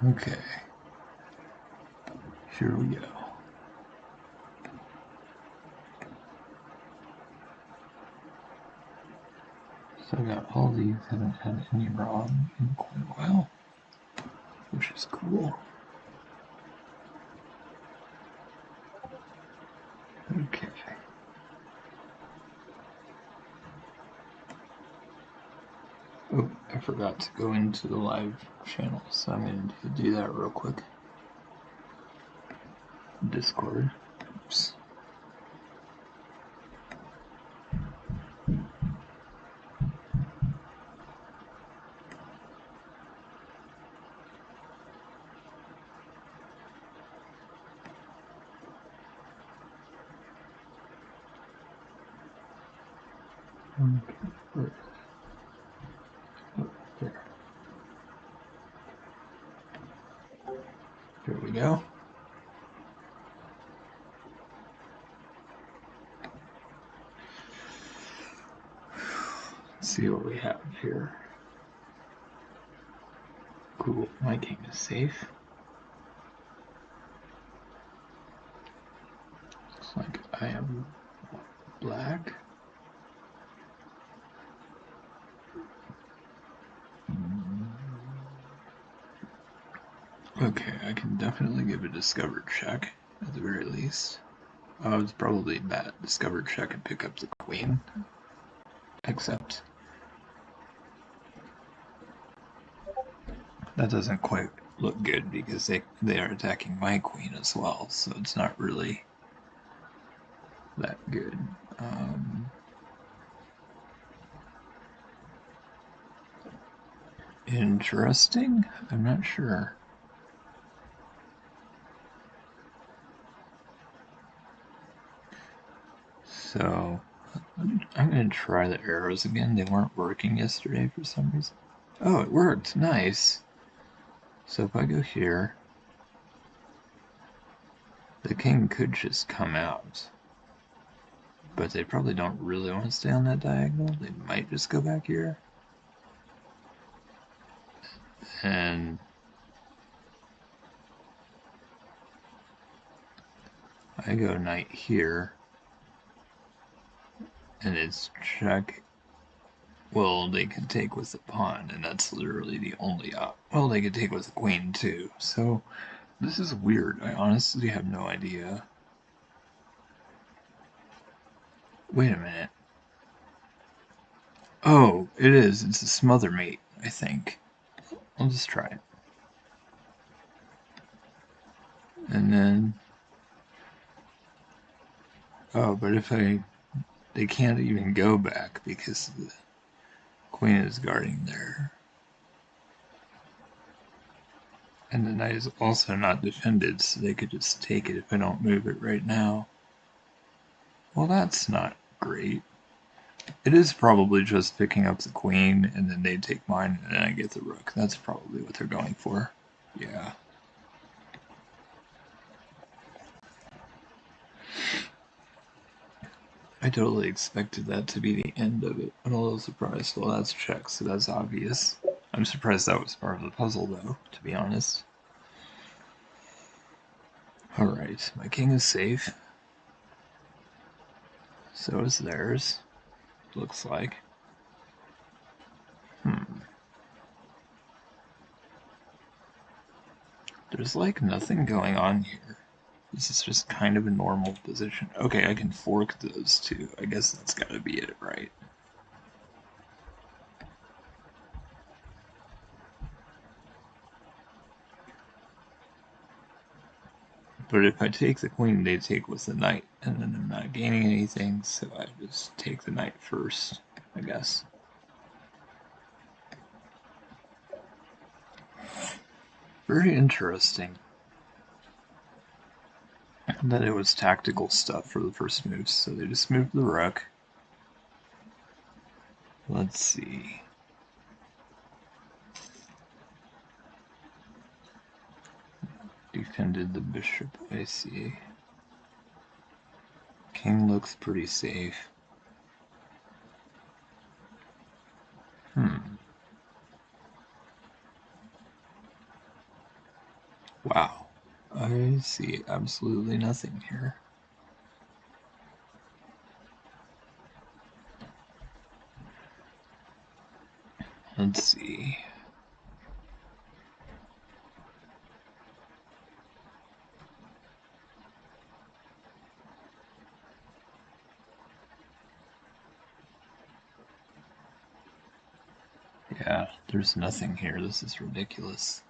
Okay, here we go. So I got all these, haven't had any wrong in quite a while, which is cool. Okay. Oh, I forgot to go into the live channel, so I'm going to do that real quick. Discord. Oops. Okay. Oh, there. Here we go. Let's see what we have here. Cool, my king is safe. Looks like I am black. Okay, I can definitely give a discovered check, at the very least. It's probably that discovered check and pick up the queen. Except that doesn't quite look good because they are attacking my queen as well, so it's not really that good. Interesting? I'm not sure. So I'm going to try the arrows again. They weren't working yesterday for some reason. Oh, it worked. Nice. So if I go here, the king could just come out. But they probably don't really want to stay on that diagonal. They might just go back here. And I go knight here. And it's check. Well, they could take with the pawn, and that's literally the only op. Well, they could take with the queen too. So this is weird. I honestly have no idea. Wait a minute. Oh, it is. It's a smother mate, I think. I'll just try it. And then... Oh, but if they can't even go back because the queen is guarding there. And the knight is also not defended, so they could just take it if I don't move it right now. Well, that's not great. It is probably just picking up the queen, and then they take mine, and then I get the rook. That's probably what they're going for. Yeah. I totally expected that to be the end of it. I'm a little surprised. Well, that's check, so that's obvious. I'm surprised that was part of the puzzle, though, to be honest. Alright, my king is safe. So is theirs. Looks like. There's like nothing going on here. This is just kind of a normal position. Okay, I can fork those two. I guess that's gotta be it, right? But if I take the queen, they take with the knight, and then I'm not gaining anything, so I just take the knight first, I guess. Very interesting that it was tactical stuff for the first move, so they just moved the rook. Let's see. Defended the bishop, I see. King looks pretty safe. Wow. I see absolutely nothing here. Let's see. Yeah, there's nothing here. This is ridiculous.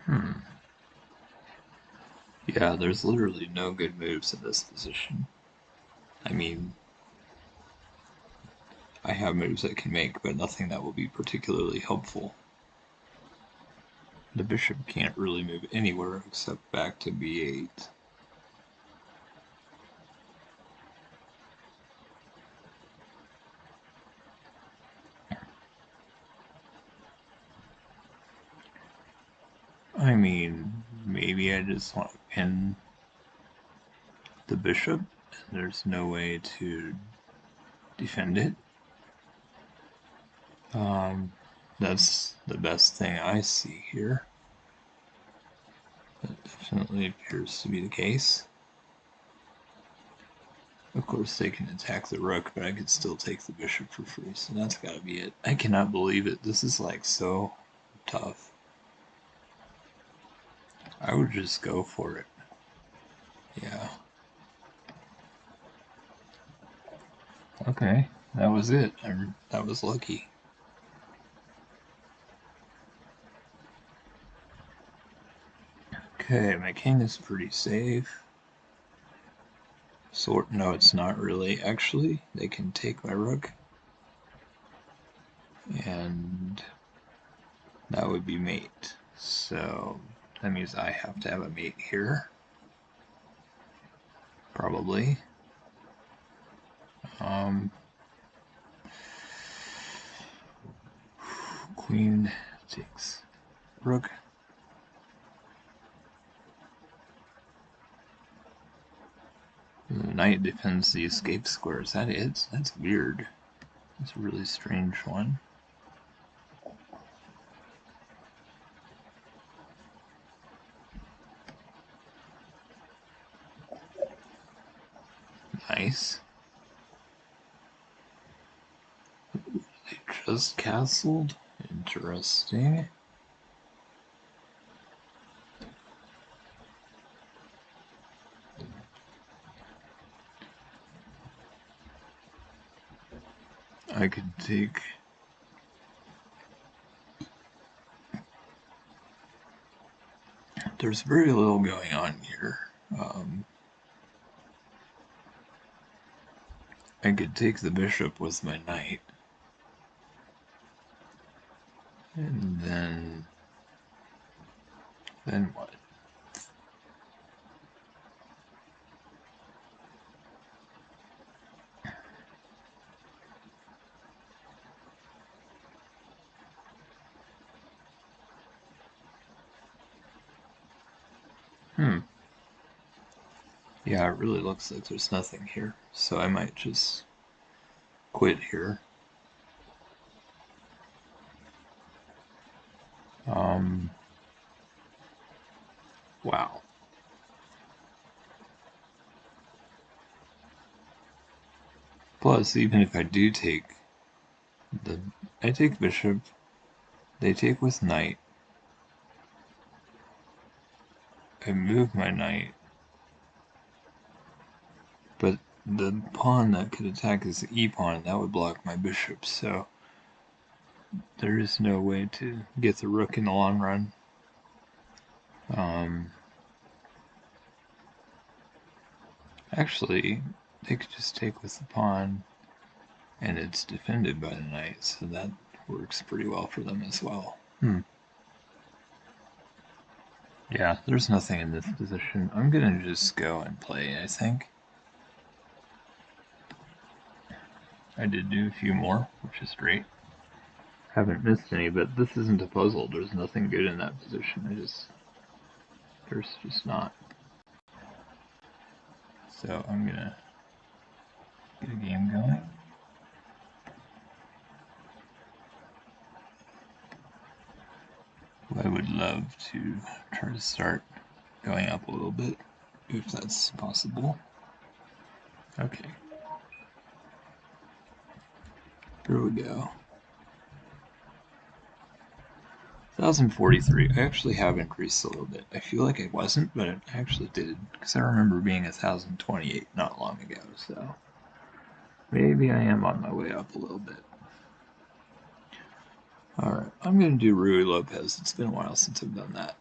Hmm. Yeah, there's literally no good moves in this position. I mean, I have moves I can make, but nothing that will be particularly helpful. The bishop can't really move anywhere except back to b8. I mean, maybe I just want to pin the bishop, and there's no way to defend it. That's the best thing I see here. That definitely appears to be the case. Of course, they can attack the rook, but I could still take the bishop for free, so that's gotta be it. I cannot believe it. This is like so tough. I would just go for it. Yeah. Okay, that was it. That was lucky. Okay, my king is pretty safe. No, it's not really. Actually, they can take my rook. And that would be mate. So that means I have to have a mate here. Probably. Queen takes rook. The knight defends the escape squares. That's weird. It's a really strange one. Nice. They just castled. Interesting. I could take... There's very little going on here. I could take the bishop with my knight. And then what? Yeah, it really looks like there's nothing here, so I might just quit here. Wow. Plus, even if I do take I take bishop, they take with knight, I move my knight, but the pawn that could attack is the e-pawn, that would block my bishop, so there is no way to get the rook in the long run. Actually, they could just take with the pawn, and it's defended by the knight, so that works pretty well for them as well. Yeah, there's nothing in this position. I'm gonna just go and play, I think. I did do a few more, which is great. Haven't missed any, but this isn't a puzzle. There's nothing good in that position. There's just not. So I'm gonna get a game going. I would love to try to start going up a little bit, if that's possible. Okay. Here we go. 1043. I actually have increased a little bit. I feel like I wasn't, but I actually did, because I remember being 1028 not long ago, so maybe I am on my way up a little bit. Alright, I'm going to do Ruy Lopez. It's been a while since I've done that.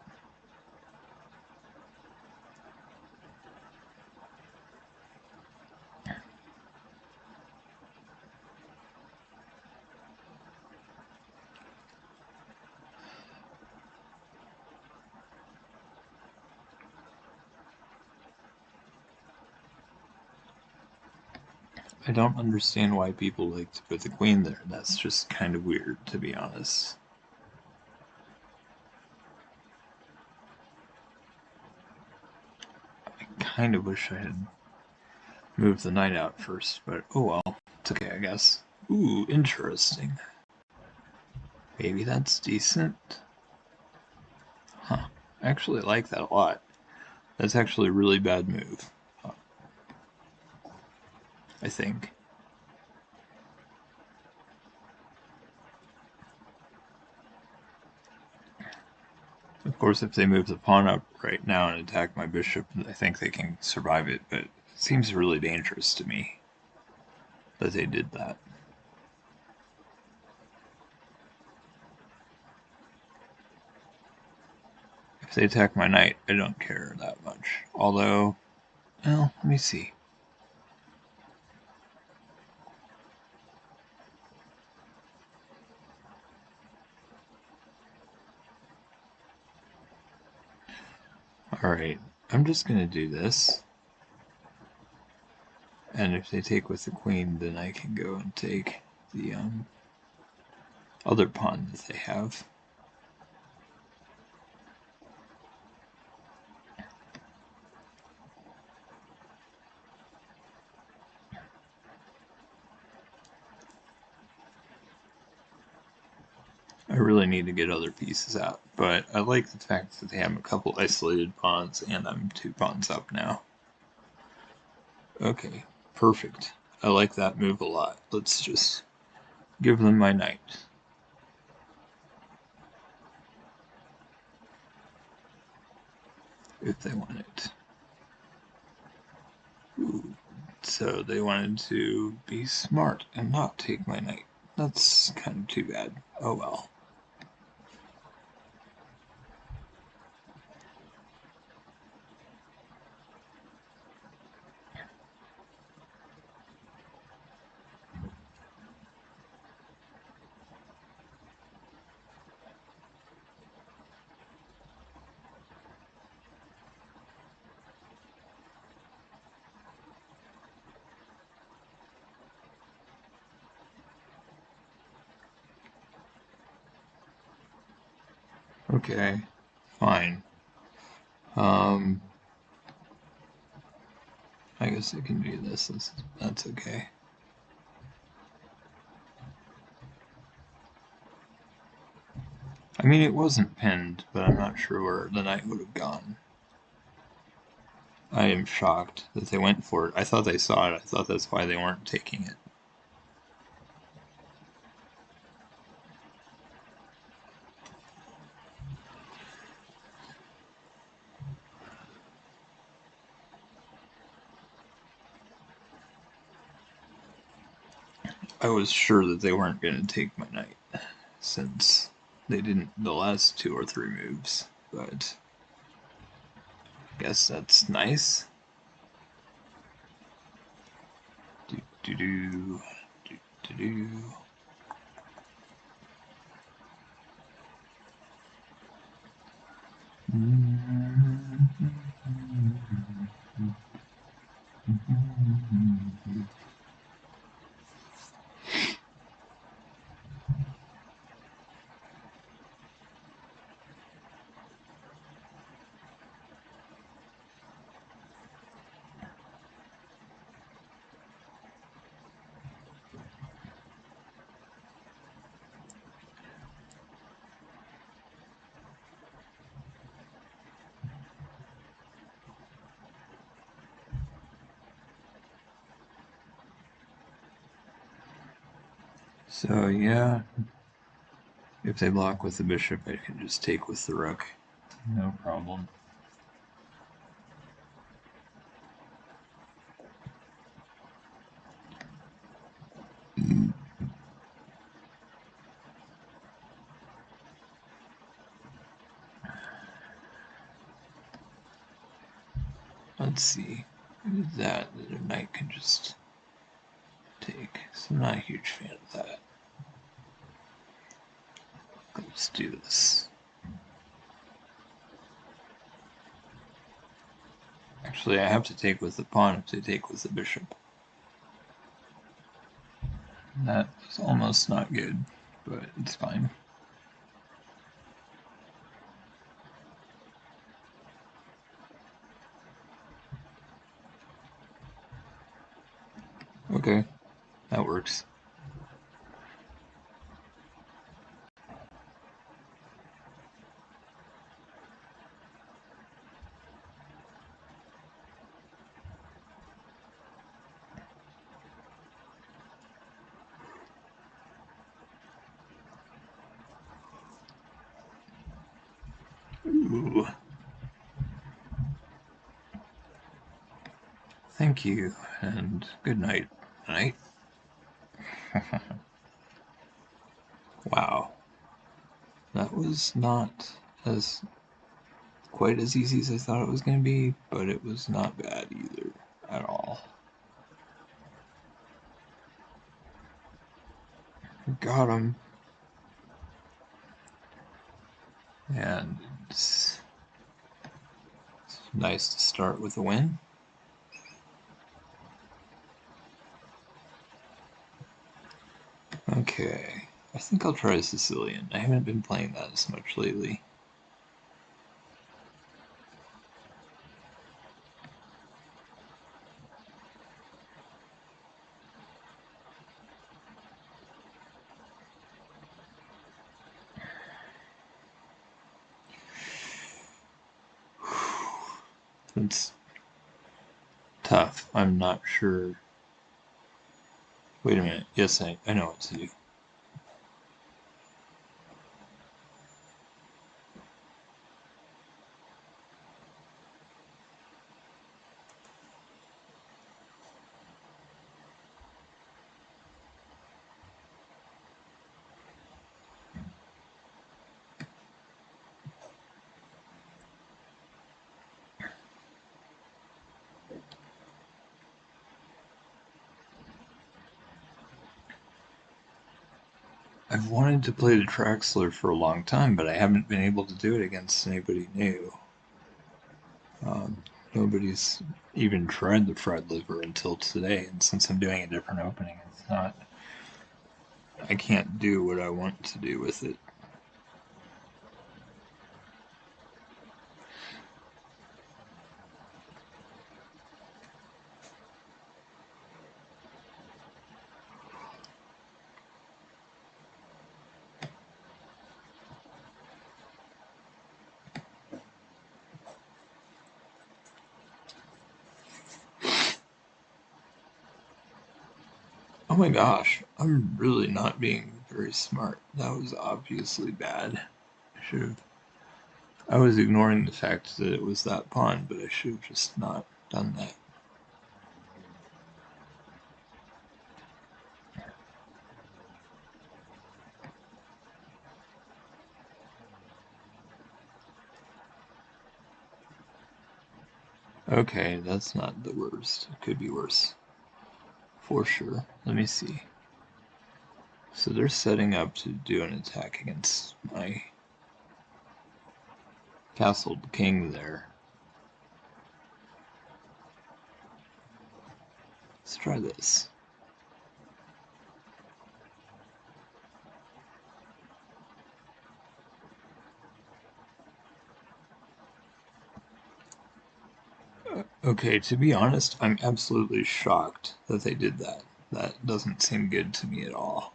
I don't understand why people like to put the queen there. That's just kind of weird, to be honest. I kind of wish I had moved the knight out first, but oh well. It's okay, I guess. Ooh, interesting. Maybe that's decent. Huh. I actually like that a lot. That's actually a really bad move. I think. Of course, if they move the pawn up right now and attack my bishop, I think they can survive it, but it seems really dangerous to me that they did that. If they attack my knight, I don't care that much. Although, well, let me see. Alright, I'm just gonna do this. And if they take with the queen, then I can go and take the other pawn that they have. I really need to get other pieces out, but I like the fact that they have a couple isolated pawns and I'm 2 pawns up now. Okay, perfect. I like that move a lot. Let's just give them my knight. If they want it. Ooh. So they wanted to be smart and not take my knight. That's kind of too bad. Oh well. Okay, fine. I guess I can do this. That's okay. I mean, it wasn't pinned, but I'm not sure where the knight would have gone. I am shocked that they went for it. I thought they saw it. I thought that's why they weren't taking it. I was sure that they weren't going to take my knight, since they didn't the last 2 or 3 moves, but I guess that's nice. Do do do do do do. So yeah, if they block with the bishop, I can just take with the rook. No problem. Let's see. That the knight can just take. So I'm not a huge fan of that. Let's do this. Actually, I have to take with the pawn if they take with the bishop. That was almost not good, but it's fine. Okay, that works. Ooh. Thank you, and good night. Night. Wow. That was not as quite as easy as I thought it was going to be, but it was not bad either at all. Got him. And it's nice to start with a win. Okay, I think I'll try Sicilian. I haven't been playing that as much lately. It's tough. I'm not sure. Wait a minute. Yes, I know what to do. I've wanted to play the Traxler for a long time, but I haven't been able to do it against anybody new. Nobody's even tried the fried liver until today, and since I'm doing a different opening, it's not. I can't do what I want to do with it. Oh my gosh, I'm really not being very smart. That was obviously bad. I should have. I was ignoring the fact that it was that pawn, but I should have just not done that. Okay, that's not the worst. It could be worse. For sure. Let me see. So they're setting up to do an attack against my castled king there. Let's try this. Okay, to be honest, I'm absolutely shocked that they did that. That doesn't seem good to me at all.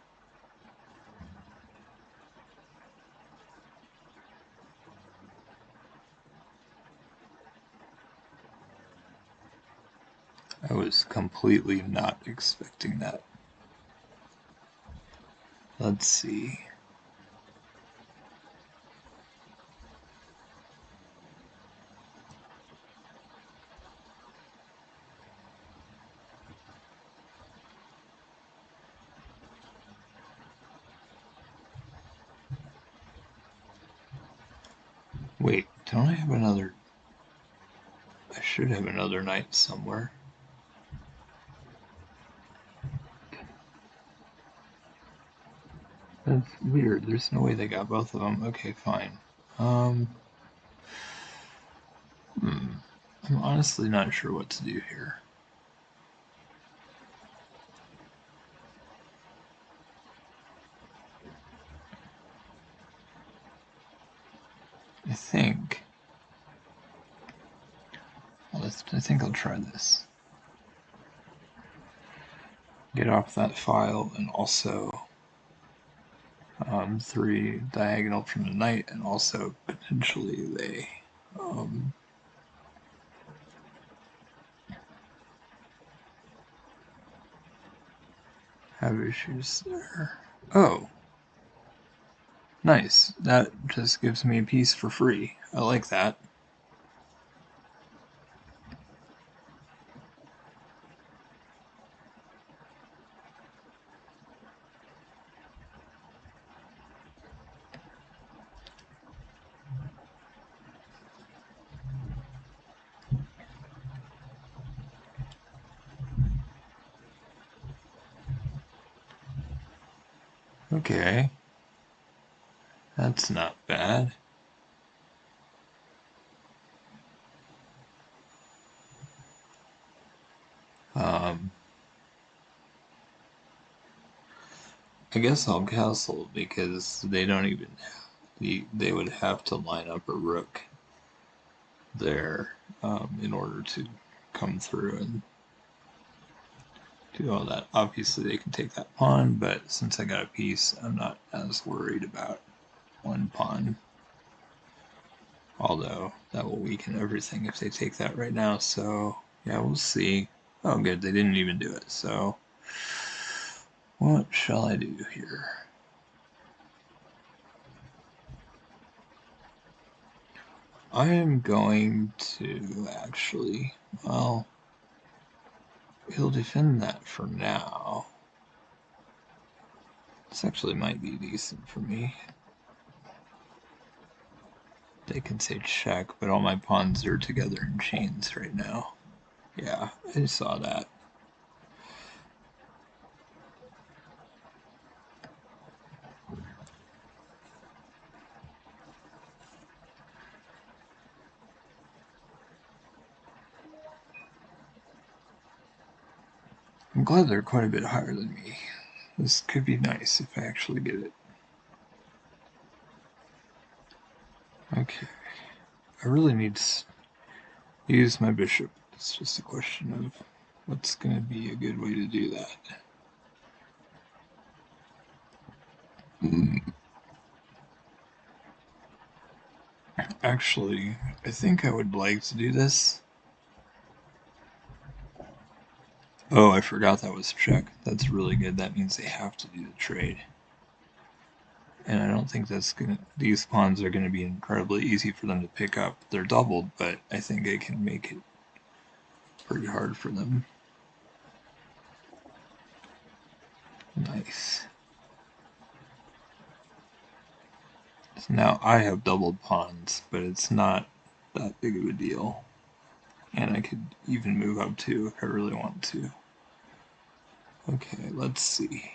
I was completely not expecting that. Let's see. Wait, don't I have another... I should have another knight somewhere. That's weird. There's no way they got both of them. Okay, fine. I'm honestly not sure what to do here. I think I'll try this. Get off that file and also 3 diagonal from the knight, and also potentially they have issues there. Oh, nice. That just gives me a piece for free. I like that. Okay. That's not bad. I guess I'll castle because they don't even they would have to line up a rook there in order to come through and do all that. Obviously they can take that pawn, but since I got a piece, I'm not as worried about one pawn. Although that will weaken everything if they take that right now, so yeah, we'll see. Oh good, they didn't even do it, so what shall I do here? I am going to actually, well, he'll defend that for now. This actually might be decent for me. They can say check, but all my pawns are together in chains right now. Yeah, I saw that. I'm glad they're quite a bit higher than me. This could be nice if I actually get it. Okay. I really need to use my bishop. It's just a question of what's going to be a good way to do that. Actually, I think I would like to do this. Oh, I forgot that was check. That's really good. That means they have to do the trade. And I don't think that's gonna. These pawns are gonna be incredibly easy for them to pick up. They're doubled, but I think I can make it pretty hard for them. Nice. So now I have doubled pawns, but it's not that big of a deal. And I could even move up too if I really want to. Okay, let's see.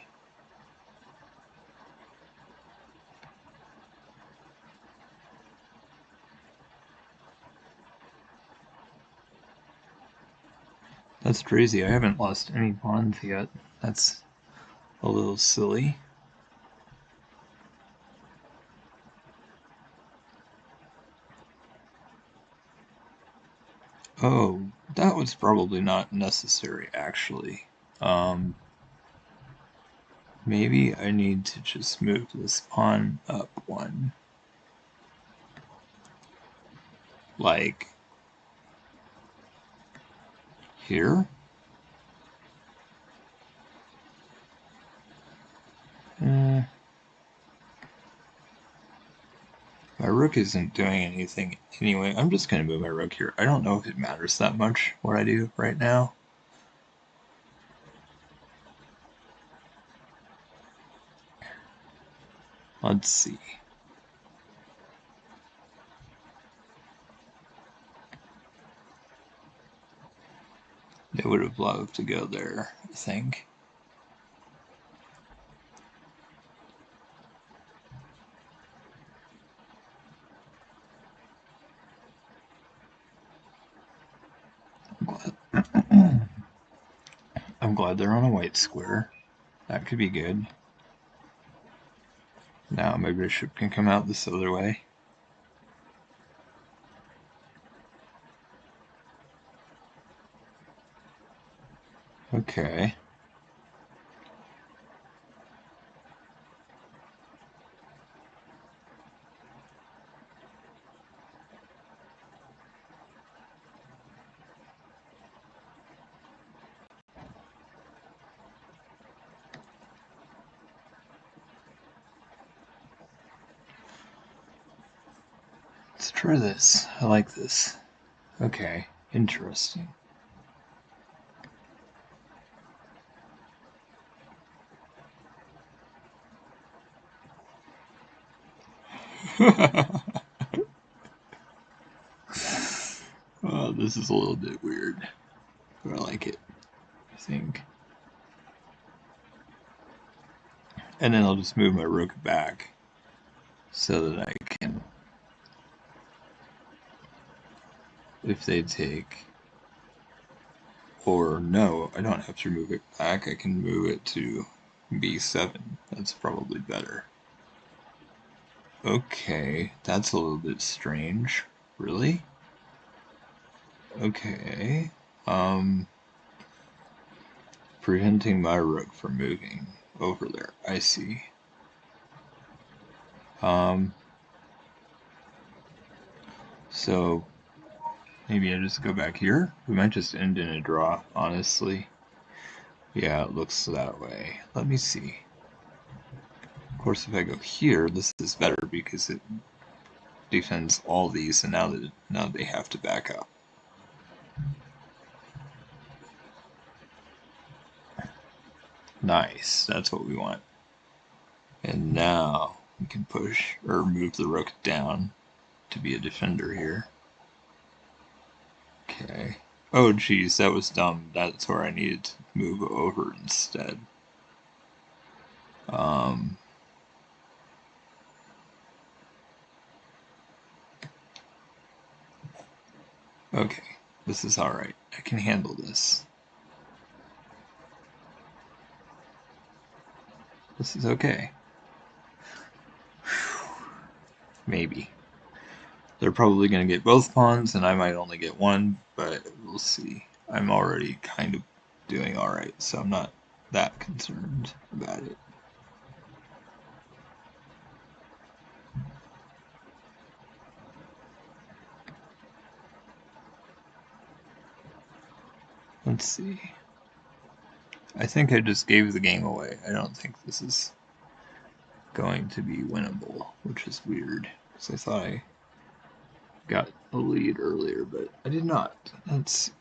That's crazy. I haven't lost any pawns yet. That's a little silly. Oh, that was probably not necessary, actually. Maybe I need to just move this pawn up one. Like here? My rook isn't doing anything anyway. I'm just going to move my rook here. I don't know if it matters that much what I do right now. Let's see. They would have loved to go there, I think. I'm glad they're on a white square. That could be good. Now my bishop can come out this other way. Okay. Let's try this. I like this. Okay, interesting. Oh, this is a little bit weird, but I like it, I think. And then I'll just move my rook back so that I can, if they take, or no, I don't have to move it back, I can move it to b7. That's probably better. Okay, that's a little bit strange. Really? Okay. Preventing my rook from moving over there. I see. So maybe I just go back here? We might just end in a draw, honestly. Yeah, it looks that way. Let me see. Of course, if I go here, this is better because it defends all these, and now they have to back up. Nice, that's what we want. And now we can push or move the rook down to be a defender here. Okay. Oh geez, that was dumb. That's where I needed to move over instead. Okay, this is alright. I can handle this. This is okay. Maybe. They're probably going to get both pawns, and I might only get one, but we'll see. I'm already kind of doing alright, so I'm not that concerned about it. Let's see. I think I just gave the game away. I don't think this is going to be winnable, which is weird, because I thought I got a lead earlier, but I did not. Let's see.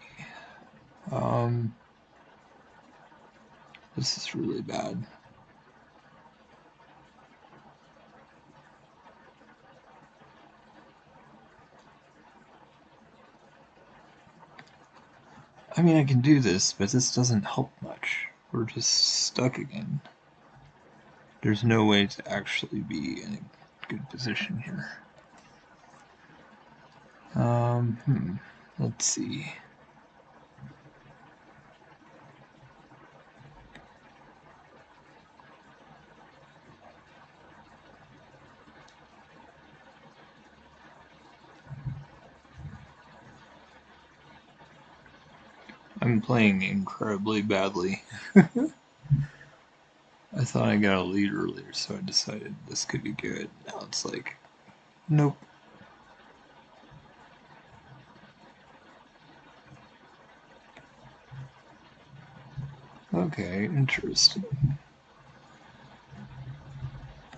This is really bad. I mean, I can do this, but this doesn't help much. We're just stuck again. There's no way to actually be in a good position here. Let's see. I'm playing incredibly badly. I thought I got a lead earlier, so I decided this could be good. Now it's like, nope. Okay, interesting.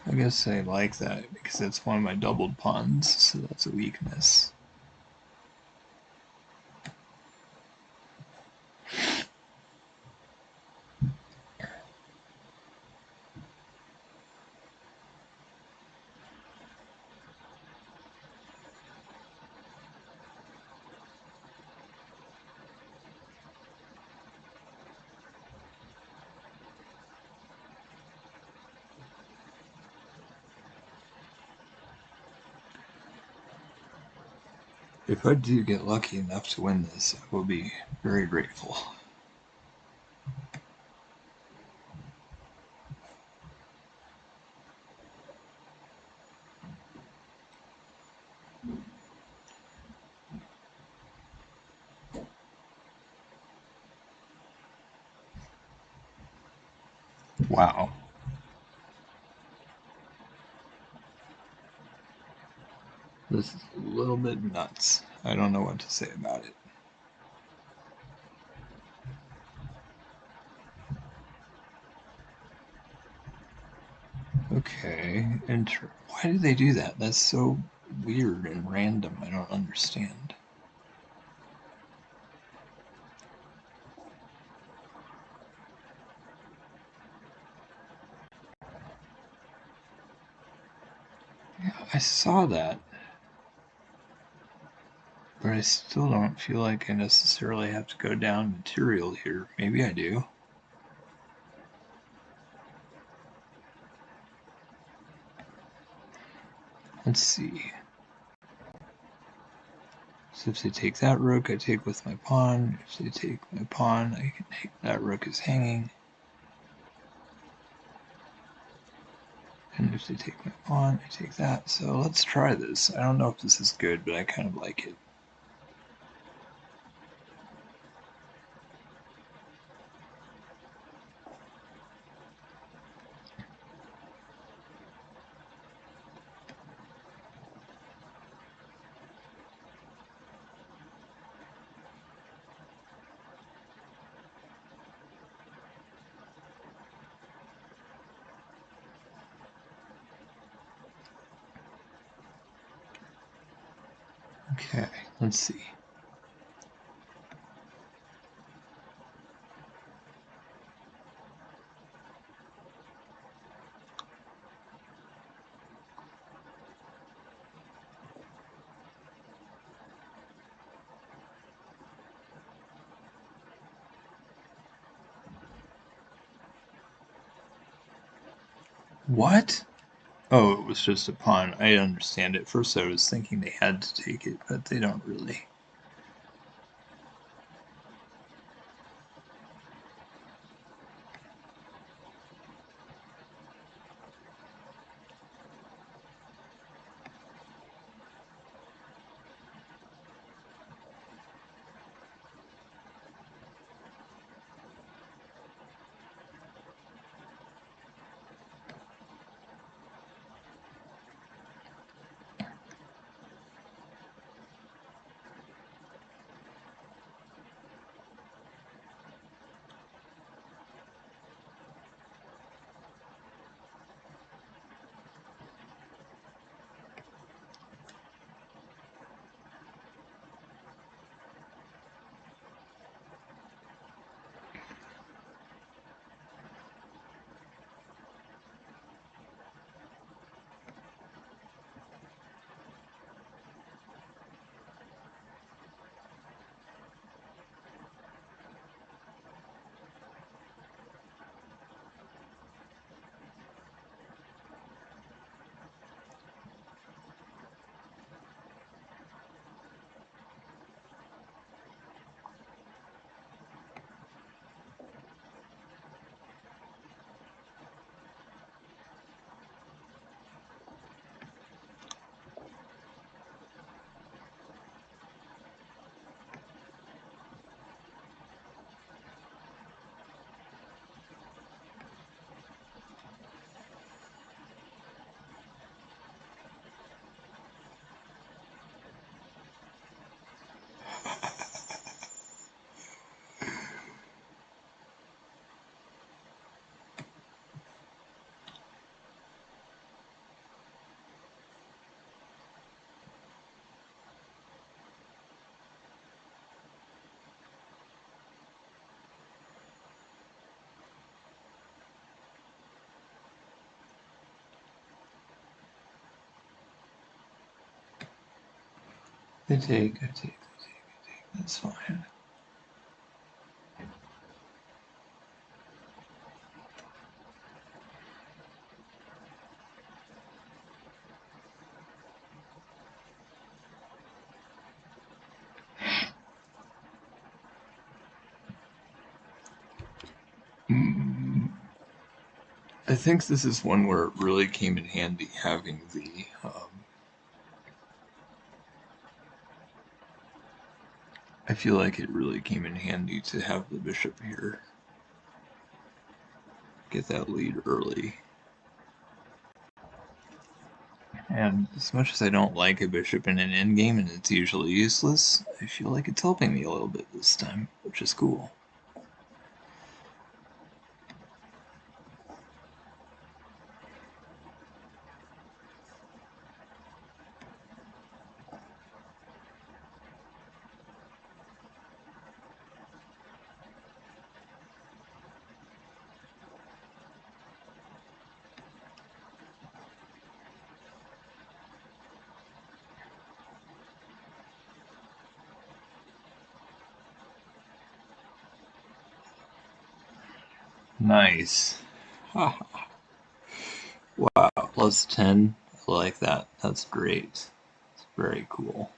I guess I like that because it's one of my doubled pawns, so that's a weakness. If I do get lucky enough to win this, I will be very grateful. Wow. This is a little bit nuts. I don't know what to say about it. Okay, why do they do that? That's so weird and random. I don't understand. Yeah, I saw that, but I still don't feel like I necessarily have to go down material here. Maybe I do. Let's see. So if they take that rook, I take with my pawn. If they take my pawn, I can take that rook is hanging. And if they take my pawn, I take that. So let's try this. I don't know if this is good, but I kind of like it. Okay, let's see. What? Oh, it was just a pawn. I understand it. First, I was thinking they had to take it, but they don't really. I take. That's fine. I think this is one where it really came in handy having the I feel like it really came in handy to have the bishop here. Get that lead early. And as much as I don't like a bishop in an endgame and it's usually useless, I feel like it's helping me a little bit this time, which is cool. Nice. Wow, plus 10. I like that. That's great. It's very cool.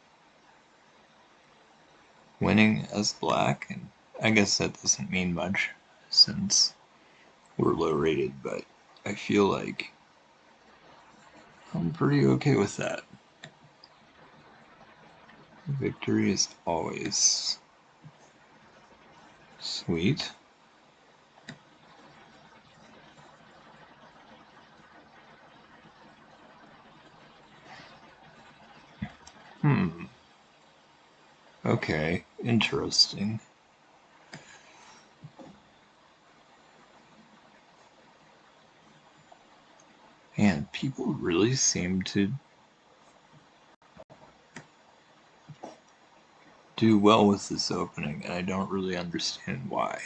Winning as black, and I guess that doesn't mean much since we're low rated, but I feel like I'm pretty okay with that. Victory is always sweet. Okay, interesting. And people really seem to do well with this opening, and I don't really understand why.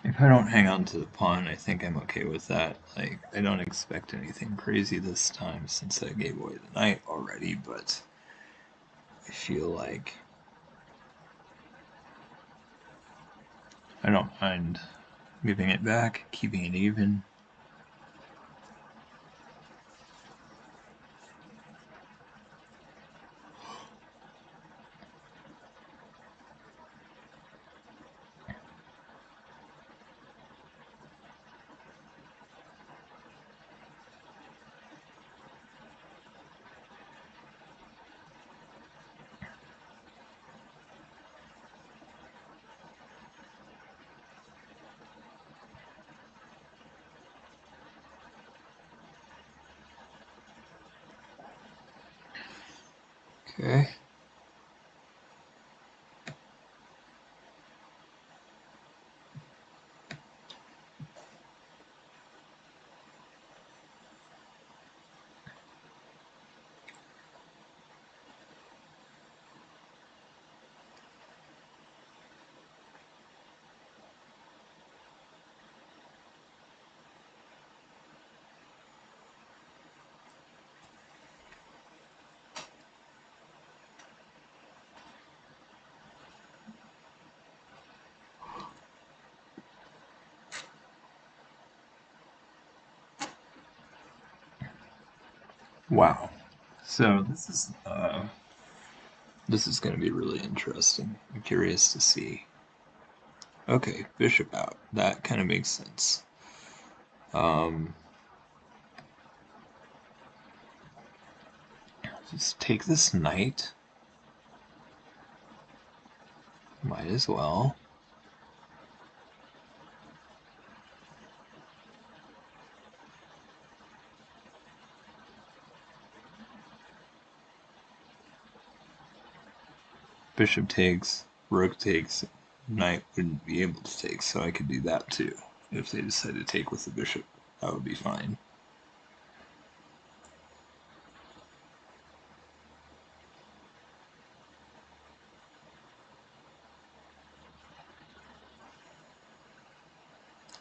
If I don't hang on to the pawn, I think I'm okay with that. Like, I don't expect anything crazy this time since I gave away the knight already, but I feel like I don't mind giving it back, keeping it even. Okay. Wow. So this is going to be really interesting. I'm curious to see. Okay, bishop out. That kind of makes sense. Just take this knight. Might as well. Bishop takes, rook takes, knight wouldn't be able to take, so I could do that too. If they decide to take with the bishop, that would be fine.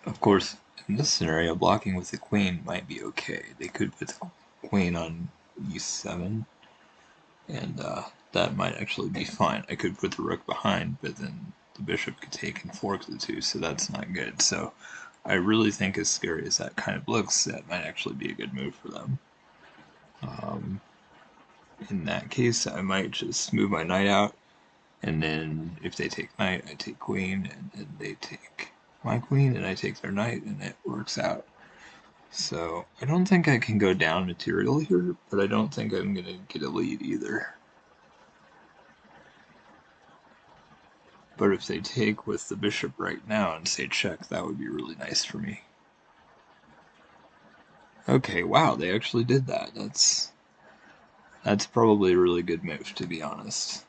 Of course, in this scenario, blocking with the queen might be okay. They could put the queen on e7, and that might actually be fine. I could put the rook behind, but then the bishop could take and fork the two, so that's not good. So I really think, as scary as that kind of looks, that might actually be a good move for them. In that case, I might just move my knight out, and then if they take knight, I take queen, and then they take my queen, and I take their knight, and it works out. So I don't think I can go down material here, but I don't think I'm going to get a lead either. But if they take with the bishop right now and say check, that would be really nice for me. Okay, wow, they actually did that. That's probably a really good move, to be honest.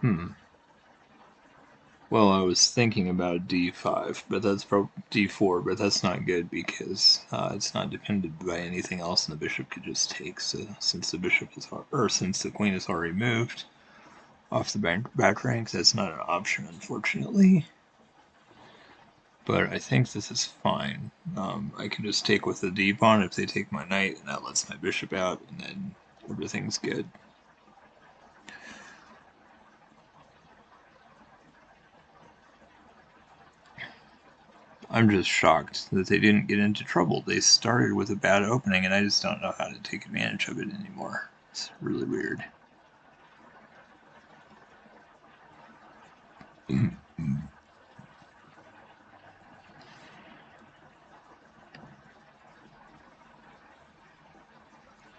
Hmm. Well, I was thinking about d5, but that's d4, but that's not good because it's not dependent by anything else, and the bishop could just take. So since the bishop is, or since the queen is already moved off the back rank, that's not an option, unfortunately. But I think this is fine. I can just take with the d pawn if they take my knight, and that lets my bishop out, and then everything's good. I'm just shocked that they didn't get into trouble. They started with a bad opening, and I just don't know how to take advantage of it anymore. It's really weird.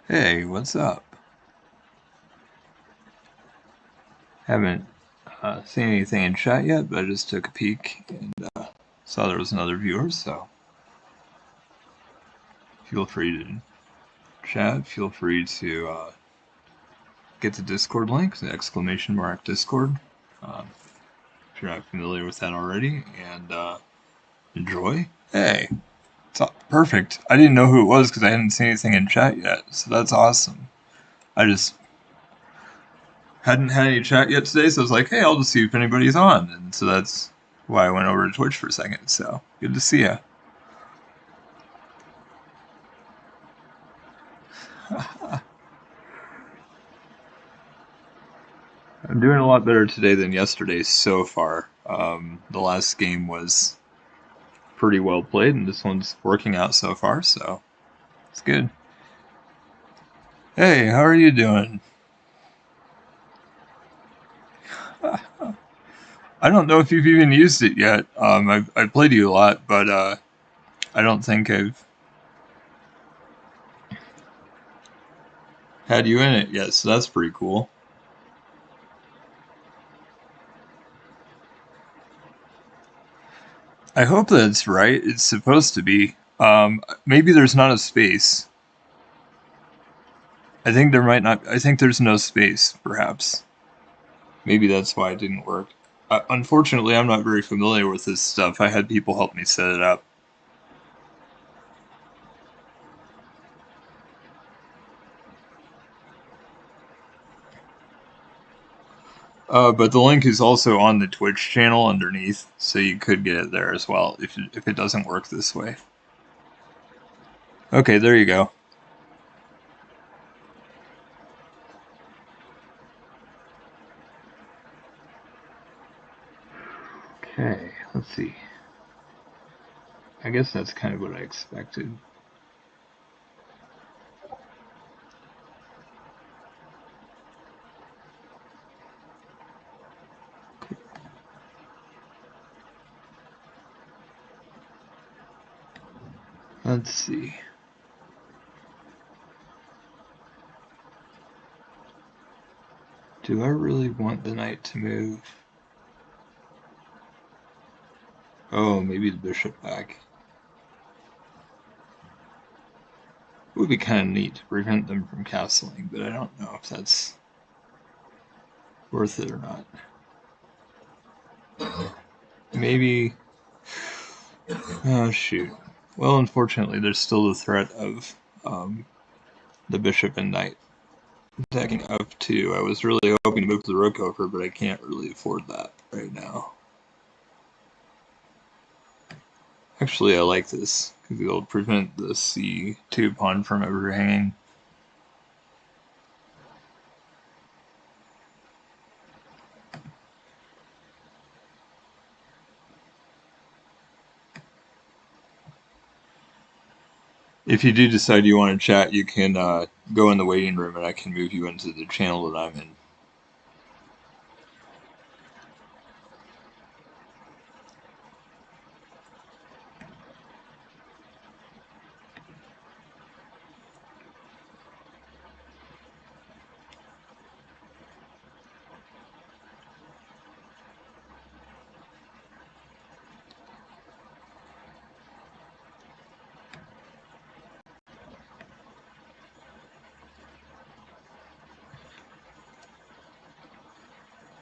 Hey, what's up? Haven't seen anything in chat yet, but I just took a peek and saw there was another viewer, so feel free to chat. Feel free to get the Discord link, the !_ Discord, if you're not familiar with that already, and enjoy. Hey, it's perfect. I didn't know who it was because I hadn't seen anything in chat yet, so that's awesome. I just hadn't had any chat yet today, so I was like, hey, I'll just see if anybody's on, and so that's why I went over to Twitch for a second. So good to see ya. I'm doing a lot better today than yesterday so far. The last game was pretty well played, and this one's working out so far, so it's good. Hey, how are you doing? I don't know if you've even used it yet. I've played you a lot, but I don't think I've had you in it yet, so that's pretty cool. I hope that's right. It's supposed to be. Maybe there's not a space. I think there might not. I think there's no space, perhaps. Maybe that's why it didn't work. Unfortunately, I'm not very familiar with this stuff. I had people help me set it up. But the link is also on the Twitch channel underneath, so you could get it there as well if it doesn't work this way. Okay, there you go. Okay, let's see. I guess that's kind of what I expected. Let's see. Do I really want the knight to move? Oh, maybe the bishop back. It would be kind of neat to prevent them from castling, but I don't know if that's worth it or not. Maybe... Oh, shoot. Well, unfortunately, there's still the threat of the bishop and knight attacking f2. I was really hoping to move the rook over, but I can't really afford that right now. Actually, I like this, because it'll prevent the c2 pawn from overhanging. If you do decide you want to chat, you can go in the waiting room and I can move you into the channel that I'm in.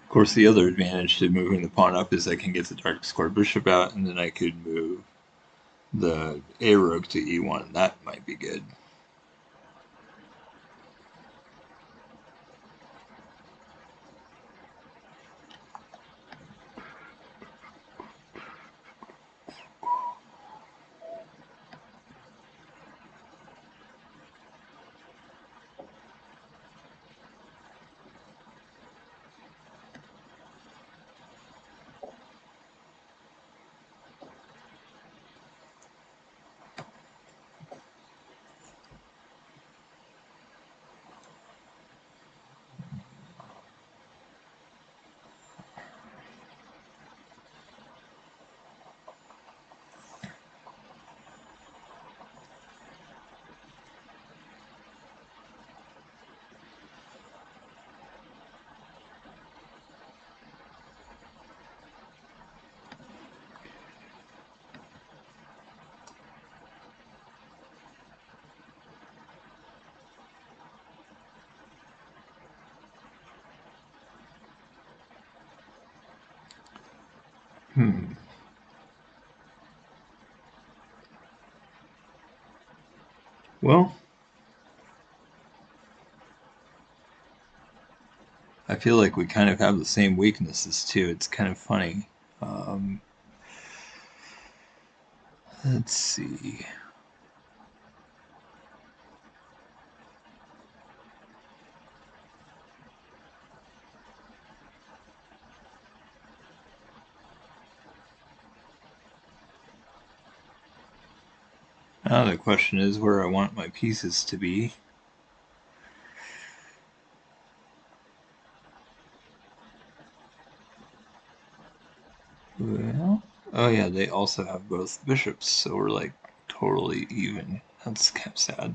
Of course, the other advantage to moving the pawn up is I can get the dark square bishop out, and then I could move the a rook to e1. That might be good. Well, I feel like we kind of have the same weaknesses too. It's kind of funny. Let's see. Now the question is where I want my pieces to be. Well, oh yeah, they also have both bishops, so we're like totally even. That's kind of sad.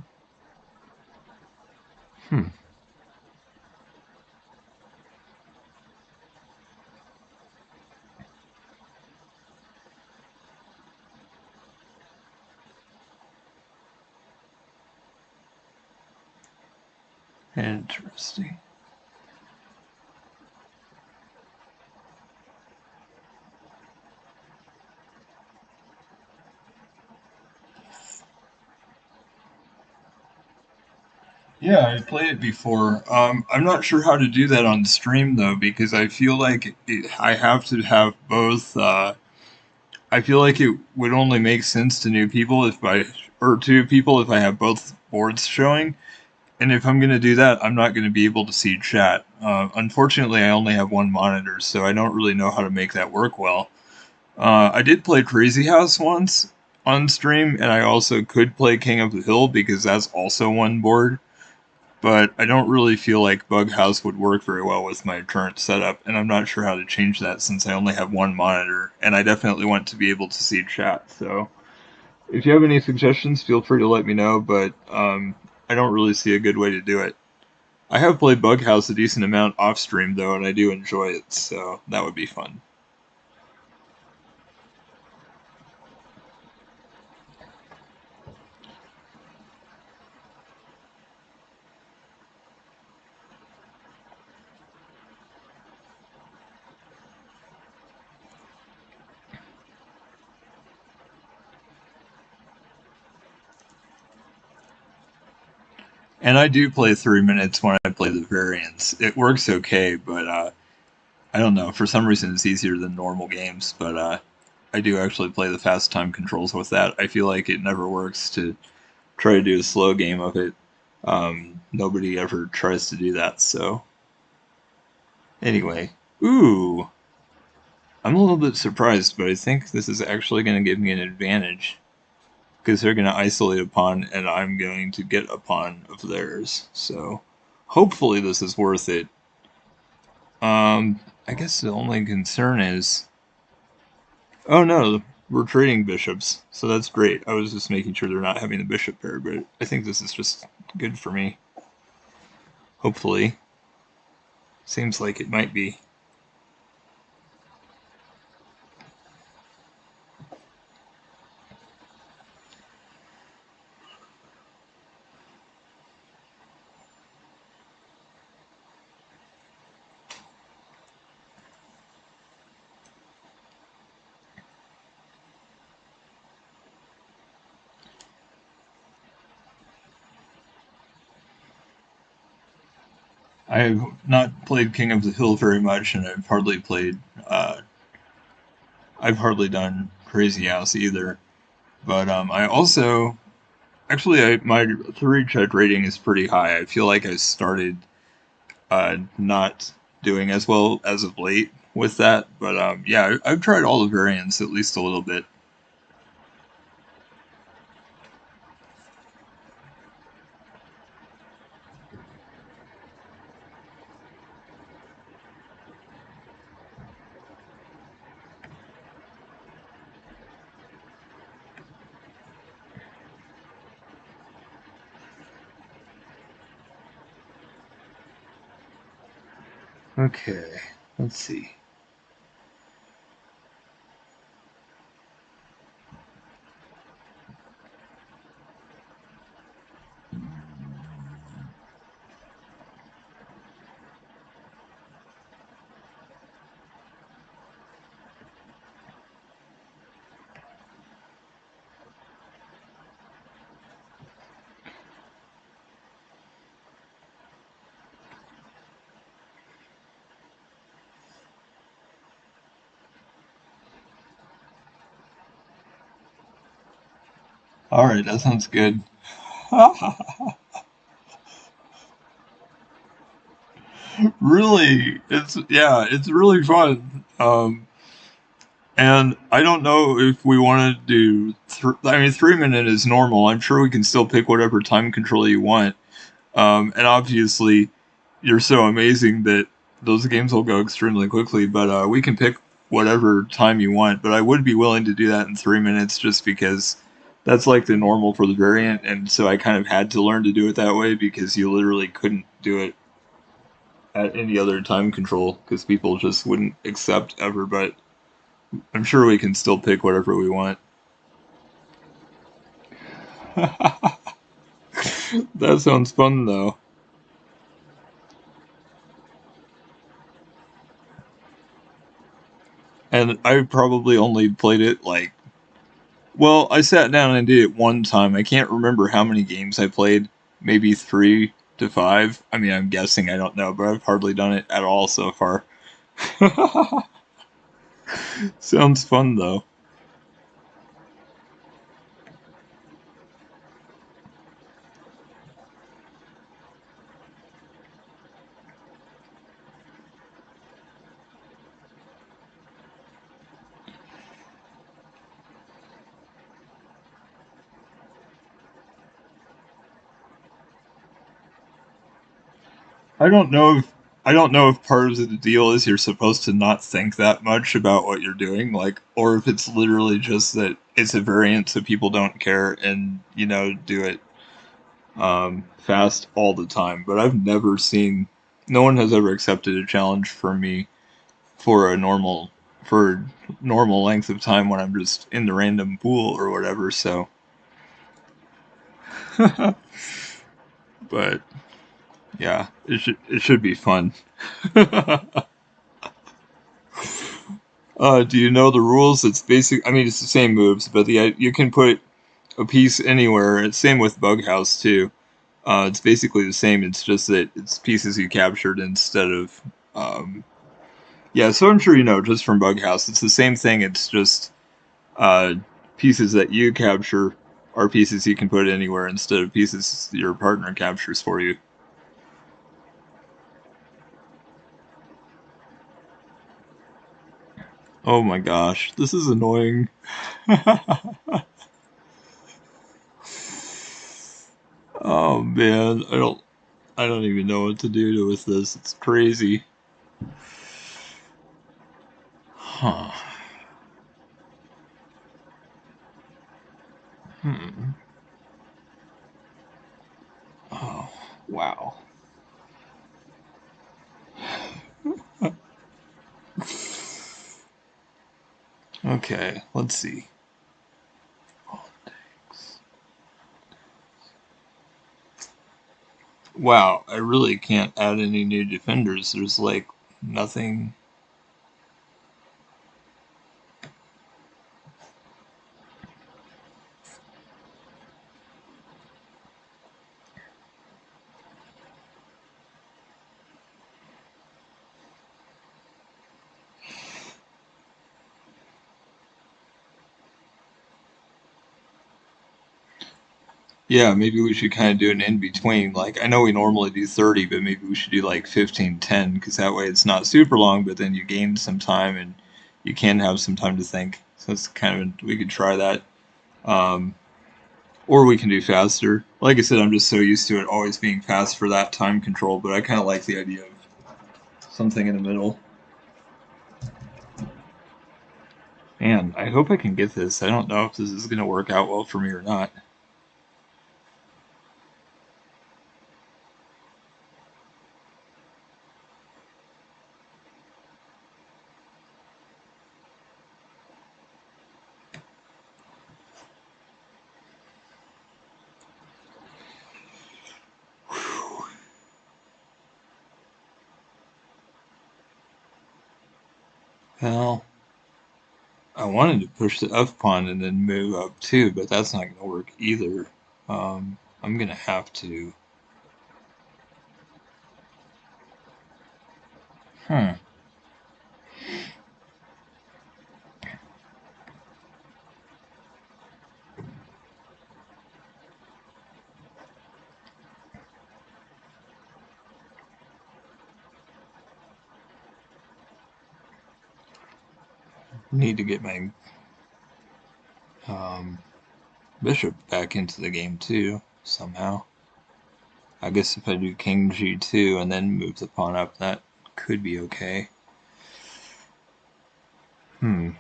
Interesting. Yeah, I played it before. I'm not sure how to do that on stream though, because I feel like I have to have both. I feel like it would only make sense to new people or to people if I have both boards showing. And if I'm going to do that, I'm not going to be able to see chat. Unfortunately, I only have one monitor, so I don't really know how to make that work well. I did play Crazy House once on stream, and I also could play King of the Hill because that's also one board. But I don't really feel like Bug House would work very well with my current setup, and I'm not sure how to change that since I only have one monitor, and I definitely want to be able to see chat, so If you have any suggestions, feel free to let me know, but I don't really see a good way to do it. I have played Bughouse a decent amount off stream, though, and I do enjoy it, so that would be fun. And I do play 3 minutes when I play the variants. It works okay, but I don't know. For some reason, it's easier than normal games, but I do actually play the fast time controls with that. I feel like it never works to try to do a slow game of it. Nobody ever tries to do that, so. Anyway. Ooh! I'm a little bit surprised, but I think this is actually going to give me an advantage. Because they're going to isolate a pawn, and I'm going to get a pawn of theirs. So, hopefully this is worth it. I guess the only concern is... Oh no, we're trading bishops, so that's great. I was just making sure they're not having the bishop pair, but I think this is just good for me. Hopefully. Seems like it might be. I have not played King of the Hill very much, and I've hardly done Crazy House either. But I also my 3 check rating is pretty high. I feel like I started not doing as well as of late with that, but yeah, I've tried all the variants at least a little bit. Okay, let's see. All right, that sounds good. Really, it's really fun. And I don't know if we want to do. I mean, 3 minute is normal. I'm sure we can still pick whatever time control you want. And obviously, you're so amazing that those games will go extremely quickly. But we can pick whatever time you want. But I would be willing to do that in 3 minutes, just because that's like the normal for the variant. And so I kind of had to learn to do it that way because you literally couldn't do it at any other time control because people just wouldn't accept ever. But I'm sure we can still pick whatever we want. That sounds fun though. And I probably only played it like, well, I sat down and did it one time. I can't remember how many games I played. Maybe 3 to 5. I mean, I'm guessing, I don't know, but I've hardly done it at all so far. Sounds fun though. I don't know if I don't know if part of the deal is you're supposed to not think that much about what you're doing, like, or if it's literally just that it's a variant so people don't care and, you know, do it fast all the time. But I've never seen, no one has ever accepted a challenge from me for for normal length of time when I'm just in the random pool or whatever. So, but yeah, it should be fun. Do you know the rules? It's basic. I mean, it's the same moves, but you can put a piece anywhere. It's same with Bug House too. It's basically the same. It's just that it's pieces you captured instead of. Yeah, so I'm sure you know just from Bug House. It's the same thing. It's just uh, pieces that you capture are pieces you can put anywhere instead of pieces your partner captures for you. Oh my gosh, this is annoying. Oh man, I don't even know what to do with this. It's crazy. Huh. Hmm. Oh, wow. Okay, let's see. Wow, I really can't add any new defenders. There's like nothing. Yeah, maybe we should kind of do an in between. Like, I know we normally do 30, but maybe we should do like 15-10, because that way it's not super long, but then you gain some time and you can have some time to think. So it's kind of, we could try that. Um, or we can do faster. Like I said, I'm just so used to it always being fast for that time control, but I kind of like the idea of something in the middle. Man, I hope I can get this. I don't know if this is going to work out well for me or not. Well, I wanted to push the F pawn and then move up too, but that's not going to work either. I'm going to have to. Hmm. Need to get my um, bishop back into the game too, somehow. I guess if I do king g2 and then move the pawn up, that could be okay. Hmm.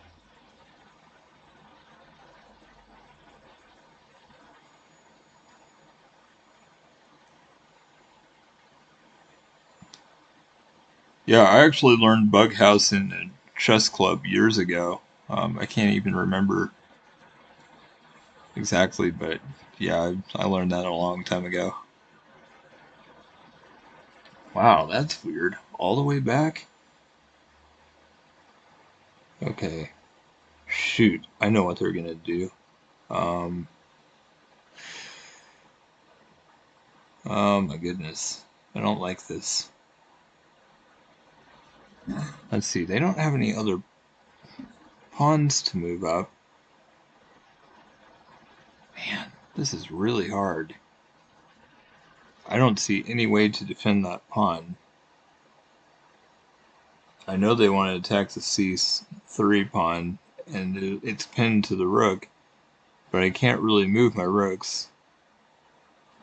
Yeah, I actually learned Bug House in a chess club years ago. I can't even remember exactly, but yeah, I learned that a long time ago. Wow, that's weird. All the way back? Okay. Shoot, I know what they're gonna do. Um, oh my goodness. I don't like this. Let's see, they don't have any other pawns to move up. Man, this is really hard. I don't see any way to defend that pawn. I know they want to attack the c3 pawn, and it's pinned to the rook, but I can't really move my rooks.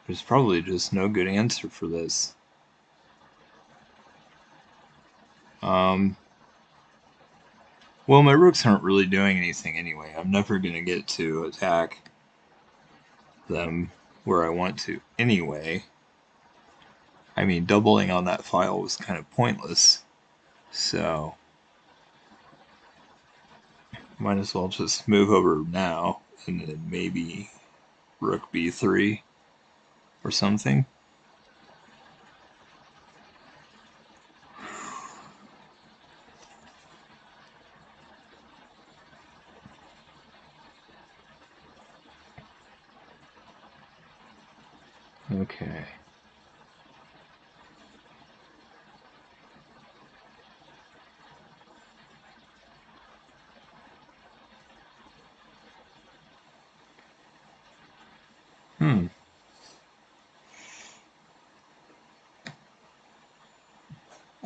There's probably just no good answer for this. Um, Well, my rooks aren't really doing anything anyway. I'm never going to get to attack them where I want to anyway. I mean, doubling on that file was kind of pointless, so might as well just move over now and then maybe rook b3 or something. Okay.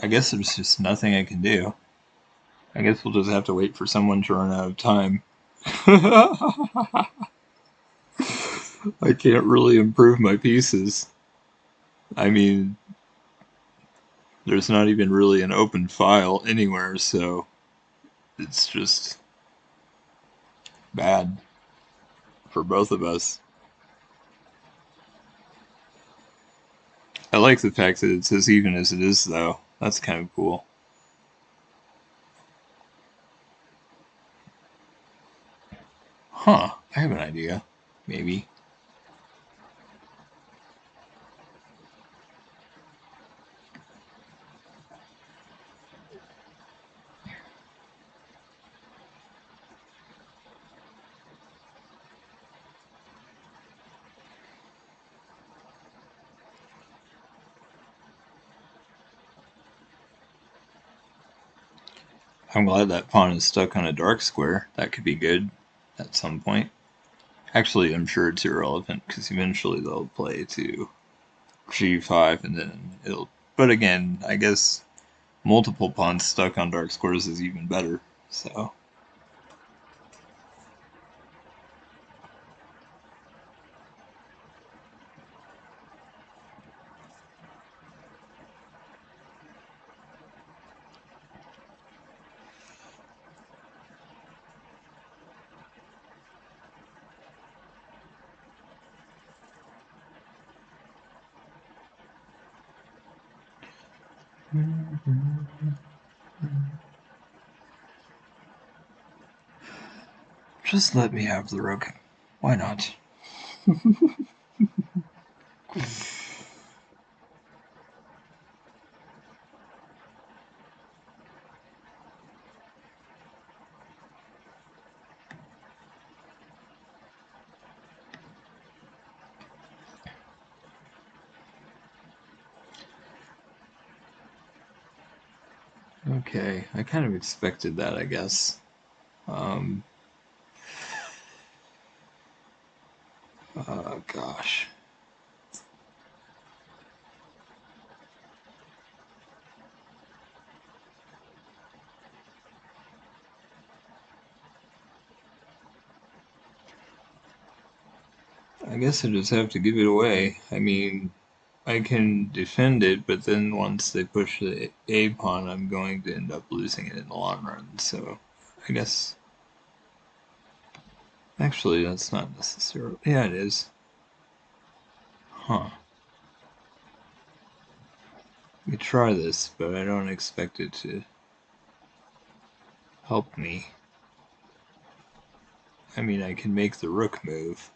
I guess there's just nothing I can do. I guess we'll just have to wait for someone to run out of time. I can't really improve my pieces. I mean, there's not even really an open file anywhere, so it's just bad for both of us. I like the fact that it's as even as it is, though. That's kind of cool. Huh, I have an idea. Maybe. I'm glad that pawn is stuck on a dark square. That could be good at some point. Actually, I'm sure it's irrelevant because eventually they'll play to g5 and then it'll. But again, I guess multiple pawns stuck on dark squares is even better. So. Just let me have the rook. Why not? Okay, I kind of expected that, I guess. Um, gosh. I guess I just have to give it away. I mean, I can defend it, but then once they push the A pawn, I'm going to end up losing it in the long run. So I guess actually that's not necessarily. Yeah, it is. Huh. We try this, but I don't expect it to help me. I mean, I can make the rook move,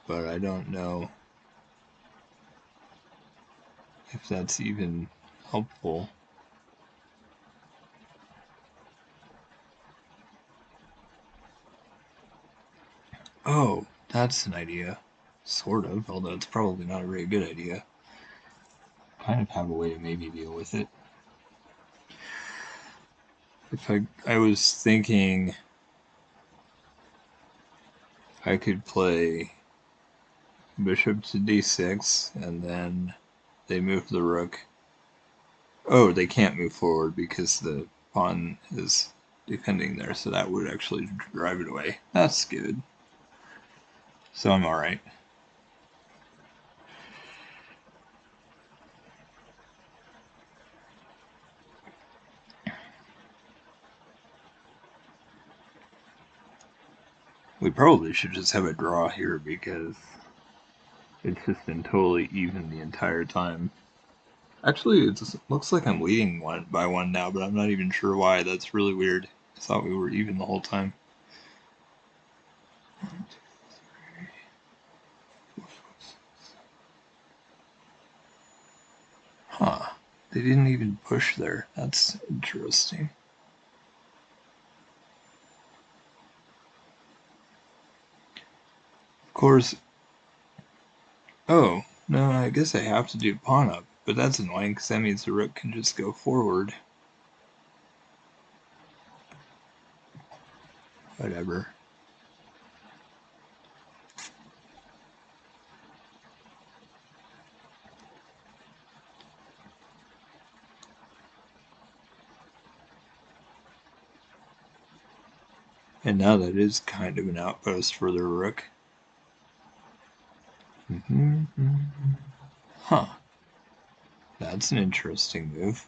but I don't know if that's even helpful. Oh, that's an idea. Sort of, although it's probably not a very good idea. Kind of have a way to maybe deal with it. If I was thinking I could play bishop to d6 and then they move the rook. Oh, they can't move forward because the pawn is defending there, so that would actually drive it away. That's good. So I'm alright. We probably should just have a draw here because it's just been totally even the entire time. Actually, it just looks like I'm leading one by one now, but I'm not even sure why. That's really weird. I thought we were even the whole time. Huh. They didn't even push there. That's interesting. Of course. Oh, no, I guess I have to do pawn up. But that's annoying because that means the rook can just go forward. Whatever. And now that is kind of an outpost for the rook. Huh. That's an interesting move.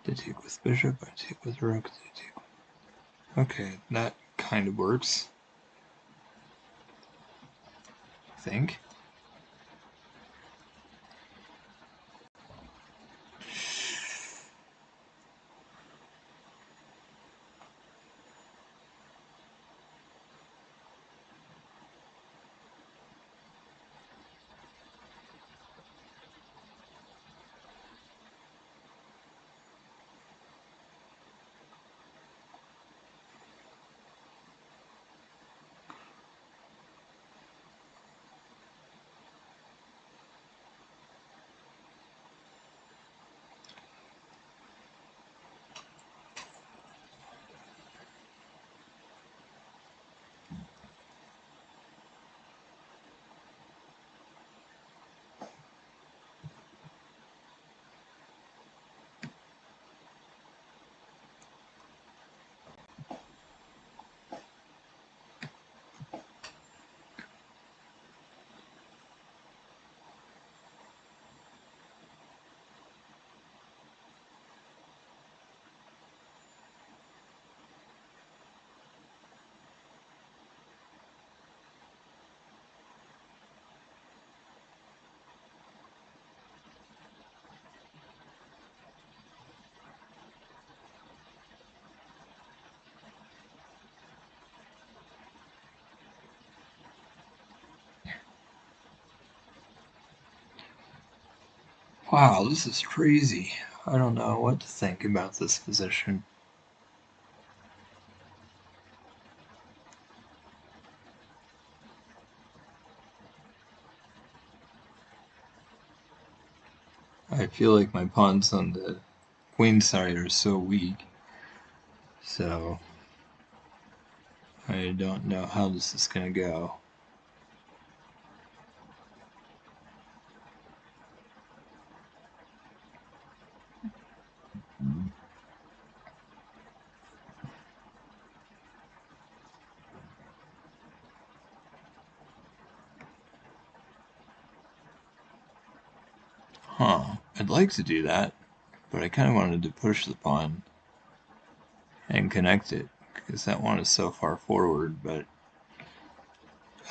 They take with bishop, I take with rook, they take with... Okay, that kind of works. I think. Wow, this is crazy. I don't know what to think about this position. I feel like my pawns on the queen side are so weak. So I don't know how this is going to go. Huh. I'd like to do that, but I kind of wanted to push the pawn and connect it, because that one is so far forward, but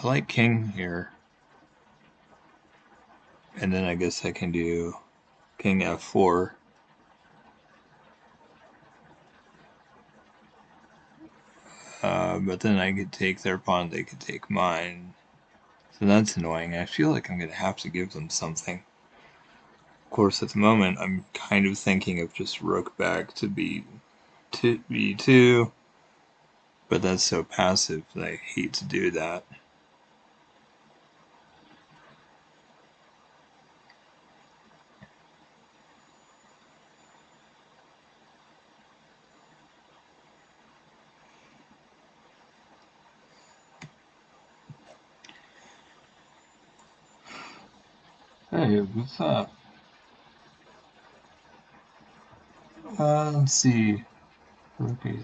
I like king here. And then I guess I can do king f4. But then I could take their pawn, they could take mine. So that's annoying. I feel like I'm going to have to give them something. Of course, at the moment, I'm kind of thinking of just rook back to b2, but that's so passive that I hate to do that. Hey, what's up? Let's see. Okay.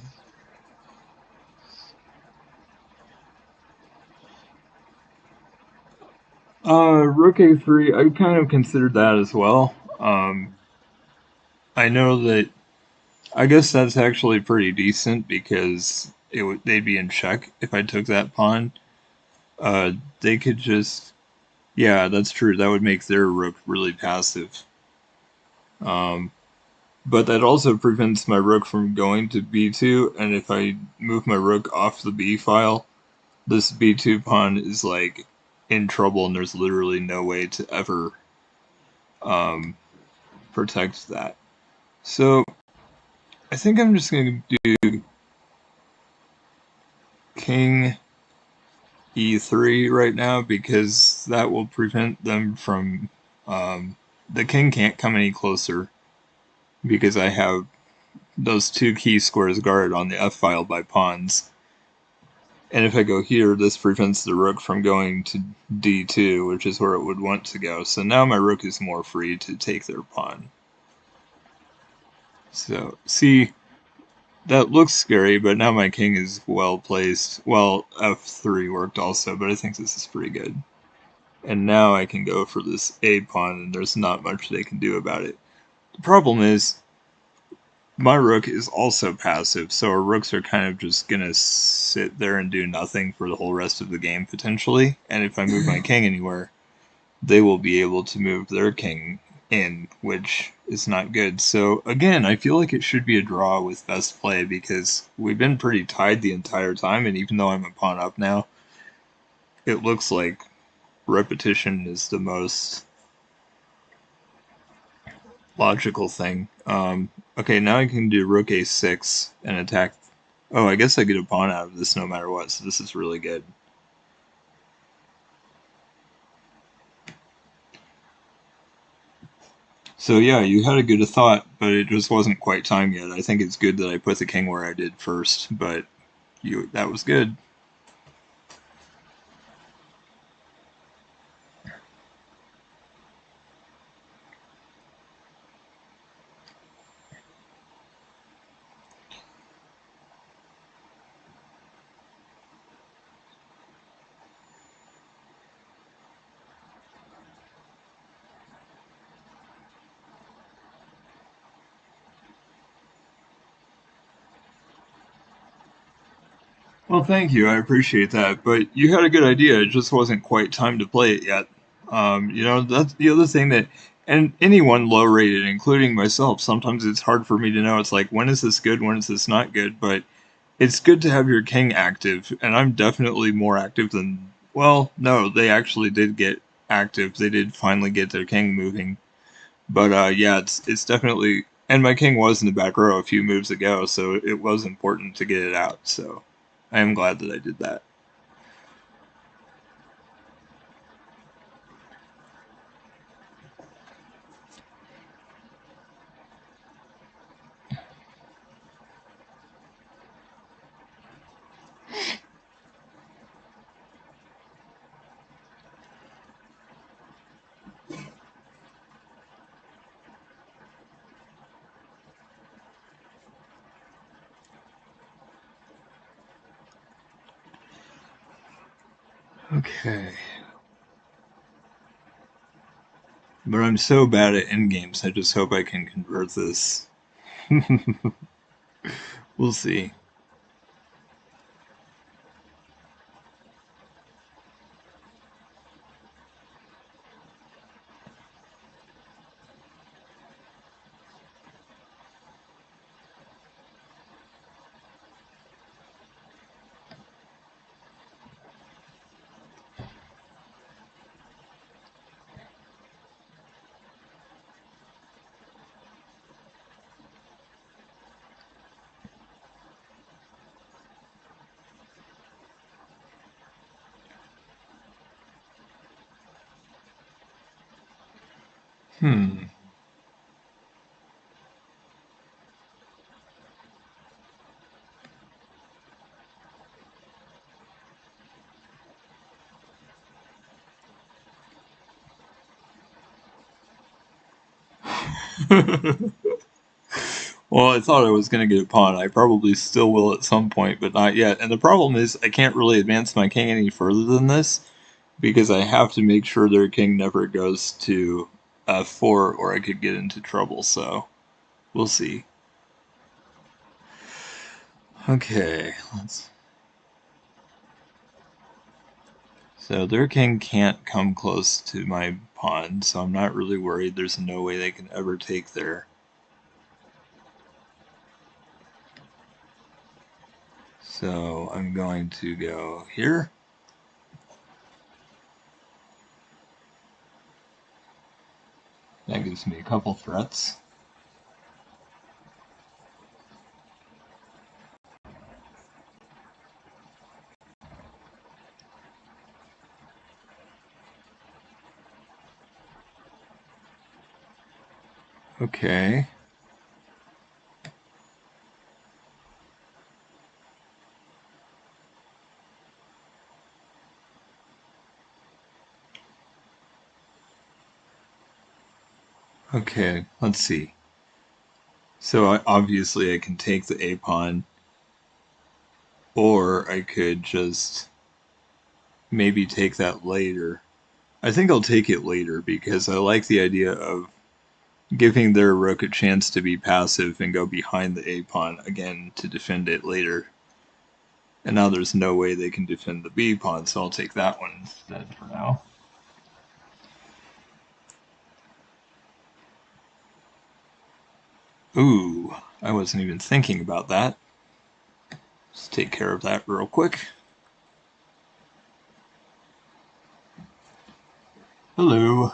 Rook A3, I kind of considered that as well. I know that, I guess that's actually pretty decent because they'd be in check if I took that pawn. They could just, yeah, that's true. That would make their rook really passive. Um, but that also prevents my rook from going to b2, and if I move my rook off the b file, this b2 pawn is like in trouble, and there's literally no way to ever um, protect that. So I think I'm just going to do king e3 right now because that will prevent them from. The king can't come any closer because I have those two key squares guarded on the f file by pawns. And if I go here, this prevents the rook from going to d2, which is where it would want to go. So now my rook is more free to take their pawn. So, see, that looks scary, but now my king is well placed. Well, f3 worked also, but I think this is pretty good. And now I can go for this a pawn, and there's not much they can do about it. The problem is, my rook is also passive, so our rooks are kind of just gonna sit there and do nothing for the whole rest of the game, potentially. And if I move my king anywhere, they will be able to move their king in, which is not good. So again, I feel like it should be a draw with best play because we've been pretty tied the entire time, and even though I'm a pawn up now, it looks like repetition is the most logical thing. Okay, now I can do rook a6 and attack. Oh, I guess I get a pawn out of this no matter what, so this is really good. So yeah, you had a good thought, but it just wasn't quite time yet. I think it's good that I put the king where I did first, but that was good. Well, thank you. I appreciate that. But you had a good idea. It just wasn't quite time to play it yet. That's the other thing that, and anyone low rated, including myself, sometimes it's hard for me to know. It's like, when is this good? When is this not good? But it's good to have your king active. And I'm definitely more active than, well, no, they actually did get active. They did finally get their king moving. But yeah, it's definitely, and my king was in the back row a few moves ago, so it was important to get it out. So I am glad that I did that. Okay. But I'm so bad at endgames, I just hope I can convert this. We'll see. Hmm. Well, I thought I was going to get a pawn. I probably still will at some point, but not yet. And the problem is, I can't really advance my king any further than this. because I have to make sure their king never goes to f4 or I could get into trouble, so we'll see. Okay, so their king can't come close to my pawn, so I'm not really worried. There's no way they can ever take there. So I'm going to go here. That gives me a couple threats. Okay. Okay, let's see. So obviously I can take the a pawn, or I could just maybe take that later. I think I'll take it later because I like the idea of giving their rook a chance to be passive and go behind the a pawn again to defend it later. And now there's no way they can defend the b pawn, so I'll take that one instead for now. Ooh, I wasn't even thinking about that. Let's take care of that real quick. Hello.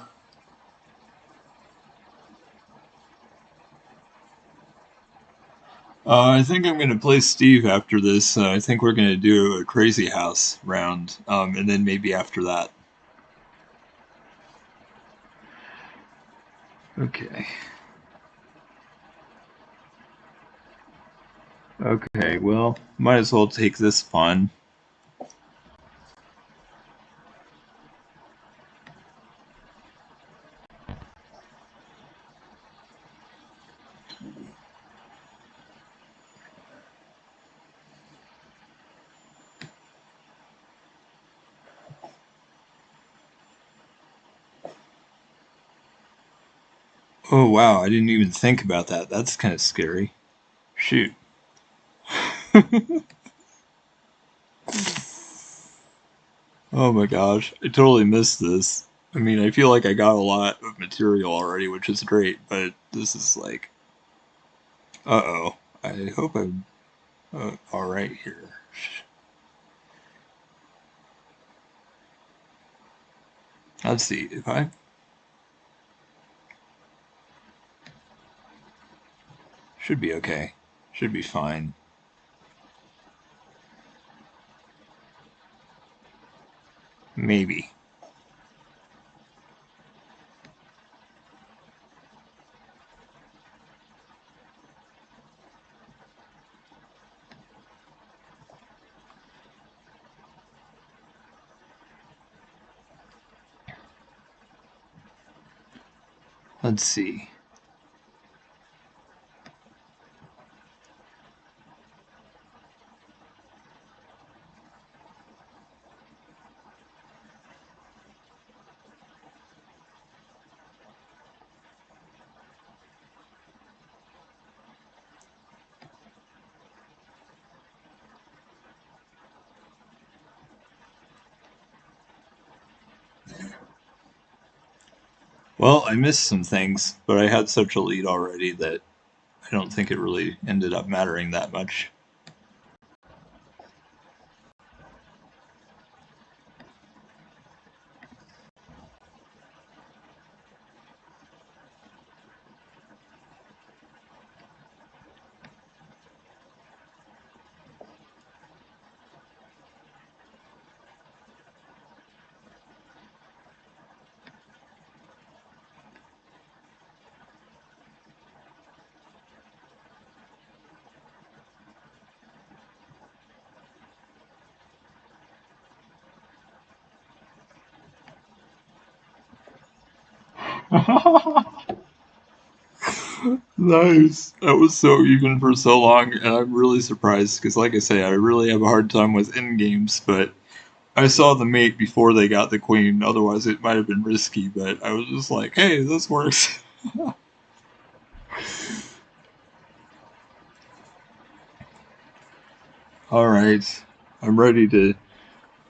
I think I'm going to play Steve after this. I think we're going to do a Crazy House round, and then maybe after that. Okay. Okay, well, might as well take this pawn. Oh wow, I didn't even think about that. That's kind of scary. Shoot. Oh my gosh, I totally missed this. I mean, I feel like I got a lot of material already, which is great, but this is like... Uh-oh. I hope I'm alright here. Let's see, if I... Should be okay. Should be fine. Maybe. Let's see. Well, I missed some things, but I had such a lead already that I don't think it really ended up mattering that much. Nice. That was so even for so long, and I'm really surprised because, like I say, I really have a hard time with end games, but I saw the mate before they got the queen. Otherwise, it might have been risky. But I was just like, "Hey, this works." All right, I'm ready to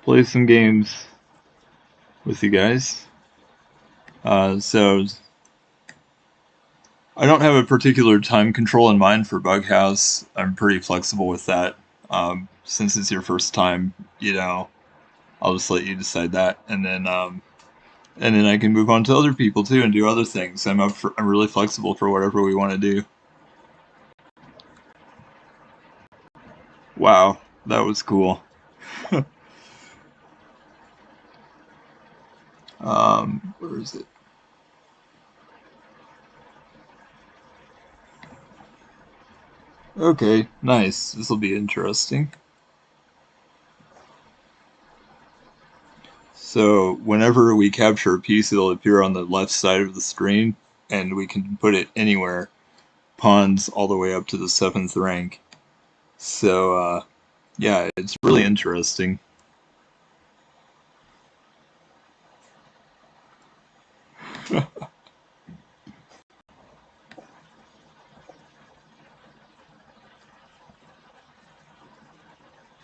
play some games with you guys. So I don't have a particular time control in mind for Bughouse. I'm pretty flexible with that. Since it's your first time, I'll just let you decide that, and then I can move on to other people too and do other things. I'm really flexible for whatever we want to do. Wow, that was cool. Where is it? Okay, nice. This will be interesting. So whenever we capture a piece, it'll appear on the left side of the screen, and we can put it anywhere, pawns all the way up to the 7th rank. So yeah, it's really interesting.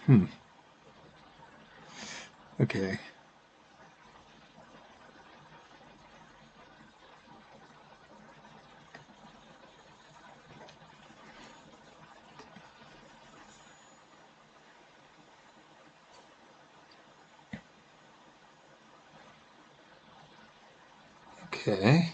Hmm. Okay. Okay.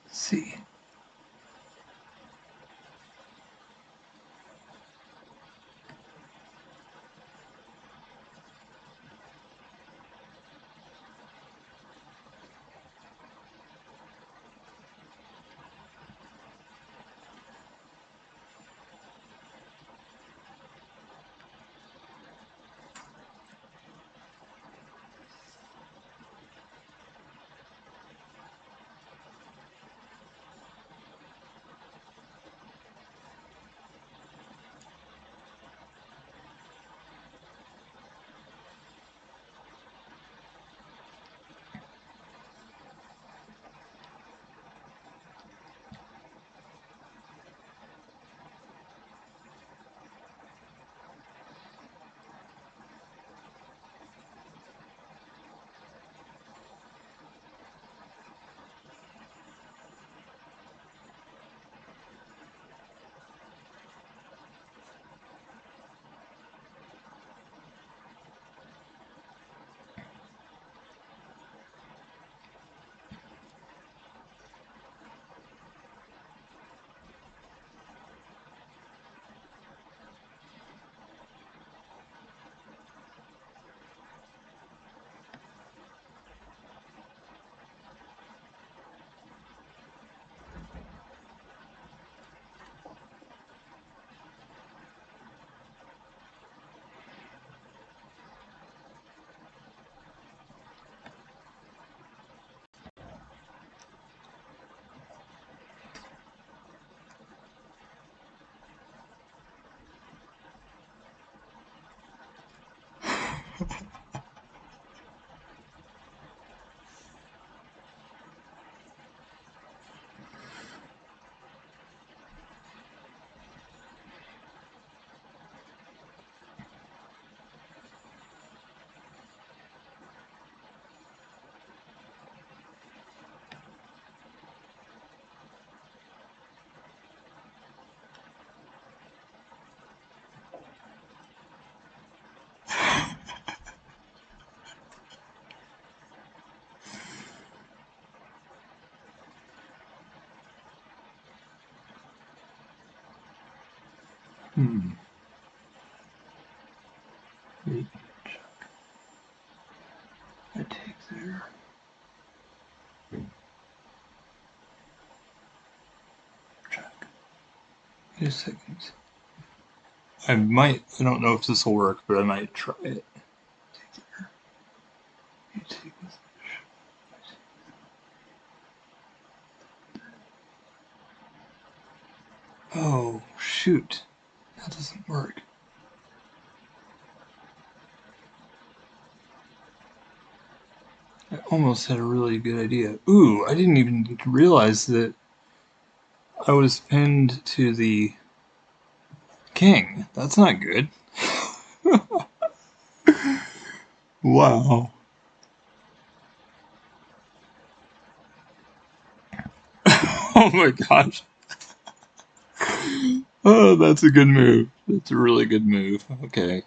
Let's see. Hmm. Wait, I take there. Check. Wait a second. I don't know if this will work, but I might try it. Take there. You take with. Oh, shoot. That doesn't work. I almost had a really good idea. Ooh, I didn't even realize that I was pinned to the king. That's not good. Wow. Oh my gosh. Oh, that's a good move. That's a really good move. Okay.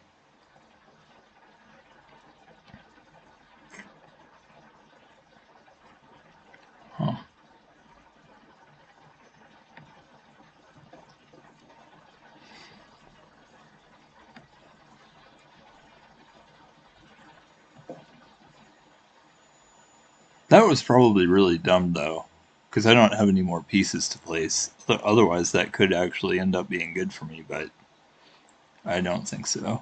Huh. That was probably really dumb, though, because I don't have any more pieces to place. Otherwise, that could actually end up being good for me, but I don't think so.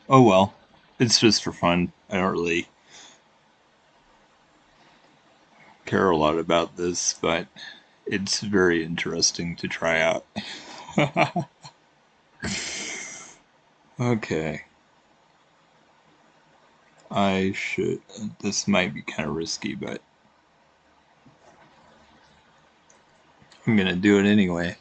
Oh well. It's just for fun. I don't really care a lot about this, but it's very interesting to try out. Okay. I should. This might be kind of risky, but I'm gonna do it anyway.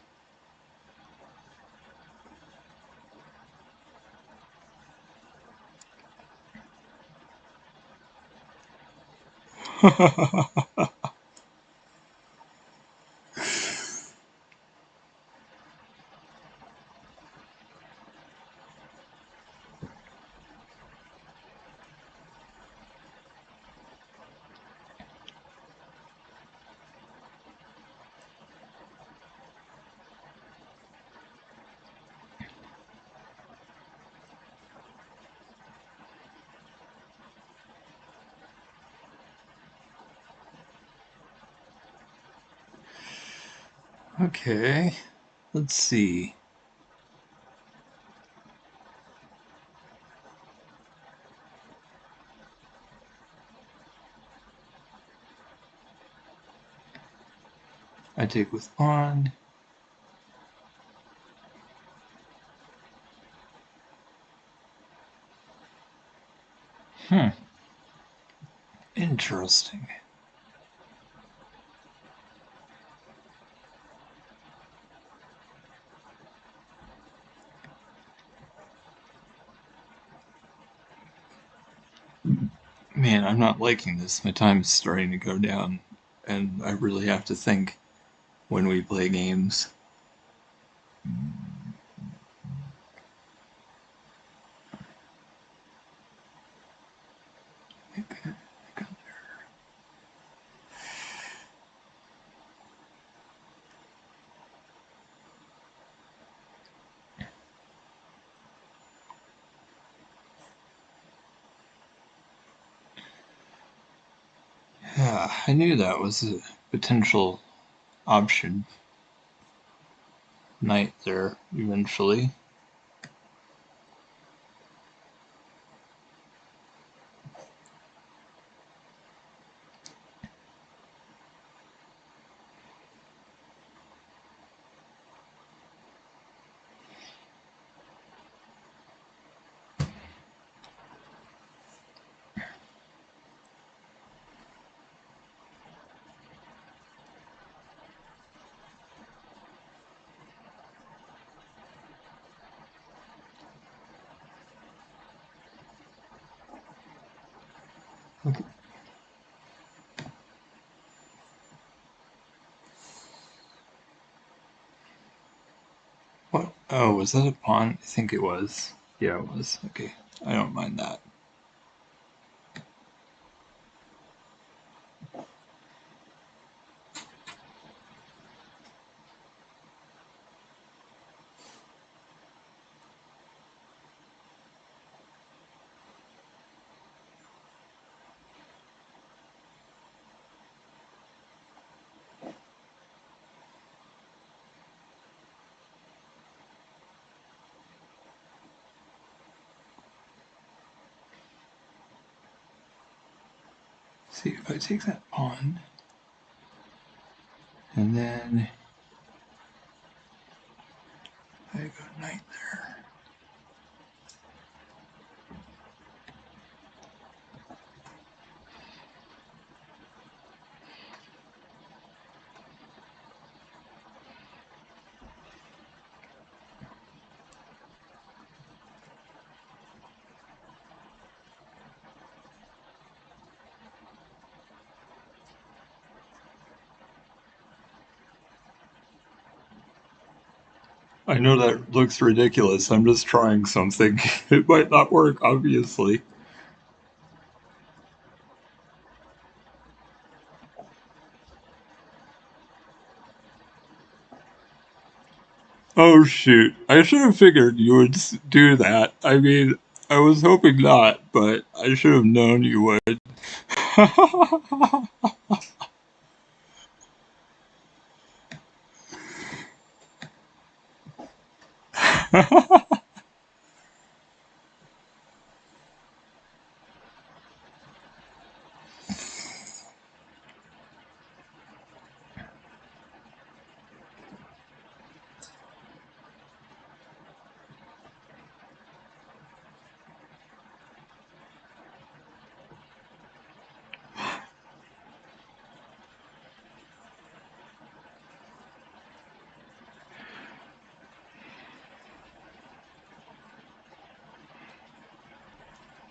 Okay. Let's see. I take with pawn. Hmm. Interesting. Man, I'm not liking this. My time is starting to go down, and I really have to think when we play games. Yeah, I knew that was a potential option. Knight there, eventually. Okay. What? Oh, was that a pawn? I think it was. Yeah, it was. Okay. I don't mind that. see if I take that pawn, and then I go knight there. I know that looks ridiculous. I'm just trying something. It might not work, obviously. Oh shoot. I should have figured you would do that. I mean, I was hoping not, but I should have known you would.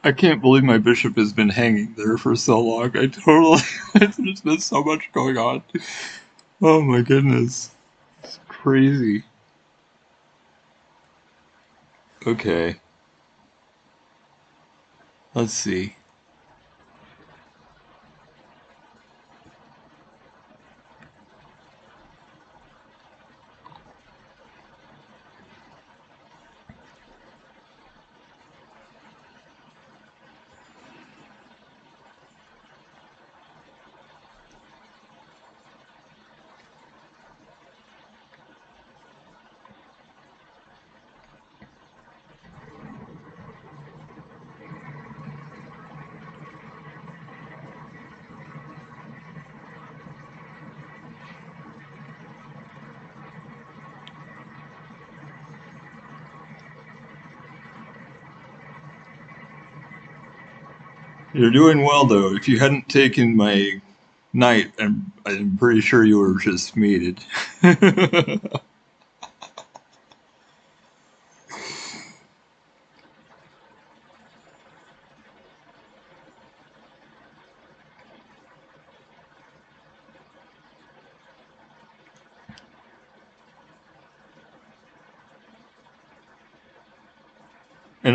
I can't believe my bishop has been hanging there for so long. I totally, there's been so much going on. Oh my goodness. It's crazy. Okay, let's see. You're doing well though. If you hadn't taken my knight, I'm pretty sure you were just mated. And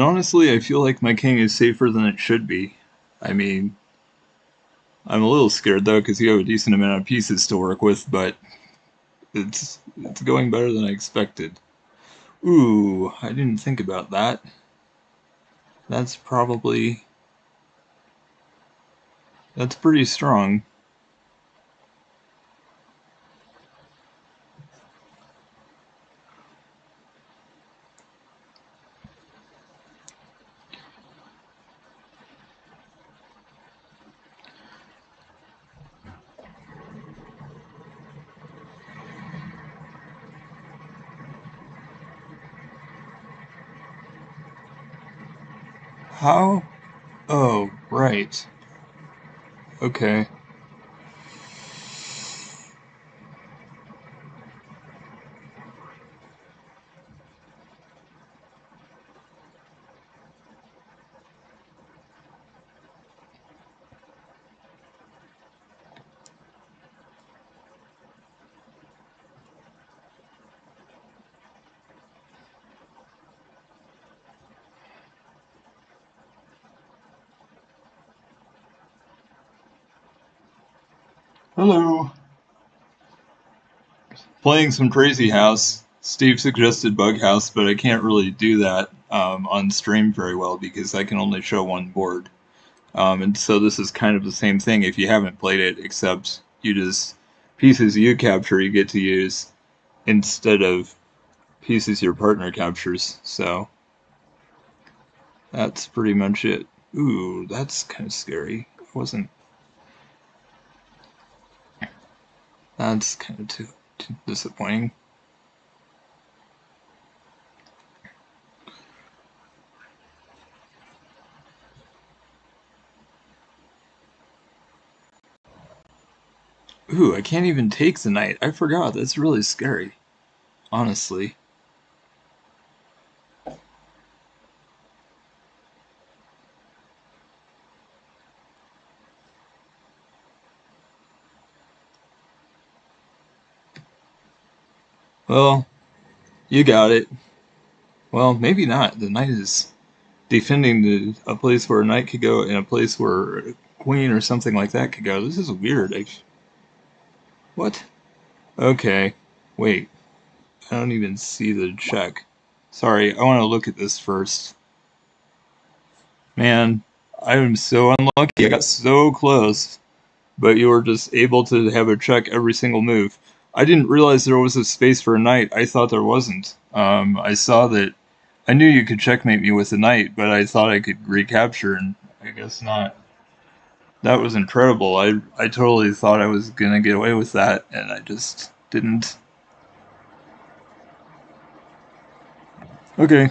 honestly, I feel like my king is safer than it should be. I mean, I'm a little scared though because you have a decent amount of pieces to work with, but it's going better than I expected. Ooh, I didn't think about that. That's probably that's pretty strong. How? Oh, right. Okay. Hello. Playing some Crazy House. Steve suggested Bug House, but I can't really do that on stream very well because I can only show one board. And so this is kind of the same thing if you haven't played it, except you just pieces you capture you get to use instead of pieces your partner captures. So that's pretty much it. Ooh, that's kind of scary. I wasn't That's kind of too disappointing. Ooh, I can't even take the knight. I forgot. That's really scary, honestly. Well, you got it. Well, maybe not. The knight is defending a place where a knight could go and a place where a queen or something like that could go. This is weird. What? Okay. Wait. I don't even see the check. Sorry, I want to look at this first. Man, I am so unlucky. I got so close, but you were just able to have a check every single move. I didn't realize there was a space for a knight. I thought there wasn't. I saw that. I knew you could checkmate me with a knight, but I thought I could recapture, and I guess not. That was incredible. I totally thought I was gonna get away with that, and I just didn't. Okay,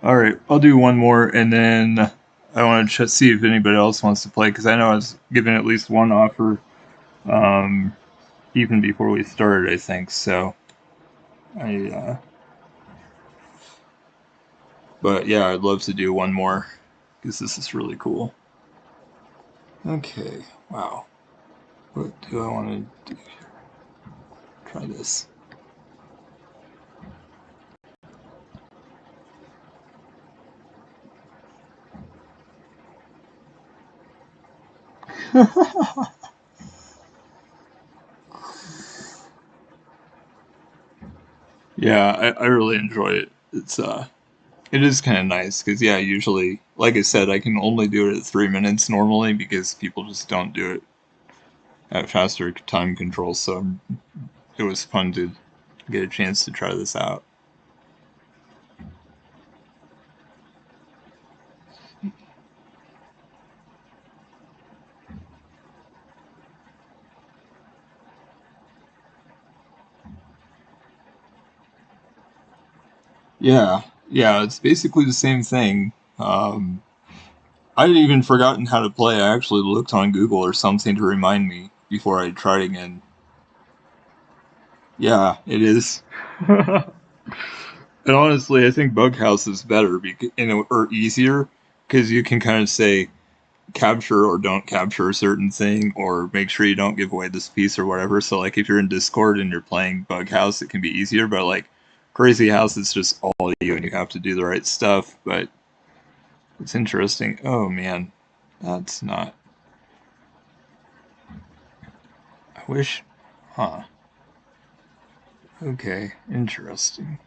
all right. I'll do one more, and then I want to see if anybody else wants to play because I know I was given at least one offer um, even before we started. I think so. I but yeah, I'd love to do one more because this is really cool. Okay. Wow. What do I want to do here? Try this. Yeah, I really enjoy it. It is kind of nice because yeah, usually, like I said, I can only do it at 3 minutes normally because people just don't do it at faster time control. So it was fun to get a chance to try this out. Yeah, yeah, it's basically the same thing. I'd even forgotten how to play. I actually looked on Google or something to remind me before I tried again. Yeah, it is. And honestly, I think Bughouse is better or easier because you can kind of say capture or don't capture a certain thing or make sure you don't give away this piece or whatever. So like if you're in Discord and you're playing Bughouse, it can be easier, but like Crazy House is just all you and you have to do the right stuff. But it's interesting. Oh man, that's not. I wish. Huh. Okay. Interesting.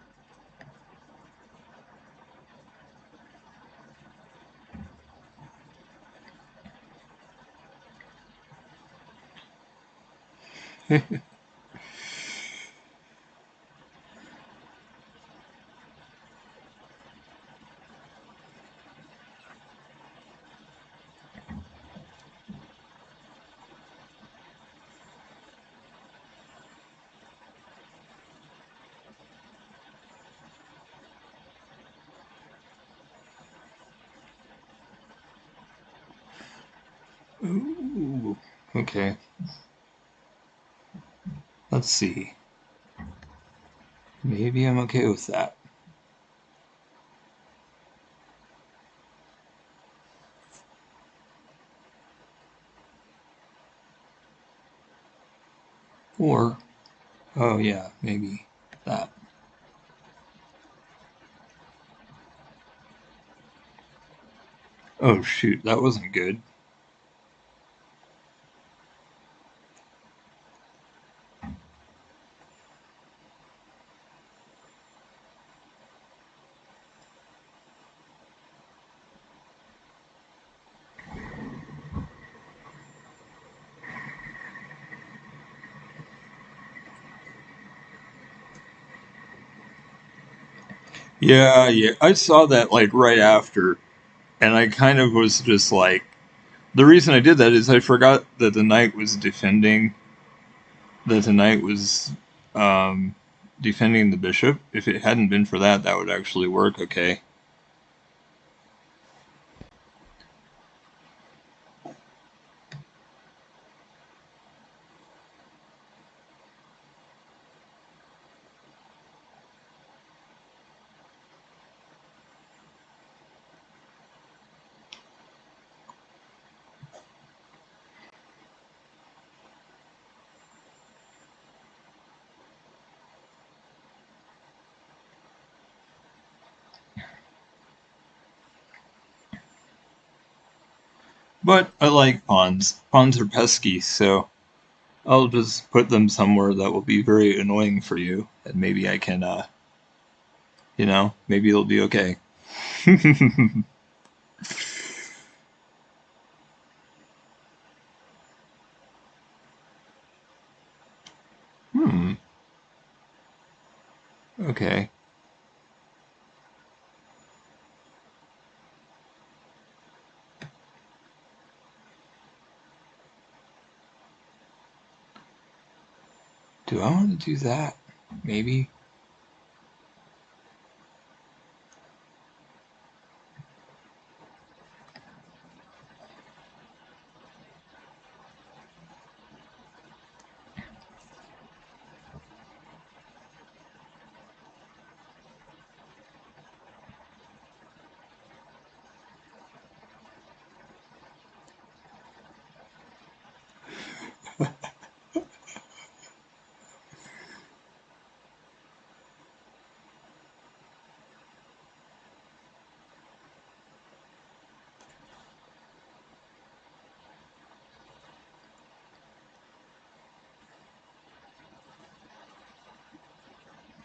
Ooh. Okay. Let's see. Maybe I'm okay with that. Or, oh yeah, maybe that. Oh shoot, that wasn't good. Yeah, yeah. I saw that like right after, and I kind of was just like, The reason I did that is I forgot that the knight was defending. That the knight was um, defending the bishop. If it hadn't been for that, that would actually work okay. But I like pawns. Pawns are pesky, so I'll just put them somewhere that will be very annoying for you, and maybe I can, maybe it'll be okay. Hmm. Okay. Do I want to do that? Maybe.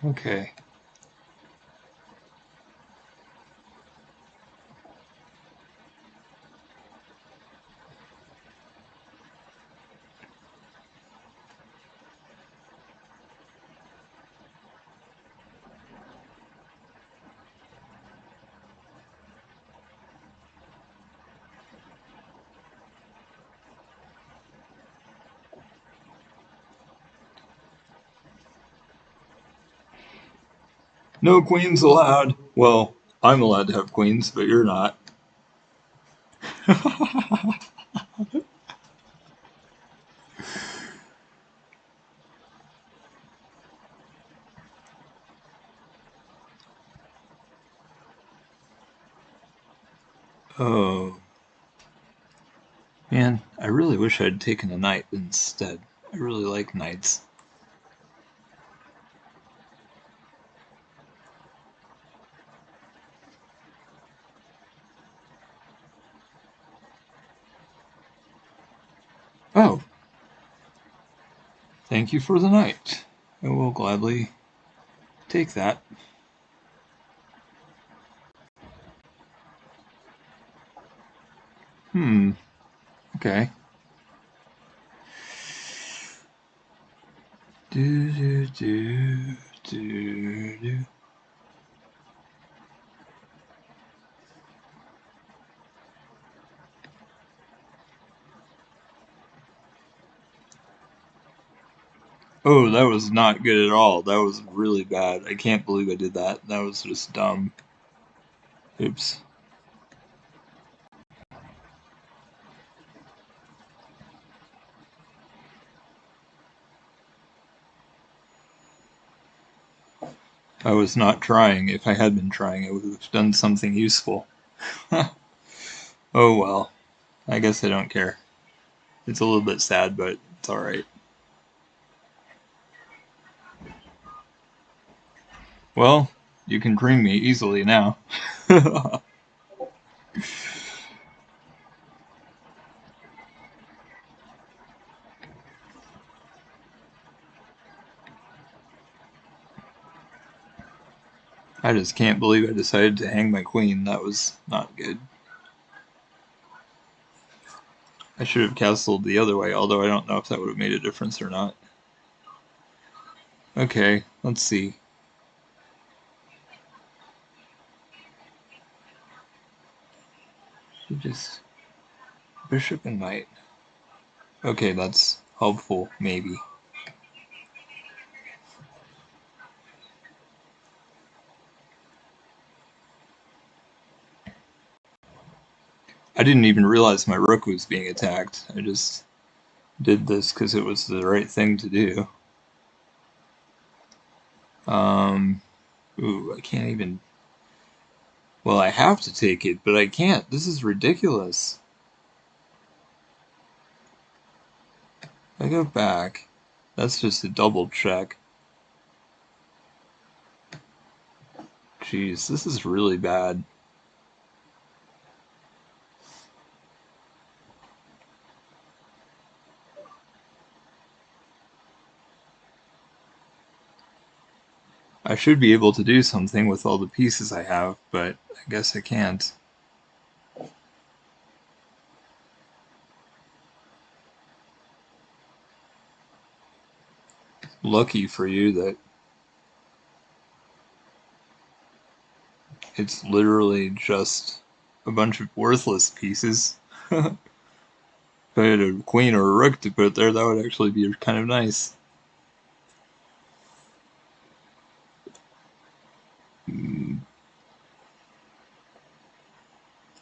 Okay. No queens allowed. Well, I'm allowed to have queens, but you're not. Oh, man, I really wish I'd taken a knight instead. I really like knights. Oh, thank you for the knight. I will gladly take that. Hmm, okay. Do, do, do, do, do. Oh, that was not good at all. That was really bad. I can't believe I did that. That was just dumb. Oops. I was not trying. If I had been trying, I would have done something useful. Oh well. I guess I don't care. It's a little bit sad, but it's alright. Well, you can cream me easily now. I just can't believe I decided to hang my queen. That was not good. I should have castled the other way, although I don't know if that would have made a difference or not. Okay, let's see. Should just Bishop and knight. Okay, that's helpful, maybe. I didn't even realize my rook was being attacked. I just did this because it was the right thing to do. Ooh, I can't even... Well, I have to take it, but I can't. This is ridiculous. I go back. That's just a double check. Jeez, this is really bad. I should be able to do something with all the pieces I have, but I guess I can't. Lucky for you that it's literally just a bunch of worthless pieces. If I had a queen or a rook to put there, that would actually be kind of nice.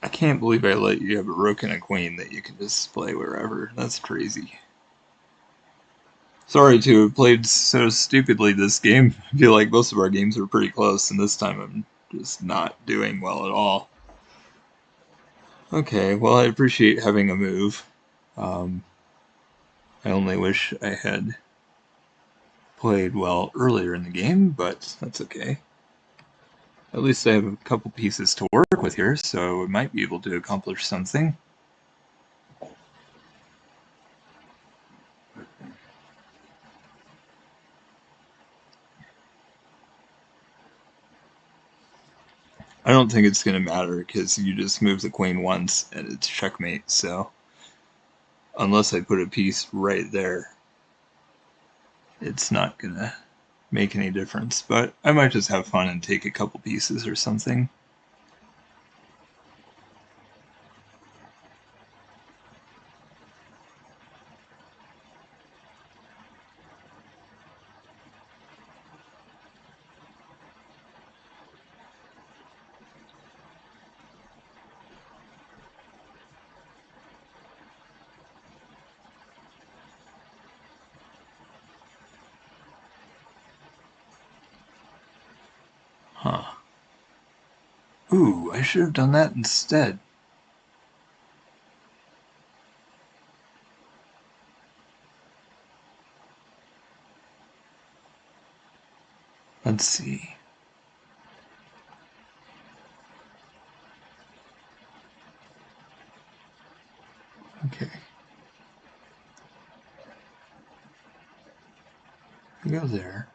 I can't believe I let you have a rook and a queen that you can just play wherever. That's crazy. Sorry to have played so stupidly this game. I feel like most of our games are pretty close, and this time I'm just not doing well at all. Okay, well, I appreciate having a move. I only wish I had played well earlier in the game, but that's okay. At least I have a couple pieces to work with here, so I might be able to accomplish something. I don't think it's going to matter because you just move the queen once and it's checkmate, so unless I put a piece right there, it's not going to make any difference. But I might just have fun and take a couple pieces or something. Huh. Ooh, I should have done that instead. Let's see. Okay. I go there.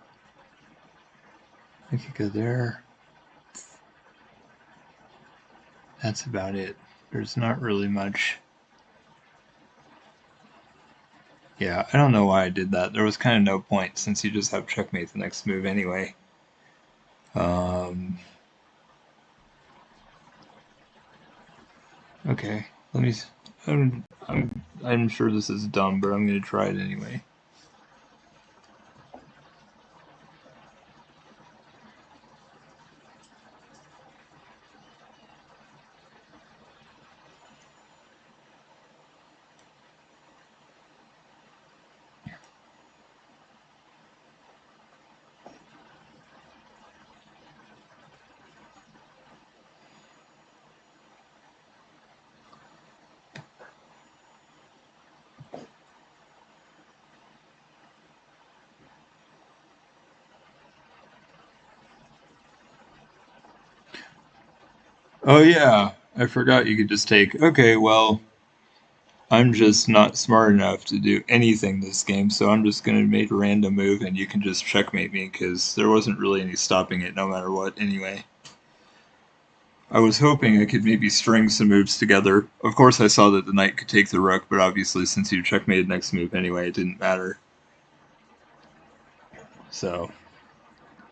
I could go there. That's about it. There's not really much. Yeah, I don't know why I did that. There was kind of no point since you just have checkmate the next move anyway. Okay, let me. I'm sure this is dumb, but I'm gonna try it anyway. Oh yeah, I forgot you could just take. Okay, well, I'm just not smart enough to do anything this game, so I'm just gonna make a random move and you can just checkmate me because there wasn't really any stopping it no matter what anyway. I was hoping I could maybe string some moves together. Of course I saw that the knight could take the rook, but obviously since you checkmated next move anyway, it didn't matter. So,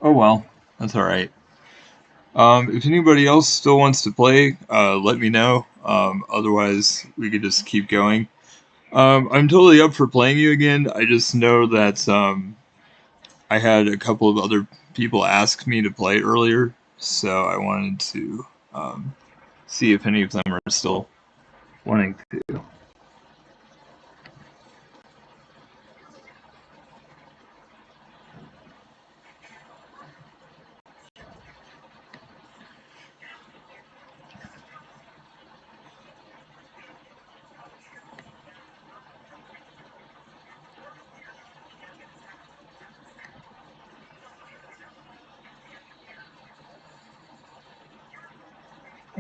oh well, that's alright. If anybody else still wants to play, let me know. Otherwise, we could just keep going. I'm totally up for playing you again. I just know that I had a couple of other people ask me to play earlier, so I wanted to see if any of them are still wanting to.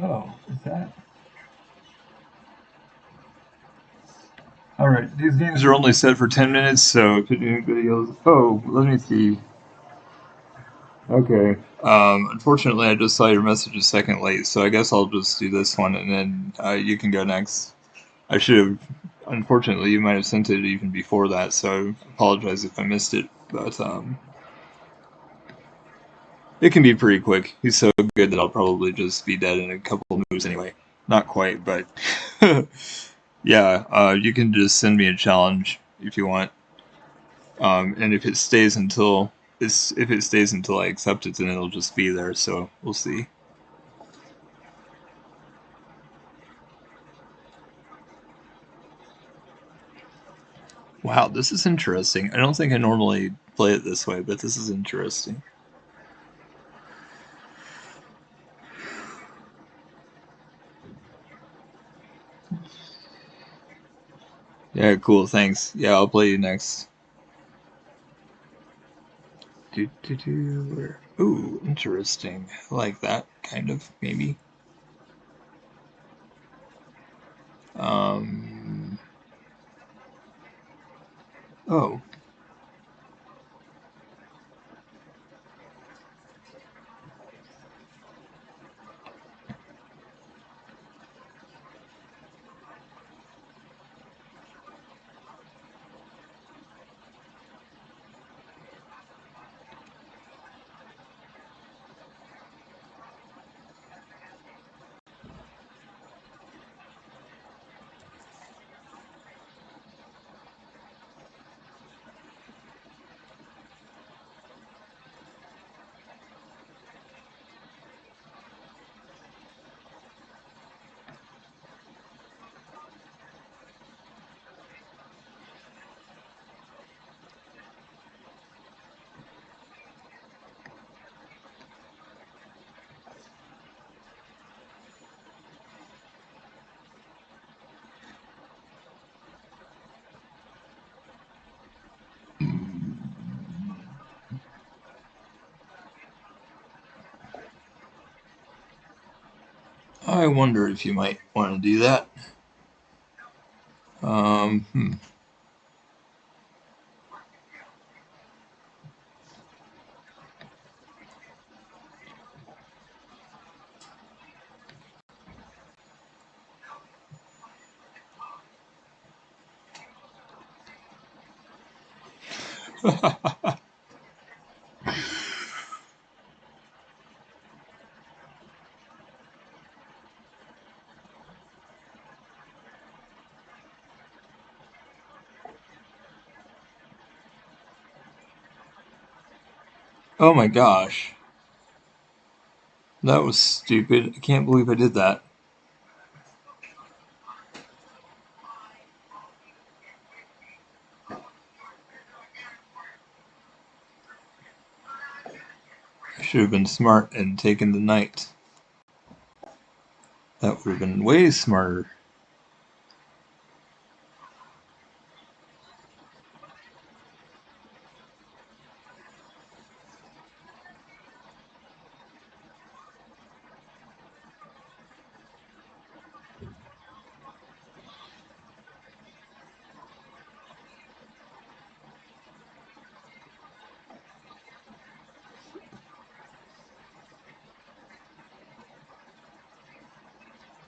Oh, is that? Alright, these games are only set for 10 minutes, so if anybody else. Oh, let me see. Okay. Unfortunately, I just saw your message a second late, so I guess I'll just do this one and then you can go next. I should have. Unfortunately, you might have sent it even before that, so I apologize if I missed it. But it can be pretty quick. He's so good that I'll probably just be dead in a couple of moves anyway. Not quite, but yeah. You can just send me a challenge if you want, and if it stays until I accept it, then it'll just be there. So we'll see. Wow, this is interesting. I don't think I normally play it this way, but this is interesting. Yeah, cool. Thanks. Yeah, I'll play you next. Ooh, interesting. I like that kind of maybe. Um. Oh. I wonder if you might want to do that. Hmm. Oh my gosh. That was stupid. I can't believe I did that. I should have been smart and taken the knight. That would have been way smarter.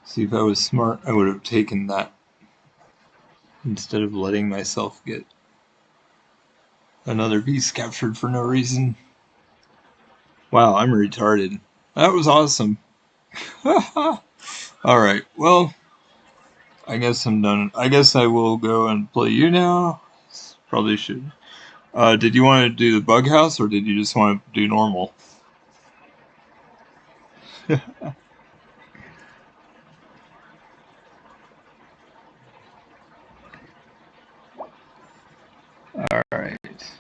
See, if I was smart, I would have taken that instead of letting myself get another piece captured for no reason. Wow, I'm retarded. That was awesome. Alright, well, I guess I'm done. I guess I will go and play you now. Probably should. Did you want to do the bug house or did you just want to do normal? Alright,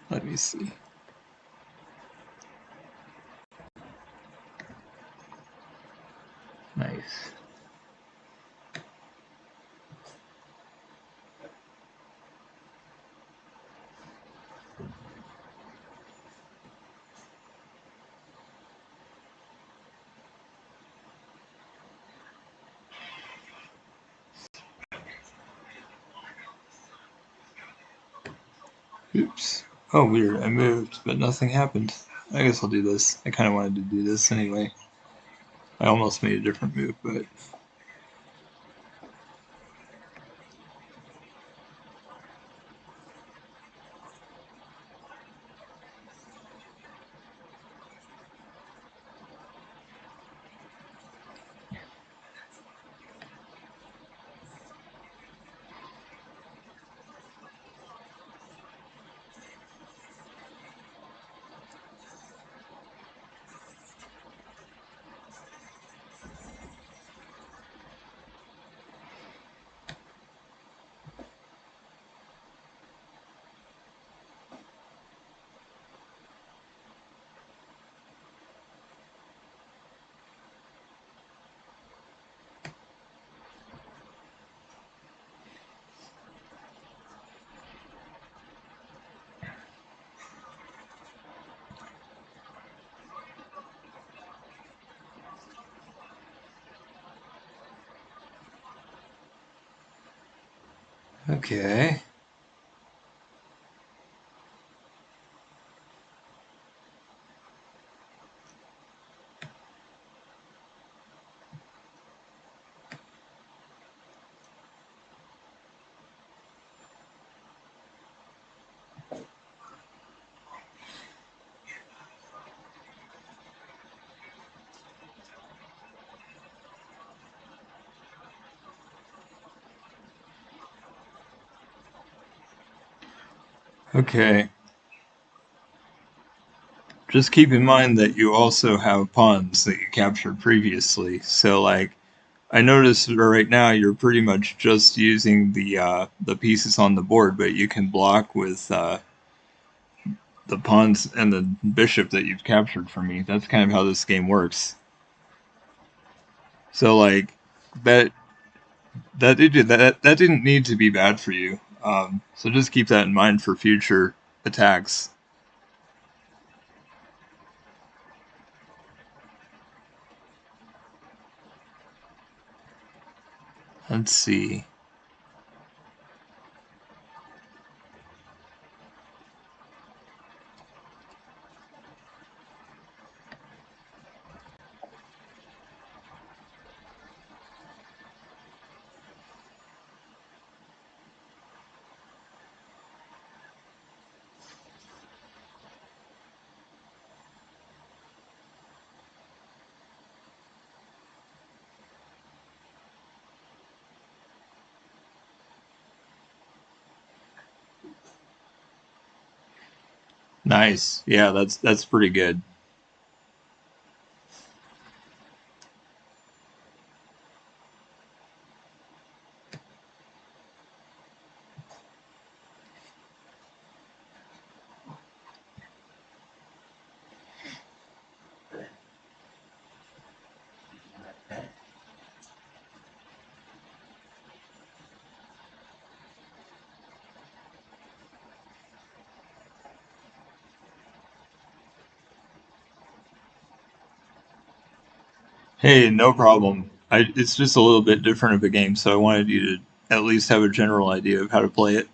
let me see. Nice. Oops. Oh, weird. I moved, but nothing happened. I guess I'll do this. I kind of wanted to do this anyway. I almost made a different move, but... Okay. Okay. Just keep in mind that you also have pawns that you captured previously. So, like, I noticed right now you're pretty much just using the pieces on the board, but you can block with the pawns and the bishop that you've captured for me. That's kind of how this game works. So, like, that that didn't need to be bad for you. So just keep that in mind for future attacks. Let's see. Nice. Yeah, that's pretty good. Hey, no problem. It's just a little bit different of a game, so I wanted you to at least have a general idea of how to play it.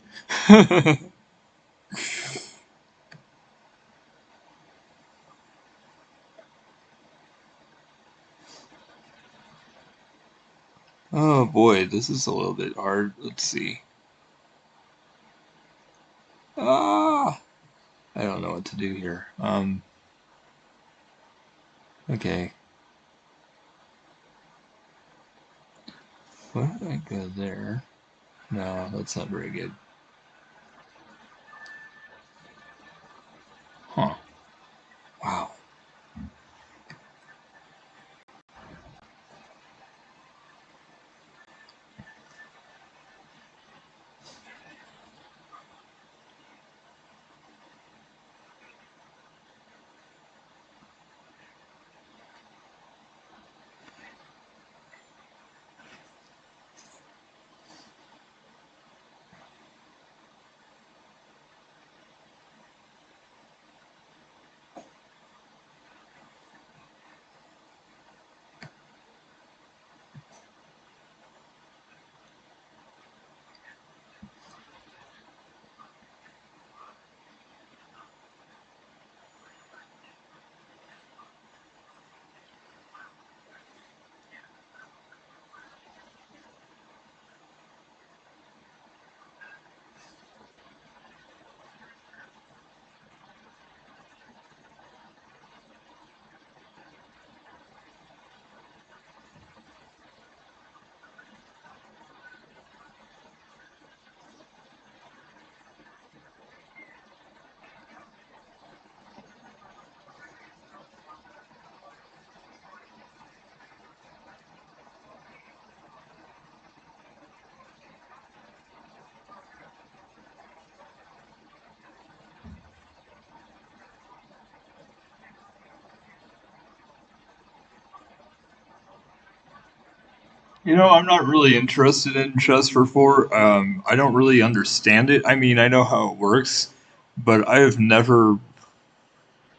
Oh boy, this is a little bit hard. Let's see. Ah, I don't know what to do here. Okay. What did I go there? No, that's not very good. Huh. Wow. I'm not really interested in chess for four. I don't really understand it. I mean, I know how it works, but I have never.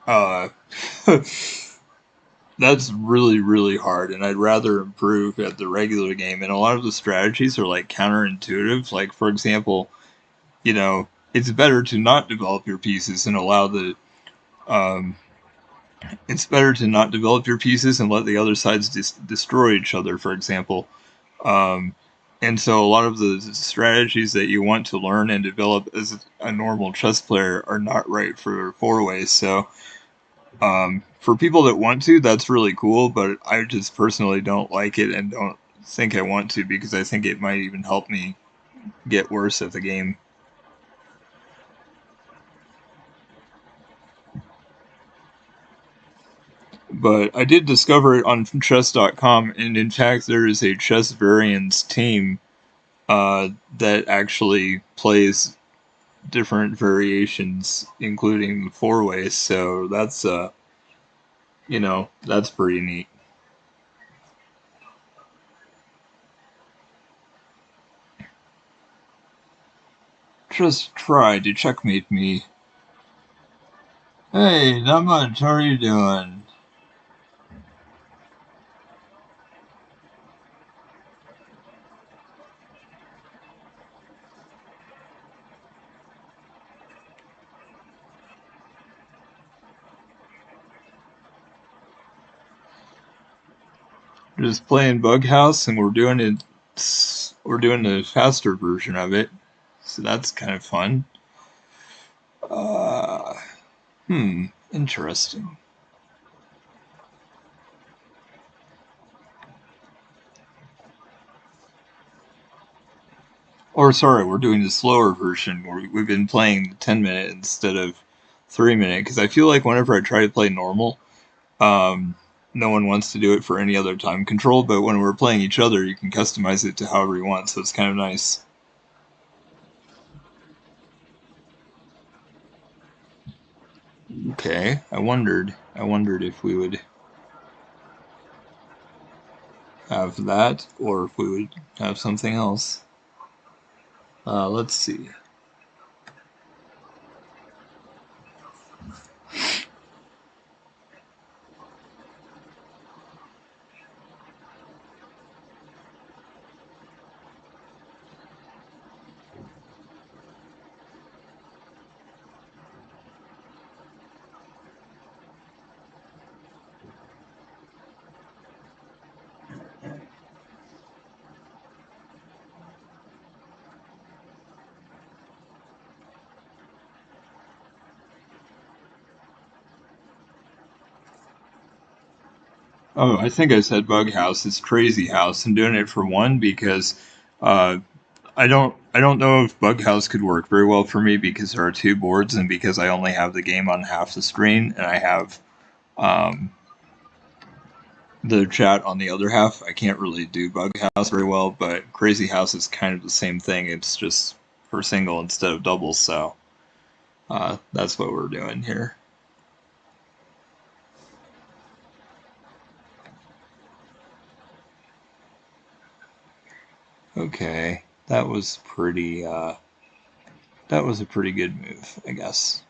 Uh, that's really, really hard, and I'd rather improve at the regular game. And a lot of the strategies are like counterintuitive. Like, for example, it's better to not develop your pieces and allow the. Um, it's better to not develop your pieces and let the other sides destroy each other, for example. Um, and so a lot of the strategies that you want to learn and develop as a normal chess player are not right for four ways. So for people that want to, that's really cool, but I just personally don't like it and don't think I want to because I think it might even help me get worse at the game. But I did discover it on chess.com, and in fact, there is a chess variants team that actually plays different variations, including four ways. So that's pretty neat. Just try to checkmate me. Hey, not much. How are you doing? Just playing Bug House, and We're doing the faster version of it, so that's kind of fun. Uh, Interesting. Or sorry, we're doing the slower version where we've been playing the 10-minute instead of 3-minute because I feel like whenever I try to play normal, um, no one wants to do it for any other time control. But when we're playing each other, you can customize it to however you want, so it's kind of nice. Okay, I wondered if we would have that or if we would have something else. Let's see. Oh, I think I said bug house. It's crazy house. I'm doing it for one because uh, I don't know if bug house could work very well for me because there are two boards and because I only have the game on half the screen and I have um, the chat on the other half. I can't really do bug house very well, but crazy house is kind of the same thing. It's just for single instead of double. So that's what we're doing here. Okay, that was pretty. That was a pretty good move, I guess.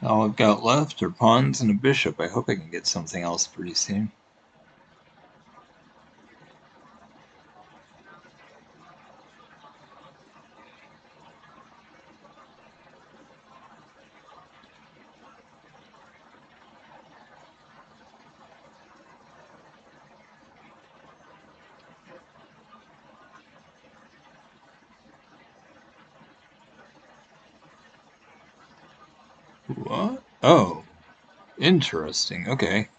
All I've got left are pawns and a bishop. I hope I can get something else pretty soon. What? Oh, interesting. Okay.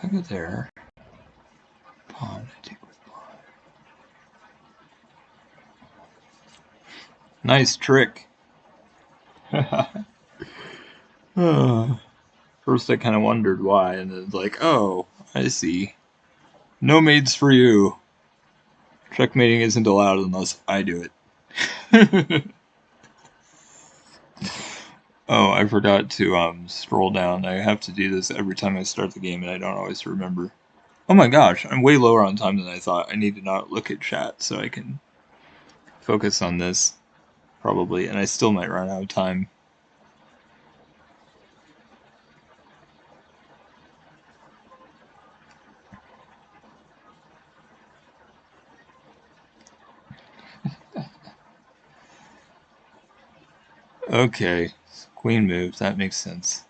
Look at there. Pawn. I take with pawn. Nice trick. First, I kind of wondered why, and then it's like, oh, I see. No maids for you. Checkmating isn't allowed unless I do it. Oh, I forgot to scroll down. I have to do this every time I start the game, and I don't always remember. Oh my gosh, I'm way lower on time than I thought. I need to not look at chat so I can focus on this, probably, and I still might run out of time. Okay, queen moves. That makes sense.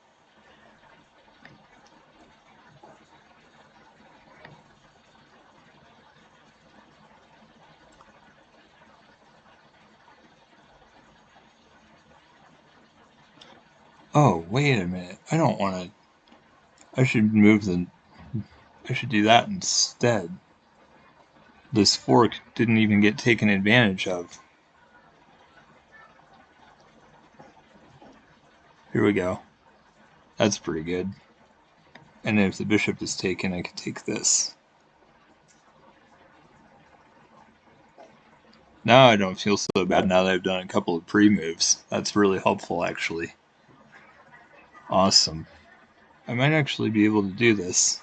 Oh, wait a minute. I don't want to. I should move the. I should do that instead. This fork didn't even get taken advantage of. Here we go. That's pretty good. And if the bishop is taken, I could take this. Now I don't feel so bad now that I've done a couple of pre-moves. That's really helpful, actually. Awesome. I might actually be able to do this.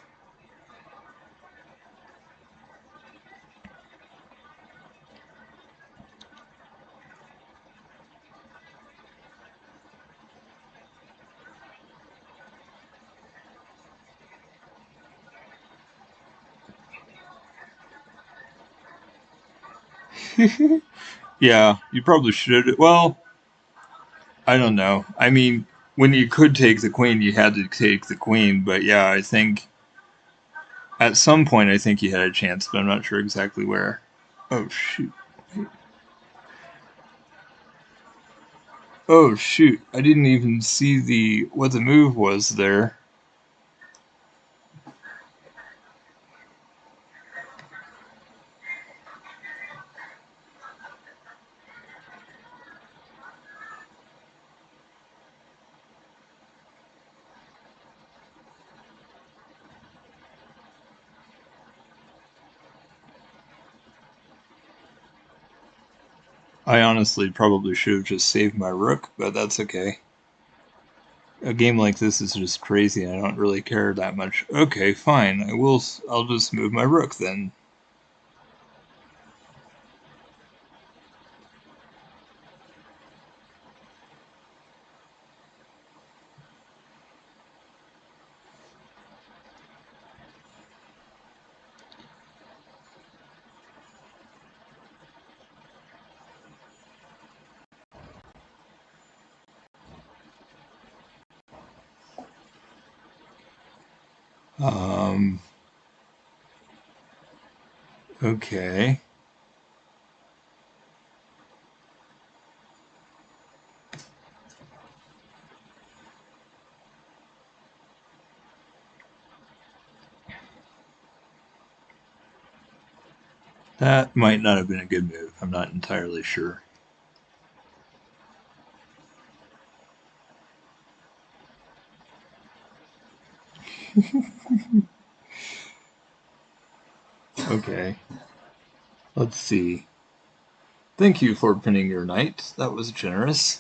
Yeah, you probably should. Well, I don't know. I mean, when you could take the queen, you had to take the queen. But yeah, I think at some point, I think you had a chance, but I'm not sure exactly where. Oh, shoot. Oh, shoot. I didn't even see what the move was there. I honestly probably should have just saved my rook, but that's okay. A game like this is just crazy. I don't really care that much. Okay, fine. I'll just move my rook then. Okay. That might not have been a good move. I'm not entirely sure. Okay. Let's see. Thank you for pinning your knight. That was generous.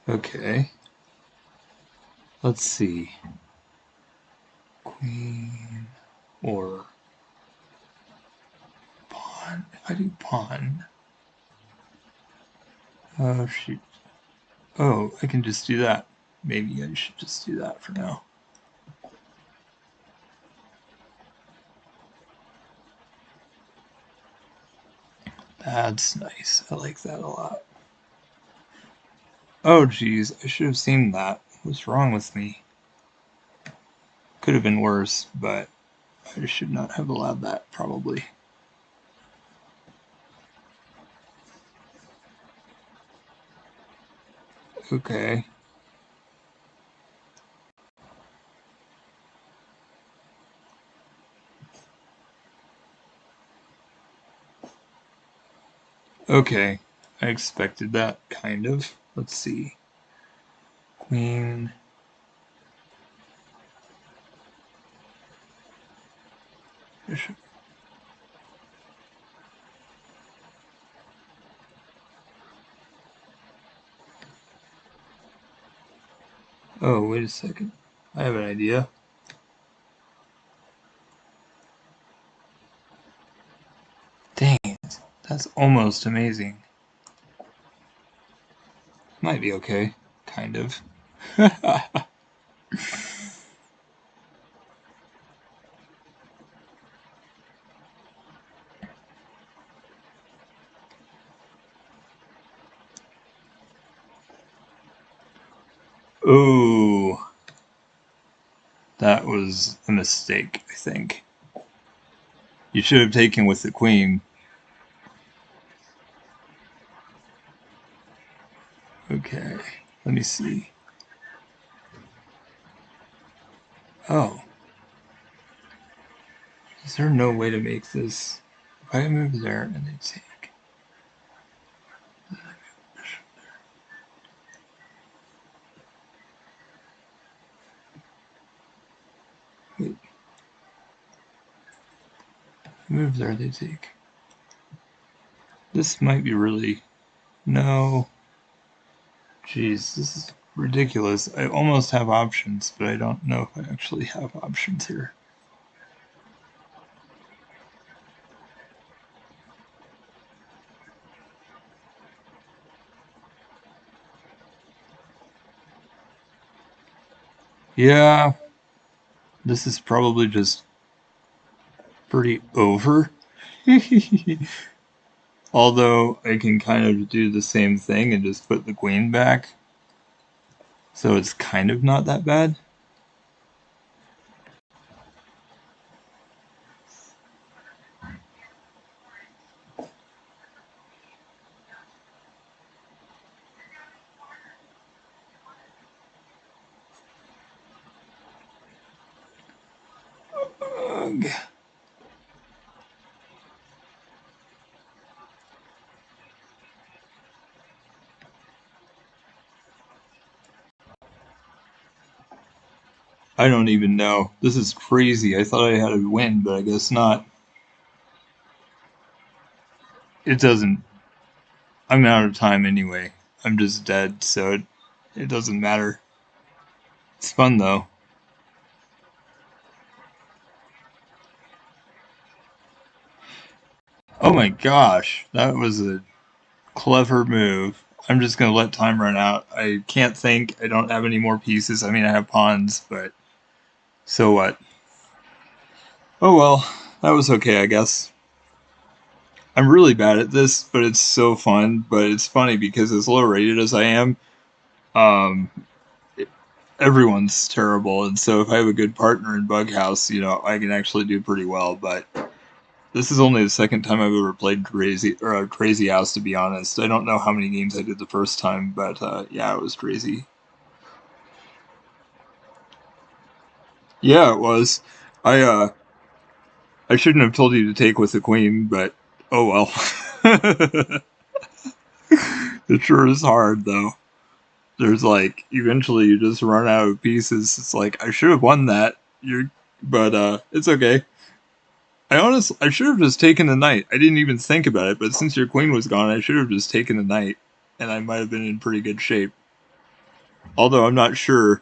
Okay. Let's see. Queen or pawn. If I do pawn. Oh, shoot. Oh, I can just do that. Maybe I should just do that for now. That's nice. I like that a lot. Oh, geez. I should have seen that. What's wrong with me? Could have been worse, but I should not have allowed that, probably. Okay. Okay. I expected that, kind of. Let's see. Queen. Bishop. Oh, wait a second. I have an idea. Dang it. That's almost amazing. Might be okay. Kind of. Ooh. That was a mistake, I think. You should have taken with the queen. Okay. Let me see. Oh. Is there no way to make this? If I move there and they take. Wait. Move there, they take. This might be really. No. Jeez, this is ridiculous. I almost have options, but I don't know if I actually have options here. Yeah, this is probably just pretty over. Although I can kind of do the same thing and just put the queen back. So it's kind of not that bad. Ugh. I don't even know. This is crazy. I thought I had a win, but I guess not. It doesn't. I'm out of time anyway. I'm just dead, so it doesn't matter. It's fun though. Oh my gosh, that was a Clever move. I'm just gonna let time run out. I can't think. I don't have any more pieces. I mean, I have pawns, but so what? Oh well, that was okay, I guess. I'm really bad at this, but it's so fun. But it's funny because as low rated as I am, um, everyone's terrible, and so if I have a good partner in Bughouse, I can actually do pretty well. But this is only the second time I've ever played Crazy House, to be honest. I don't know how many games I did the first time, but yeah, it was crazy. Yeah, it was. I shouldn't have told you to take with the queen, but oh well. It sure is hard though. There's like eventually you just run out of pieces. It's like I should have won that. But it's okay. I should have just taken the knight. I didn't even think about it, but since your queen was gone, I should have just taken the knight, and I might have been in pretty good shape. Although I'm not sure,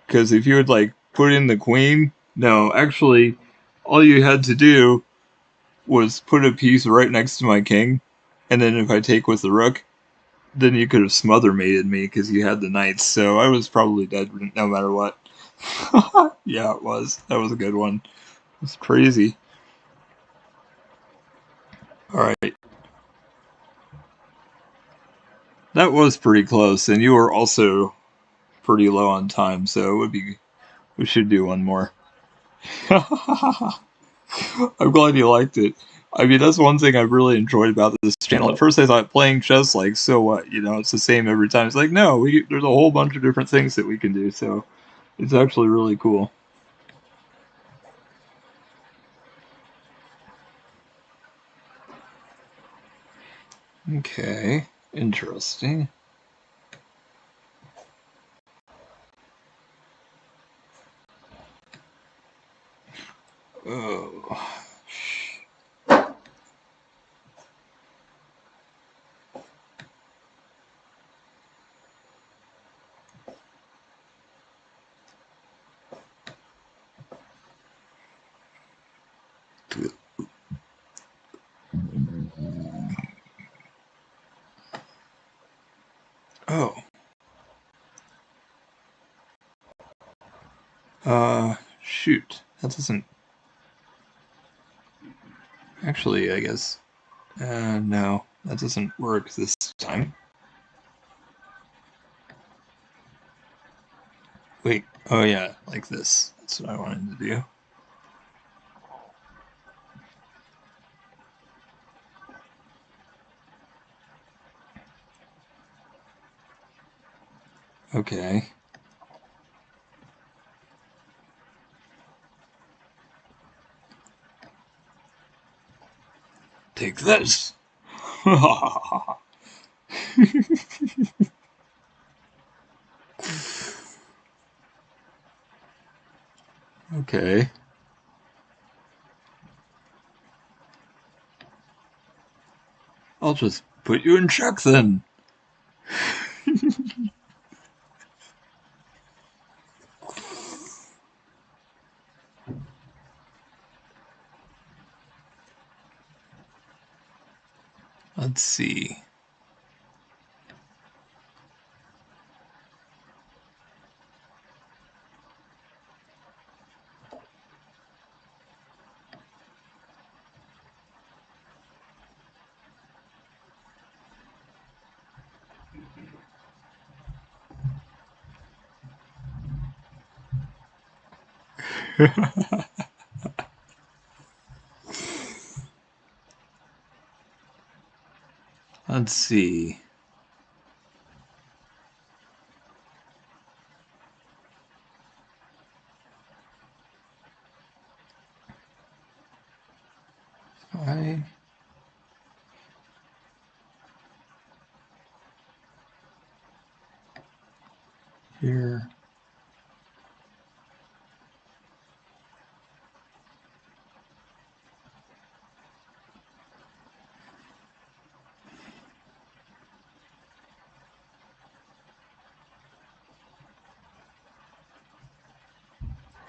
because if you had like put in the queen, no, actually, all you had to do was put a piece right next to my king, and then if I take with the rook, then you could have smother mated me because you had the knights. So I was probably dead no matter what. Yeah, it was. That was a good one. It's crazy. All right. That was pretty close, and you were also pretty low on time, so we should do one more. I'm glad you liked it. I mean, that's one thing I really enjoyed about this channel. At first, I thought playing chess, like, so what? It's the same every time. It's like, no, there's a whole bunch of different things that we can do, so it's actually really cool. Okay, interesting. Oh. Oh. Shoot. That doesn't... Actually, I guess... no. That doesn't work this time. Wait. Oh, yeah. Like this. That's what I wanted to do. Okay. Take this! Okay. I'll just put you in check then. Let's see. Let's see. I... Here.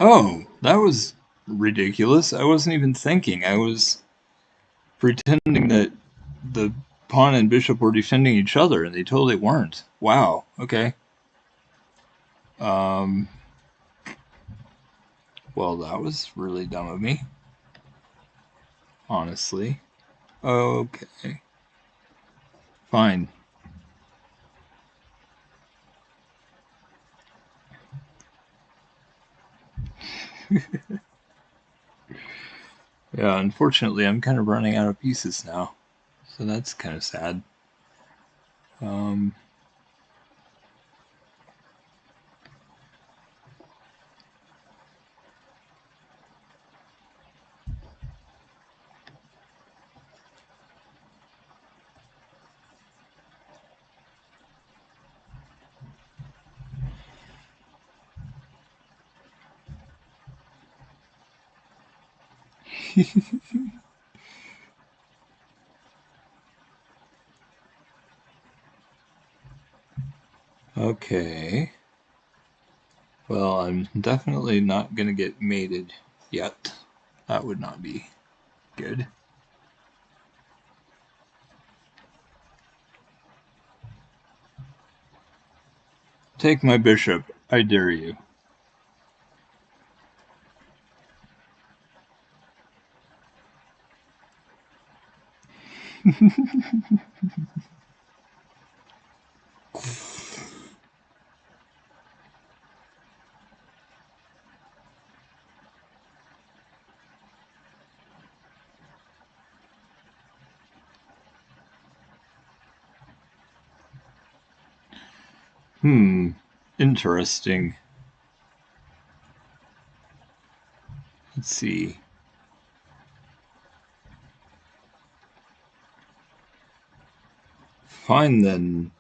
Oh, that was ridiculous. I wasn't even thinking. I was pretending that the pawn and bishop were defending each other, and they totally weren't. Wow, okay. Well, that was really dumb of me. Honestly. Okay. Fine. Yeah, unfortunately, I'm kind of running out of pieces now. So that's kind of sad. Okay. Well, I'm definitely not going to get mated yet. That would not be good. Take my bishop. I dare you. Interesting. Let's see. Fine then.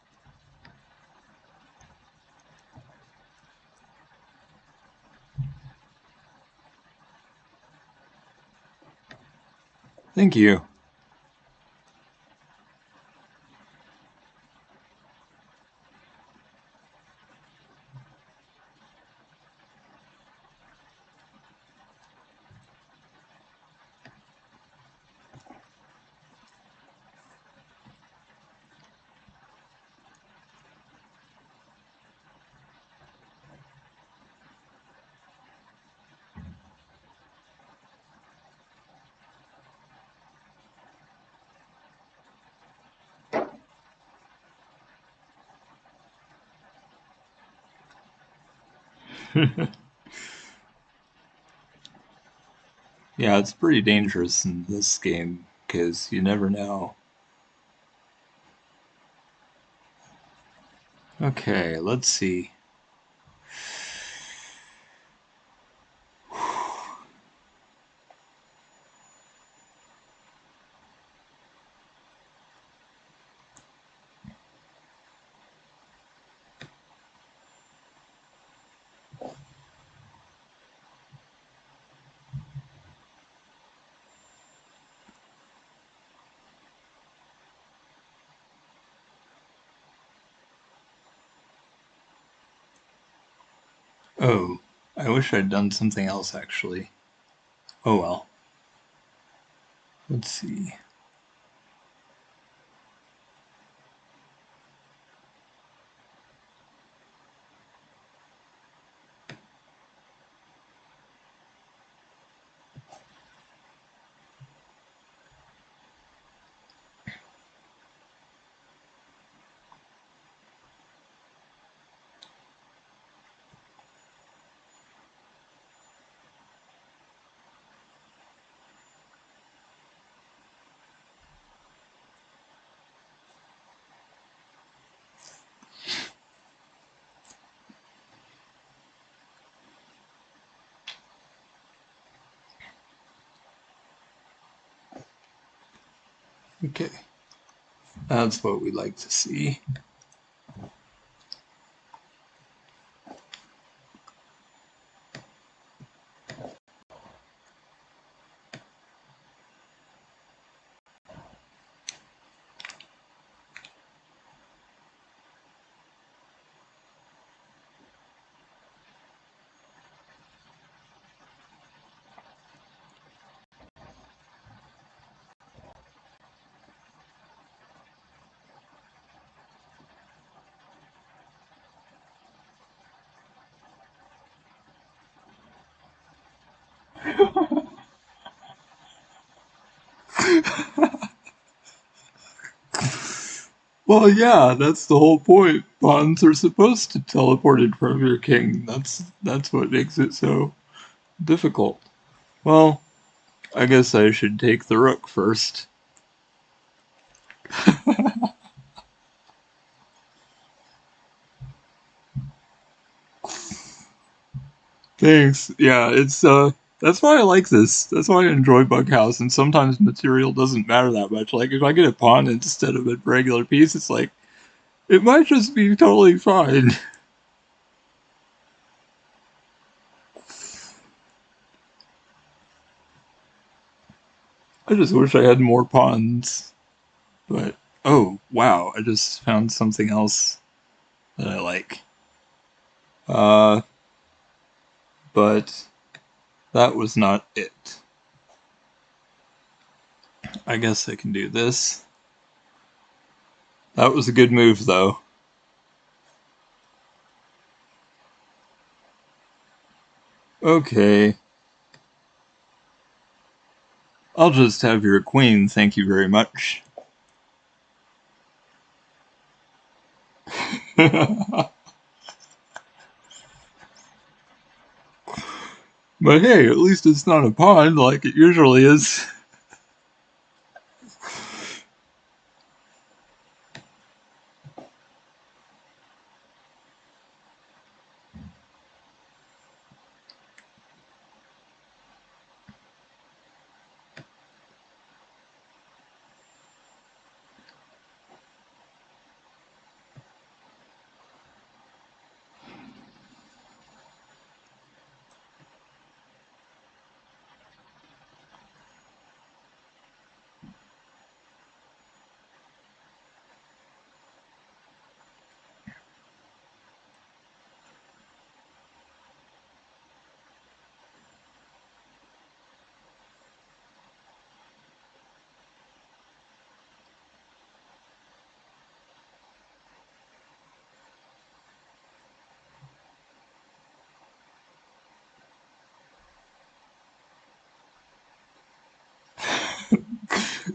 Thank you. Yeah, it's pretty dangerous in this game because you never know. Okay, let's see. Oh, I wish I'd done something else actually. Oh well. Let's see. Okay. That's what we like to see. Well, yeah, that's the whole point. Pawns are supposed to teleport in front of your king. That's what makes it so difficult. Well, I guess I should take the rook first. Thanks. Yeah, it's that's why I like this. That's why I enjoy Bughouse, and sometimes material doesn't matter that much. Like if I get a pawn instead of a regular piece, it's like it might just be totally fine. I just wish I had more pawns. But oh wow, I just found something else that I like. Uh but that was not it. I guess I can do this. That was a good move though. Okay. I'll just have your queen, thank you very much. But hey, at least it's not a pawn like it usually is.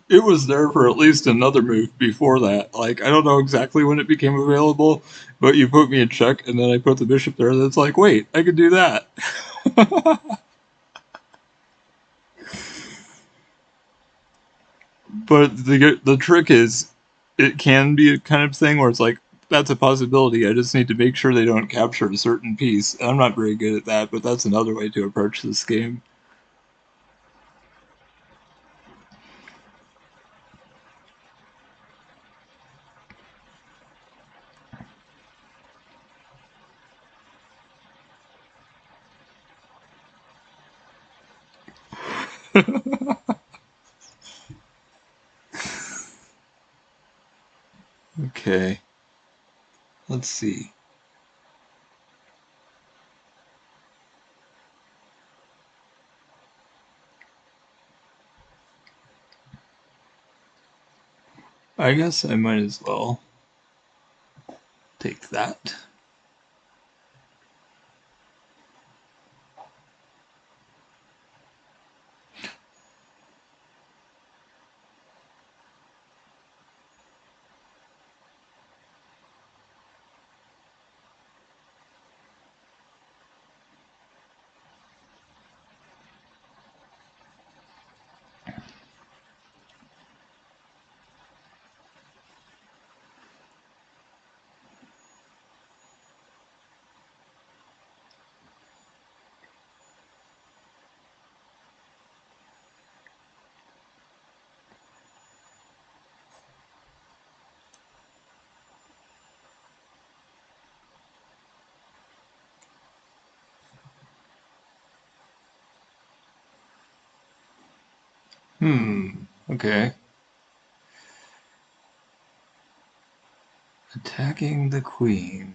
It was there for at least another move before that. Like, I don't know exactly when it became available, but you put me in check, and then I put the bishop there, and it's like, wait, I could do that. But the trick is, it can be a kind of thing where it's like, that's a possibility. I just need to make sure they don't capture a certain piece. I'm not very good at that, but that's another way to approach this game. Okay, let's see. I guess I might as well take that. Okay. Attacking the queen.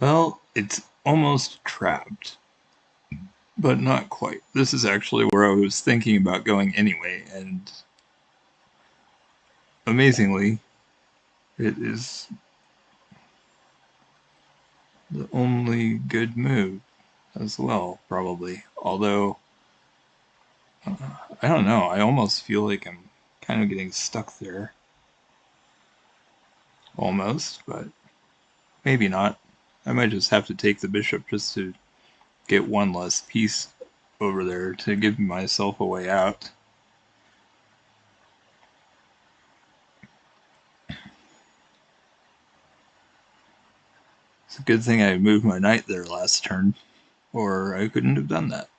Well, it's almost trapped, but not quite. This is actually where I was thinking about going anyway, and amazingly, it is the only good move. as well, probably. Although, I don't know, I almost feel like I'm kind of getting stuck there. Almost, but maybe not. I might just have to take the bishop just to get one less piece over there to give myself a way out. It's a good thing I moved my knight there last turn, or I couldn't have done that.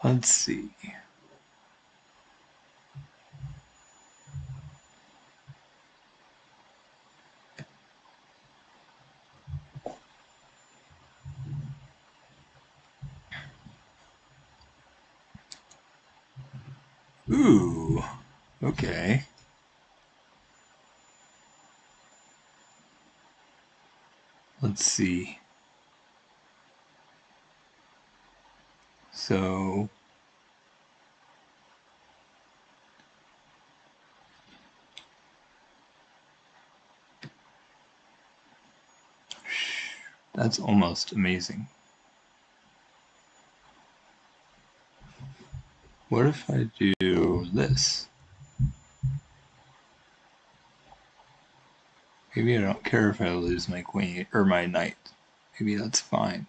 Let's see. Ooh, okay. Let's see. So, that's almost amazing. What if I do this? Maybe I don't care if I lose my queen or my knight. Maybe that's fine.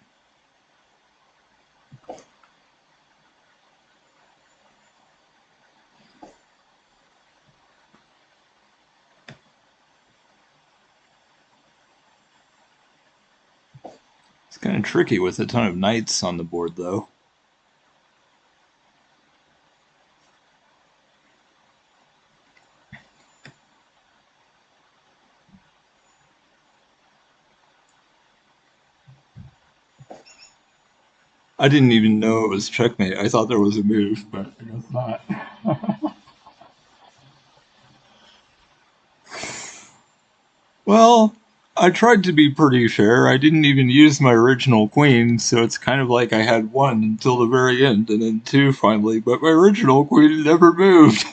It's kind of tricky with a ton of knights on the board, though. I didn't even know it was checkmate. I thought there was a move, but I guess not. Well, I tried to be pretty fair. I didn't even use my original queen, so it's kind of like I had one until the very end, and then two finally, but my original queen never moved.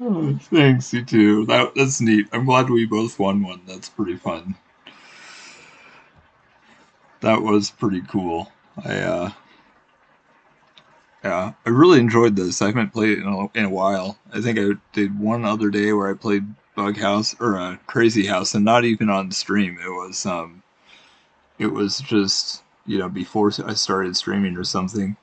Oh, thanks, you too. That's neat. I'm glad we both won one. That's pretty fun. That was pretty cool. Yeah, I really enjoyed this. I haven't played it in a while. I think I did one other day where I played Bug House or Crazy House, and not even on stream. It was just before I started streaming or something.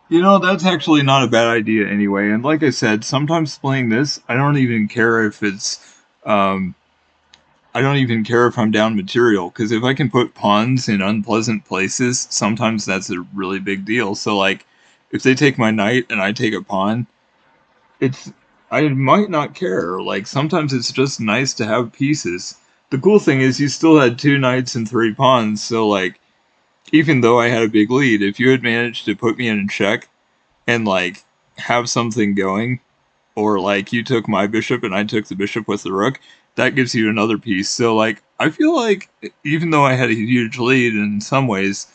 That's actually not a bad idea anyway. And like I said, sometimes playing this, um, I don't even care if I'm down material, because if I can put pawns in unpleasant places, sometimes that's a really big deal. So, like, if they take my knight and I take a pawn, I might not care. Like, sometimes it's just nice to have pieces. The cool thing is you still had two knights and three pawns, so, like, even though I had a big lead, if you had managed to put me in check and, like, have something going, or like you took my bishop and I took the bishop with the rook, that gives you another piece. So like I feel like even though I had a huge lead in some ways,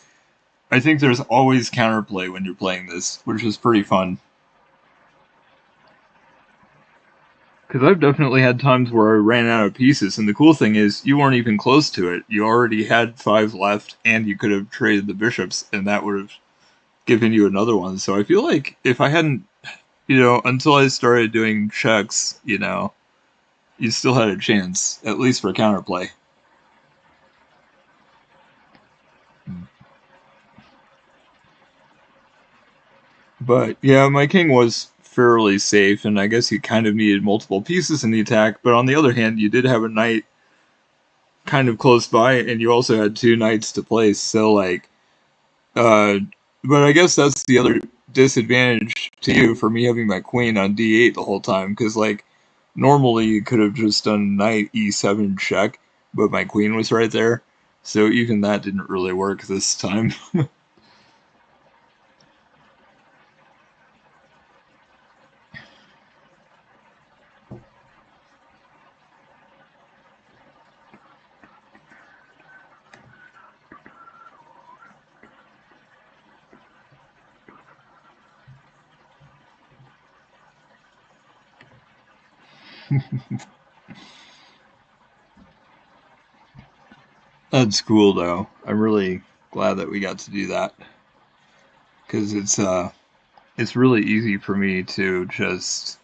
I think there's always counterplay when you're playing this, which is pretty fun. Because I've definitely had times where I ran out of pieces, and the cool thing is you weren't even close to it. You already had five left, and you could have traded the bishops, and that would have given you another one. So I feel like if I hadn't, until I started doing checks, you still had a chance, at least for counterplay. But yeah, my king was fairly safe, and I guess he kind of needed multiple pieces in the attack. But on the other hand, you did have a knight kind of close by, and you also had two knights to place. So like, uh, but I guess that's the other disadvantage to you for me having my queen on d8 the whole time, because like normally you could have just done knight e7 check, but my queen was right there. So even that didn't really work this time. That's cool though. I'm really glad that we got to do that because it's really easy for me to just,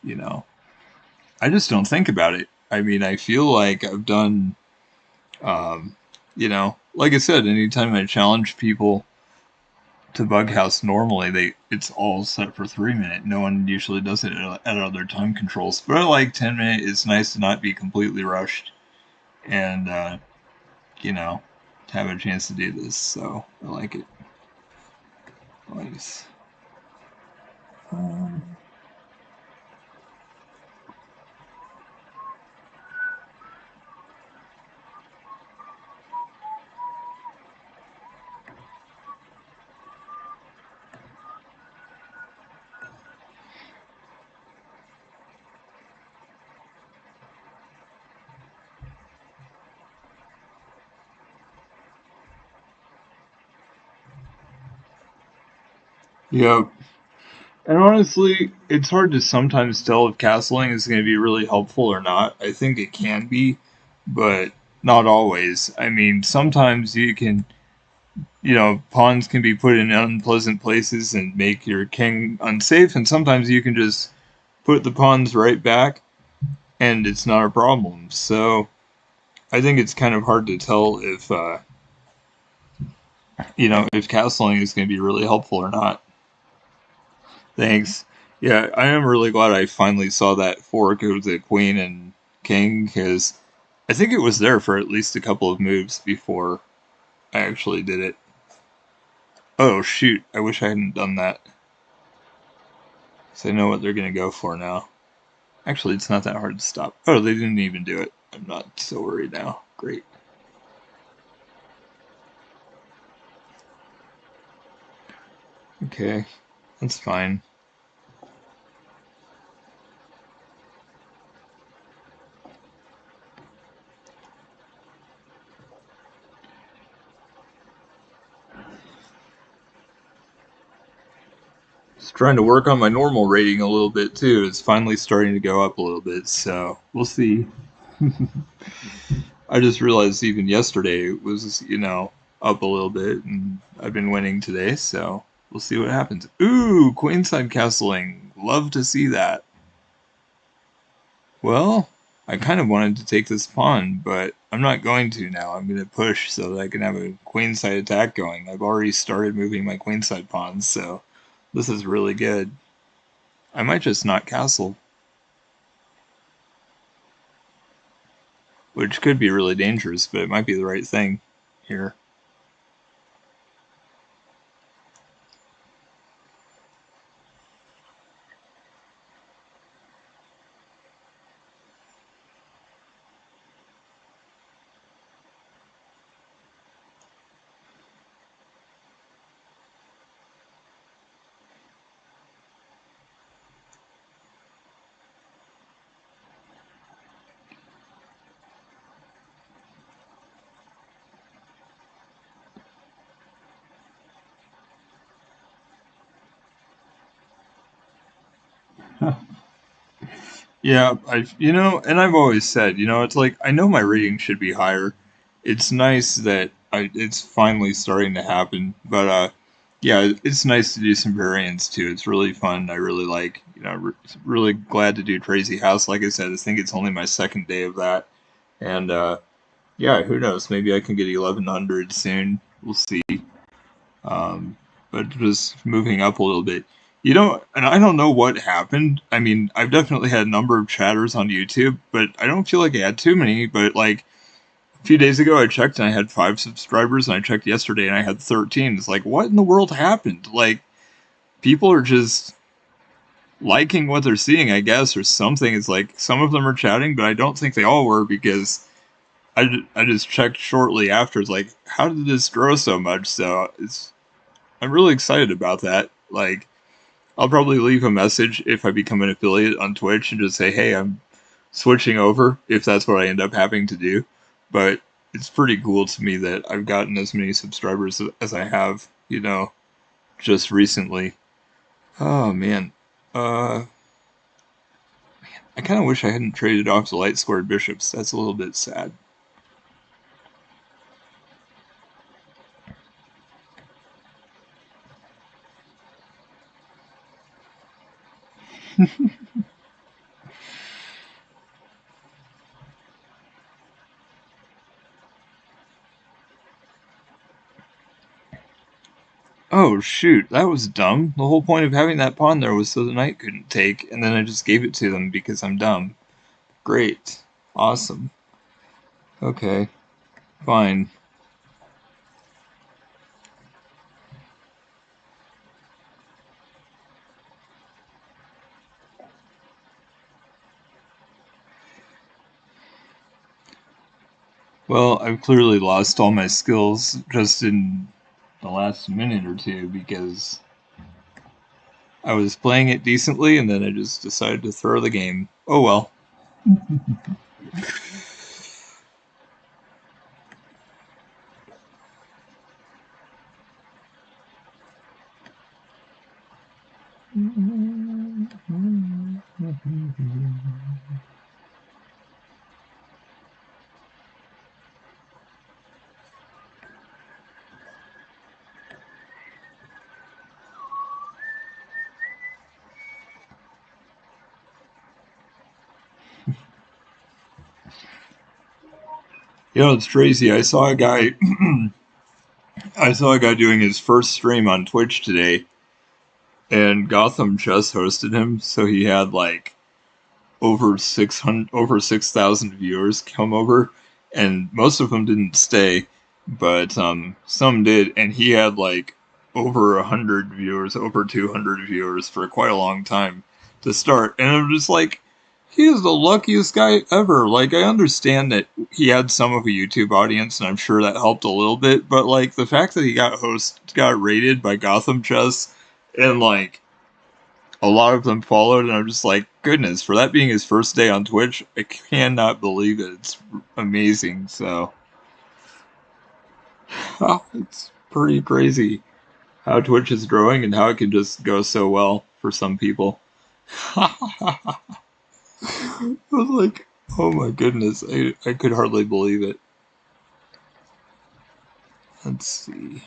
I just don't think about it. I mean, I feel like I've done, like I said, anytime I challenge people to Bughouse normally, it's all set for 3 minute. No one usually does it at other time controls. But I like 10 minute. It's nice to not be completely rushed and you know have a chance to do this. So I like it. Nice. Um, yeah, and honestly, it's hard to sometimes tell if castling is going to be really helpful or not. I think it can be, but not always. I mean, sometimes you can, pawns can be put in unpleasant places and make your king unsafe, and sometimes you can just put the pawns right back and it's not a problem. So I think it's kind of hard to tell if castling is going to be really helpful or not. Thanks. Yeah, I am really glad I finally saw that fork of the queen and king because I think it was there for at least a couple of moves before I actually did it. Oh shoot, I wish I hadn't done that. So I know what they're going to go for now. Actually, it's not that hard to stop. Oh, they didn't even do it. I'm not so worried now. Great. Okay, that's fine. Just trying to work on my normal rating a little bit too. It's finally starting to go up a little bit, so we'll see. I just realized even yesterday it was, up a little bit, and I've been winning today, so we'll see what happens. Ooh, Queenside Castling. Love to see that. Well, I kind of wanted to take this pawn, but I'm not going to now. I'm going to push so that I can have a queenside attack going. I've already started moving my queenside pawns, so this is really good. I might just not castle, which could be really dangerous, but it might be the right thing here. Yeah, and I've always said, it's like I know my rating should be higher. It's nice that it's finally starting to happen, but yeah, it's nice to do some variants too. It's really fun. I really like, really glad to do Crazy House. Like I said, I think it's only my second day of that, and yeah, who knows? Maybe I can get 1100 soon. We'll see. Um, but just moving up a little bit. And I don't know what happened. I mean, I've definitely had a number of chatters on YouTube, but I don't feel like I had too many. But like a few days ago, I checked and I had 5 subscribers, and I checked yesterday and I had 13. It's like, what in the world happened? Like, people are just liking what they're seeing, I guess, or something. It's like some of them are chatting, but I don't think they all were because I just checked shortly after. It's like, how did this grow so much? So I'm really excited about that. Like, I'll probably leave a message if I become an affiliate on Twitch and just say, hey, I'm switching over if that's what I end up having to do. But it's pretty cool to me that I've gotten as many subscribers as I have, just recently. Oh man. I kind of wish I hadn't traded off the light squared bishops. That's a little bit sad. Oh shoot, that was dumb. The whole point of having that pawn there was so the knight couldn't take, and then I just gave it to them because I'm dumb. Great. Awesome. Okay. Fine. Well, I've clearly lost all my skills just in the last minute or two because I was playing it decently and then I just decided to throw the game. Oh well. It's crazy. I saw a guy doing his first stream on Twitch today, and Gotham Chess hosted him, so he had like over 6,000 viewers come over, and most of them didn't stay, but some did, and he had like over 100 viewers, over 200 viewers for quite a long time to start, and I'm just like, he is the luckiest guy ever. Like, I understand that he had some of a YouTube audience, and I'm sure that helped a little bit, but like the fact that he got rated by Gotham Chess, and like a lot of them followed, and I'm just like, goodness, for that being his first day on Twitch, I cannot believe it. It's amazing. So, it's pretty crazy how Twitch is growing and how it can just go so well for some people. I was like, oh my goodness, I could hardly believe it. Let's see.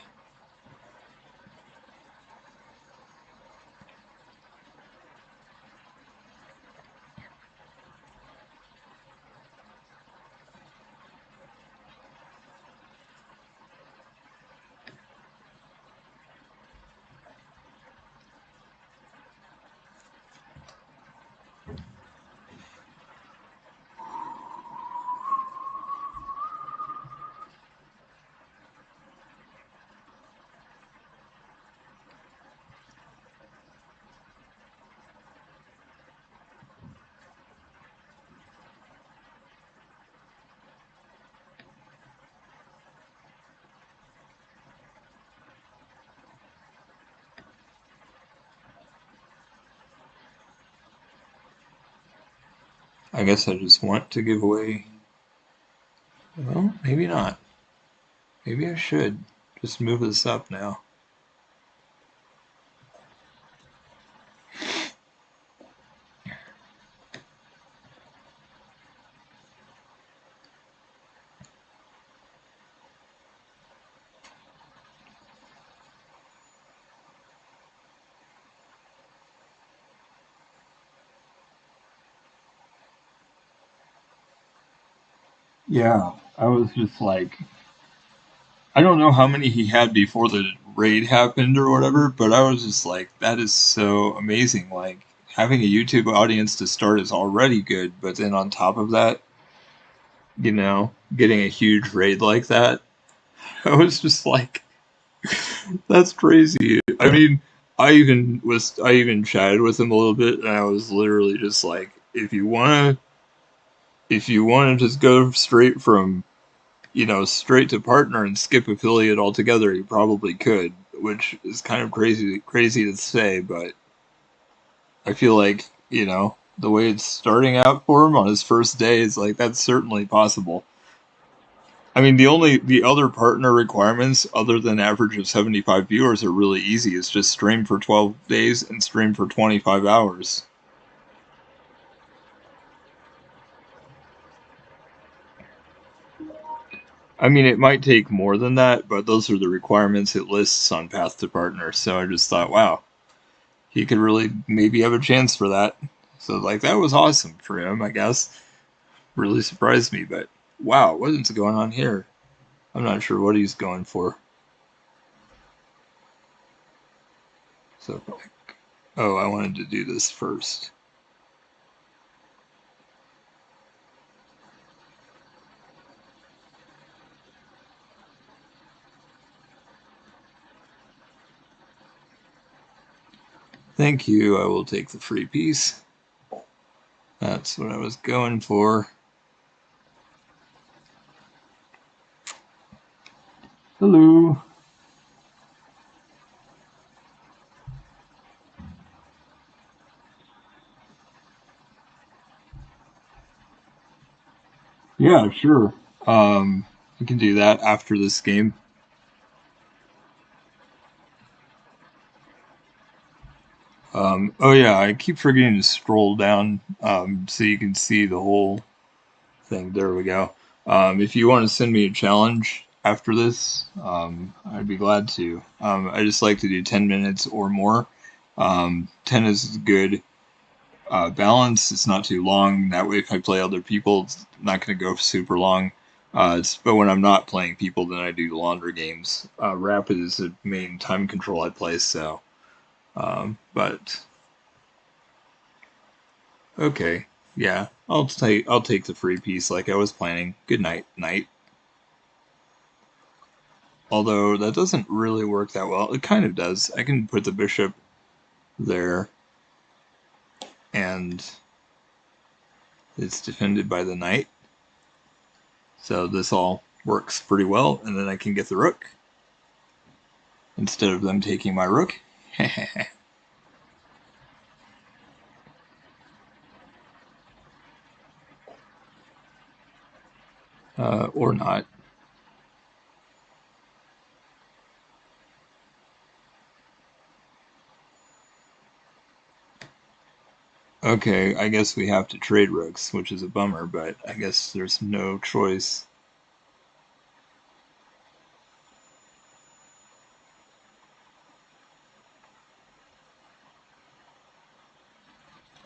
I guess I just want to give away. Well, maybe not. Maybe I should just move this up now. Yeah, I was just like, I don't know how many he had before the raid happened or whatever, but I was just like, that is so amazing. Like, having a YouTube audience to start is already good, but then on top of that, getting a huge raid like that, I was just like, that's crazy. I mean, I even chatted with him a little bit, and I was literally just like, if you wanna just go straight from straight to partner and skip affiliate altogether, he probably could, which is kind of crazy to say, but I feel like, the way it's starting out for him on his first day is like that's certainly possible. I mean, the other partner requirements other than average of 75 viewers are really easy. It's just stream for 12 days and stream for 25 hours. I mean, it might take more than that, but those are the requirements it lists on Path to Partner. So I just thought, wow, he could really maybe have a chance for that. So like that was awesome for him, I guess. Really surprised me, but wow, what is going on here? I'm not sure what he's going for. So, oh, I wanted to do this first. Thank you, I will take the free piece. That's what I was going for. Hello. Yeah, sure. I can do that after this game. Oh yeah, I keep forgetting to scroll down so you can see the whole thing. There we go. If you want to send me a challenge after this, I'd be glad to. I just like to do 10 minutes or more. 10 is good balance. It's not too long. That way, if I play other people, it's not going to go super long. But when I'm not playing people, then I do longer games. Rapid is the main time control I play, so. But okay, yeah, I'll take the free piece like I was planning. Good night, night. Although that doesn't really work that well. It kind of does. I can put the bishop there, and it's defended by the knight. So this all works pretty well, and then I can get the rook instead of them taking my rook. Or not. Okay, I guess we have to trade rooks, which is a bummer, but I guess there's no choice.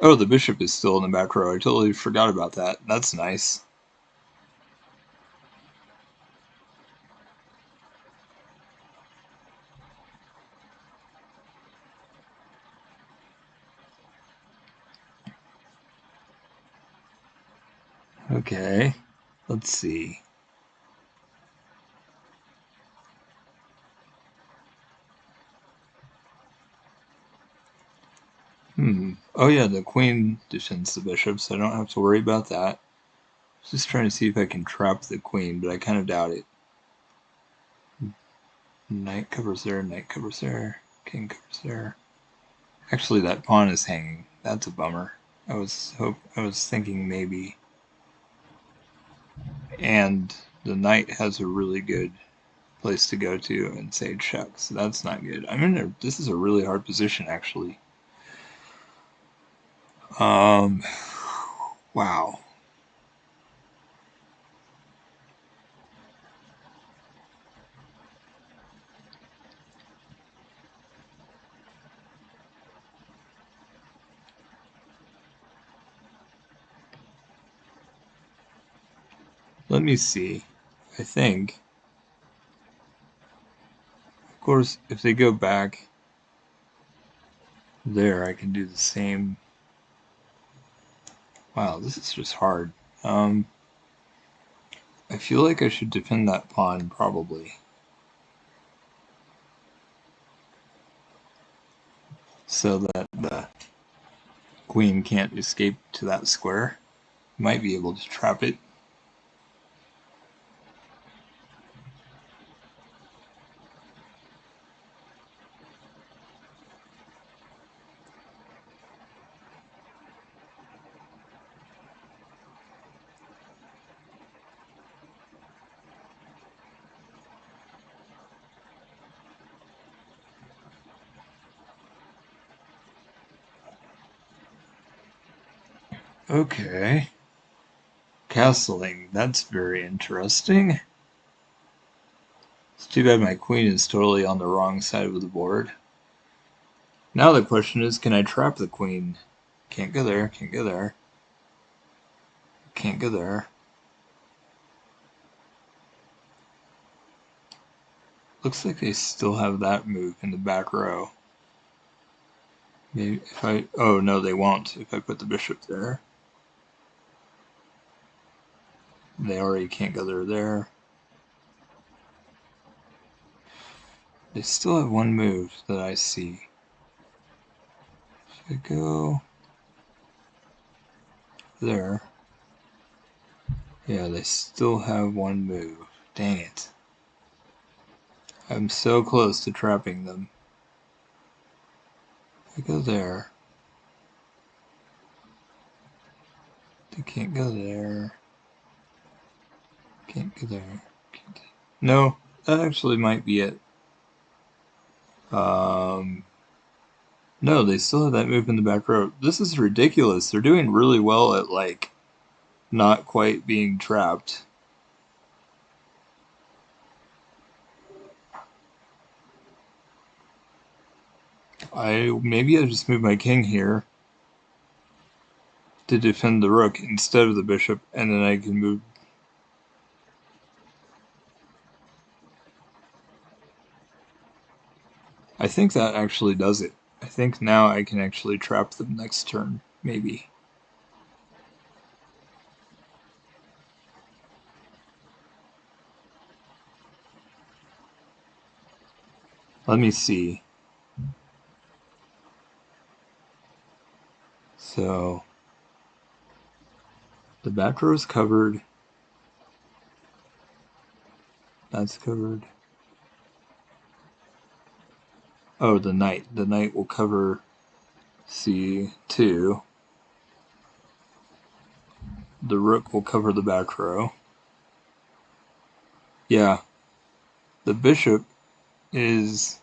Oh, the bishop is still in the back row. I totally forgot about that. That's nice. Okay, let's see. Oh yeah, the queen defends the bishop, so I don't have to worry about that. Just trying to see if I can trap the queen, but I kind of doubt it. Knight covers there, knight covers there, king covers there. Actually, that pawn is hanging. That's a bummer. I was thinking maybe, and the knight has a really good place to go to and say check, so that's not good. This is a really hard position actually. Um, wow. Let me see. I think, of course, if they go back there, I can do the same. Wow, this is just hard. Um, I feel like I should defend that pawn probably, so that the queen can't escape to that square. Might be able to trap it. Okay. Castling, that's very interesting. It's too bad my queen is totally on the wrong side of the board. Now the question is, can I trap the queen? Can't go there, can't go there. Can't go there. Looks like they still have that move in the back row. Maybe if I... Oh, no, they won't if I put the bishop there. They already can't go there. They still have one move that I see. If I go there... Yeah, they still have one move. Dang it. I'm so close to trapping them. If I go there... They can't go there. Can't go there. No, that actually might be it. No, they still have that move in the back row. This is ridiculous. They're doing really well at, like, not quite being trapped. Maybe I just move my king here to defend the rook instead of the bishop, and then I can move. I think that actually does it. I think now I can actually trap them next turn, maybe. Let me see. So, the back row is covered. That's covered. Oh, the knight. The knight will cover C2. The rook will cover the back row. Yeah. The bishop is...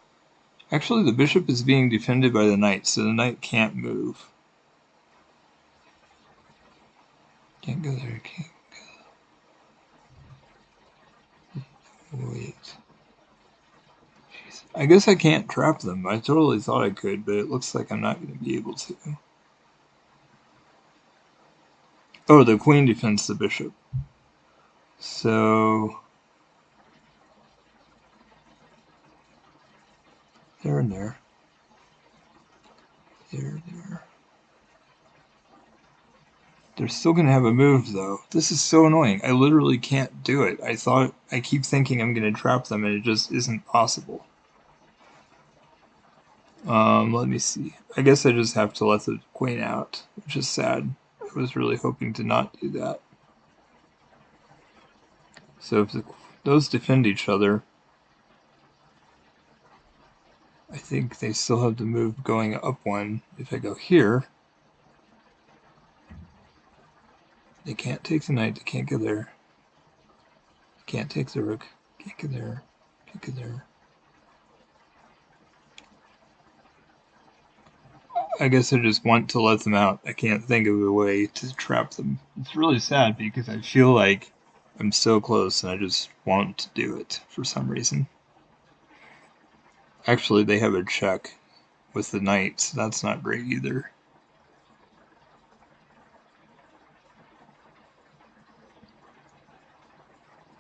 Actually, the bishop is being defended by the knight, so the knight can't move. Can't go there, can't go. Wait. Jeez. I guess I can't trap them. I totally thought I could, but it looks like I'm not going to be able to. Oh, the queen defends the bishop. So... There and there. There. They're still going to have a move, though. This is so annoying. I literally can't do it. I keep thinking I'm going to trap them, and it just isn't possible. Let me see. I guess I just have to let the queen out, which is sad. I was really hoping to not do that. So if those defend each other, I think they still have the move going up one. If I go here, they can't take the knight, they can't go there. They can't take the rook, can't go there, can't go there. I guess I just want to let them out. I can't think of a way to trap them. It's really sad because I feel like I'm so close and I just want to do it for some reason. Actually, they have a check with the knight, so that's not great either.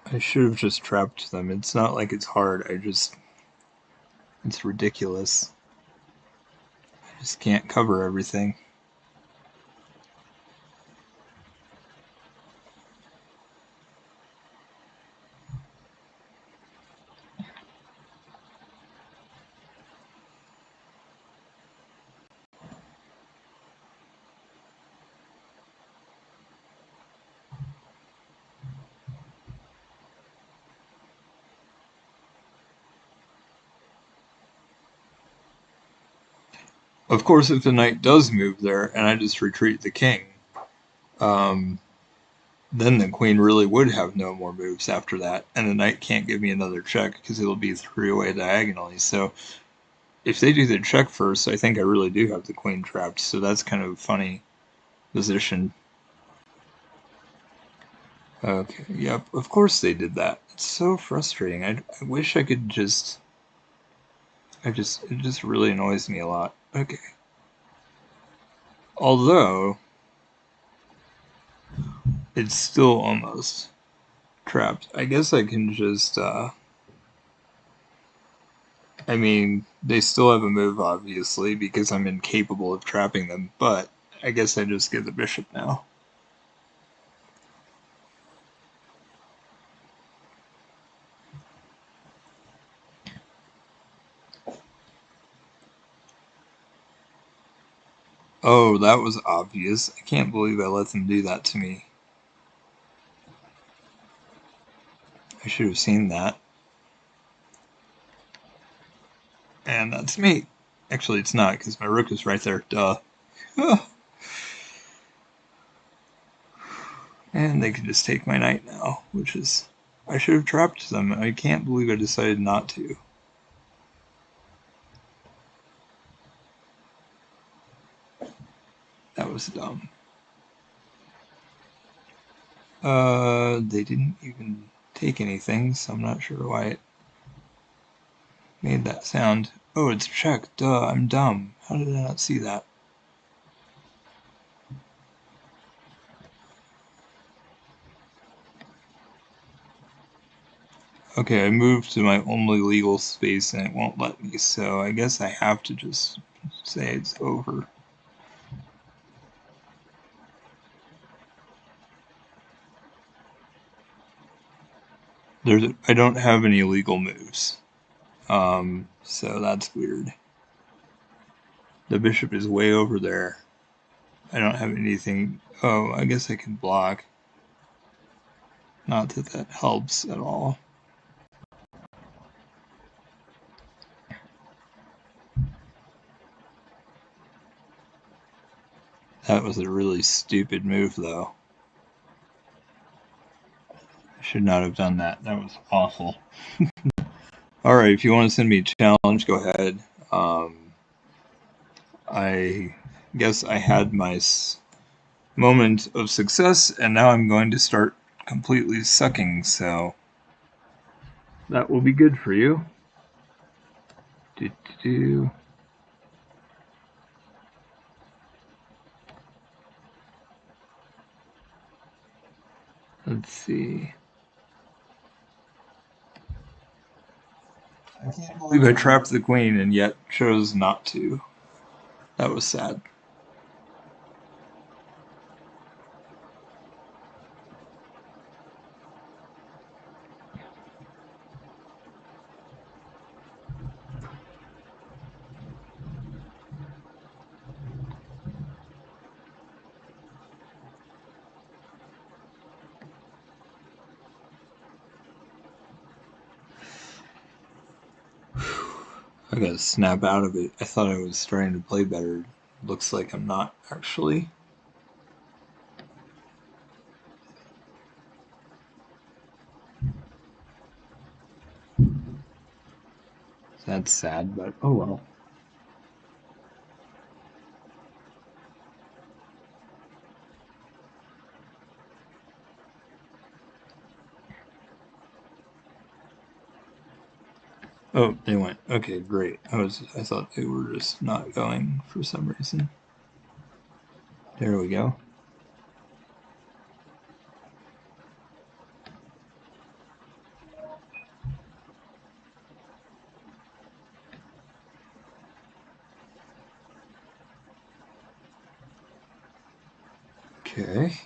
I should have just trapped them. It's not like it's hard, it's ridiculous. I just can't cover everything. Of course, if the knight does move there and I just retreat the king, then the queen really would have no more moves after that, and the knight can't give me another check because it'll be 3 away diagonally. So if they do the check first, I think I really do have the queen trapped, so that's kind of a funny position. Okay, yep, of course they did that. It's so frustrating. I wish I could it just really annoys me a lot. Okay. Although, it's still almost trapped. I guess I can just, I mean, they still have a move, obviously, because I'm incapable of trapping them, but I guess I just get the bishop now. Oh, that was obvious. I can't believe I let them do that to me. I should have seen that. And that's me. Actually, it's not, because my rook is right there. Duh. And they can just take my knight now, which is... I should have trapped them. I can't believe I decided not to. That was dumb. They didn't even take anything, so I'm not sure why it made that sound. Oh, it's check. Duh, I'm dumb. How did I not see that? Okay, I moved to my only legal space and it won't let me, so I guess I have to just say it's over. I don't have any legal moves. So that's weird. The bishop is way over there. I don't have anything. Oh, I guess I can block. Not that that helps at all. That was a really stupid move, though. I should not have done that. That was awful. Alright, if you want to send me a challenge, go ahead. I guess I had my moment of success, and now I'm going to start completely sucking, so that will be good for you. Do. Let's see. I can't believe I trapped the queen and yet chose not to. That was sad. I gotta snap out of it. I thought I was starting to play better. Looks like I'm not, actually. That's sad, but oh well. Oh, they went. Okay, great. I thought they were just not going for some reason. There we go. Okay.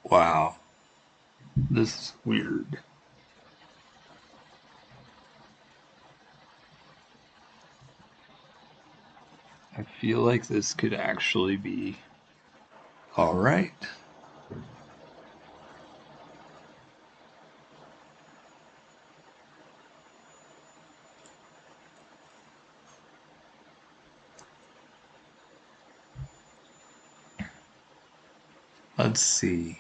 Wow, this is weird. I feel like this could actually be all right. Let's see.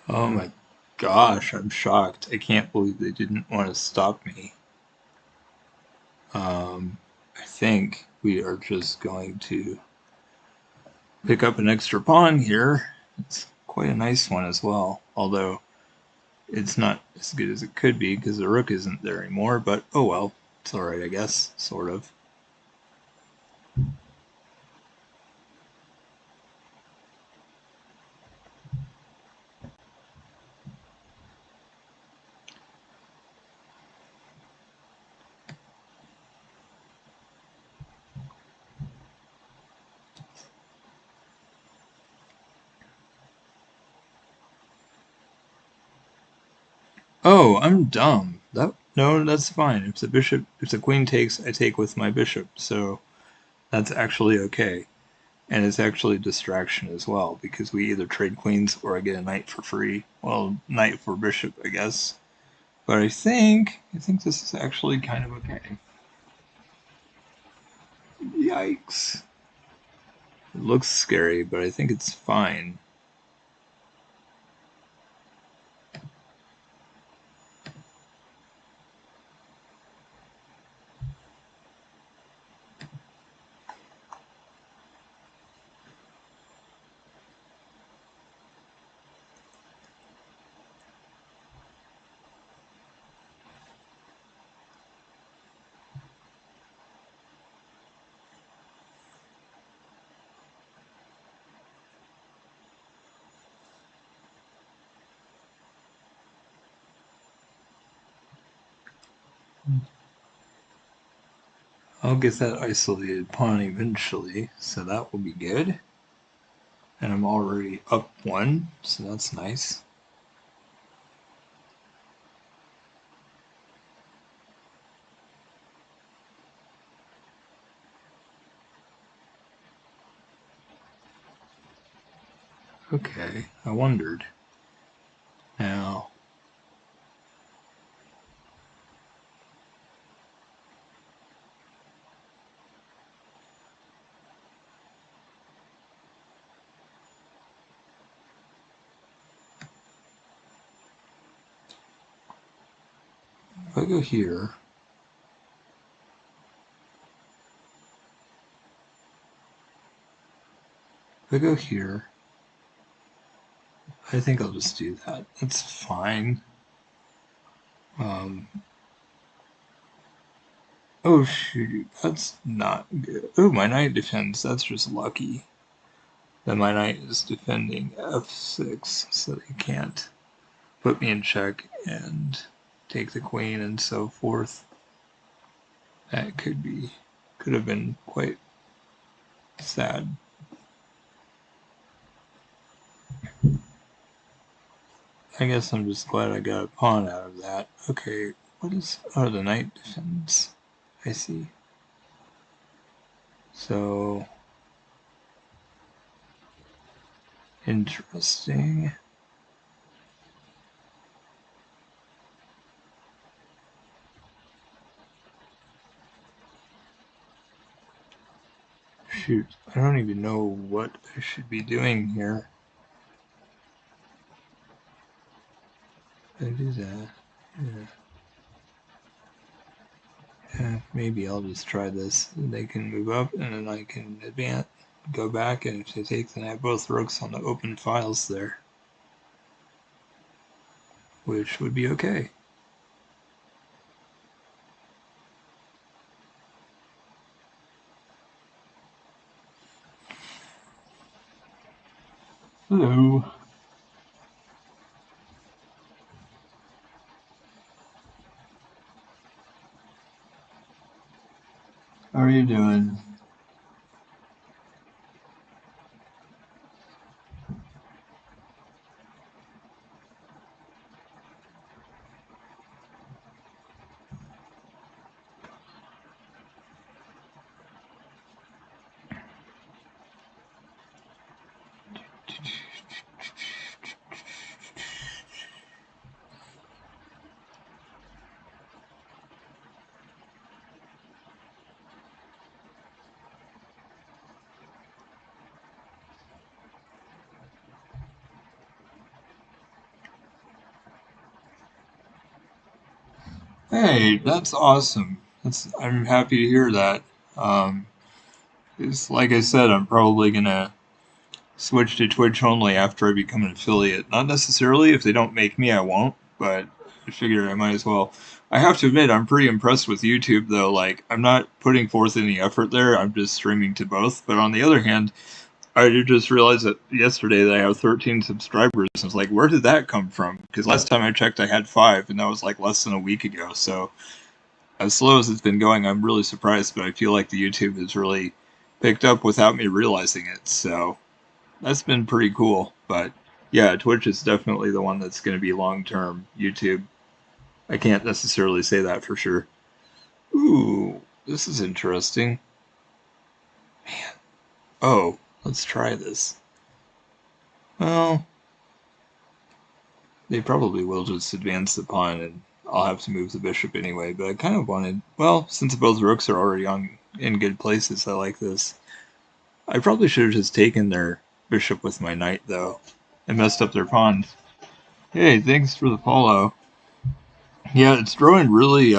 Oh my gosh, I'm shocked. I can't believe they didn't want to stop me. I think we are just going to pick up an extra pawn here. It's quite a nice one as well, although it's not as good as it could be because the rook isn't there anymore, but oh well, it's alright, I guess, sort of. Oh, I'm dumb. No, that's fine. If the queen takes, I take with my bishop, so that's actually okay. And it's actually a distraction as well, because we either trade queens or I get a knight for free. Well, knight for bishop, I guess. But I think this is actually kind of okay. Yikes. It looks scary, but I think it's fine. I'll get that isolated pawn eventually, so that will be good. And I'm already up one, so that's nice. Okay, I wondered. Now, if I go here, I think I'll just do that. That's fine. Um, oh shoot, that's not good. Oh, my knight defends. That's just lucky that my knight is defending f6, so they can't put me in check and take the queen and so forth. That could have been quite sad. I guess I'm just glad I got a pawn out of that. Okay, what is... Oh, the knight defends. I see. So... Interesting. Shoot, I don't even know what I should be doing here. I do that. Yeah, maybe I'll just try this. They can move up, and then I can advance, go back, and if they take, then I have both rooks on the open files there, which would be okay. Hello. How are you doing? Hey, that's awesome. I'm happy to hear that. Um, it's like I said, I'm probably gonna switch to Twitch only after I become an affiliate. Not necessarily, if they don't make me, I won't, but I figure I might as well. I have to admit, I'm pretty impressed with YouTube, though. Like, I'm not putting forth any effort there, I'm just streaming to both. But on the other hand, I did just realize that yesterday that I have 13 subscribers. I was like, where did that come from? Because last time I checked, I had 5, and that was like less than a week ago. So, as slow as it's been going, I'm really surprised, but I feel like the YouTube has really picked up without me realizing it. So, that's been pretty cool. But yeah, Twitch is definitely the one that's going to be long term. YouTube, I can't necessarily say that for sure. Ooh, this is interesting. Man. Oh, let's try this. Well, they probably will just advance the pawn and I'll have to move the bishop anyway, but I kind of wanted, well, since both rooks are already in good places, I like this. I probably should have just taken their bishop with my knight, though, and messed up their pawns. Hey, thanks for the follow. Yeah, it's growing really,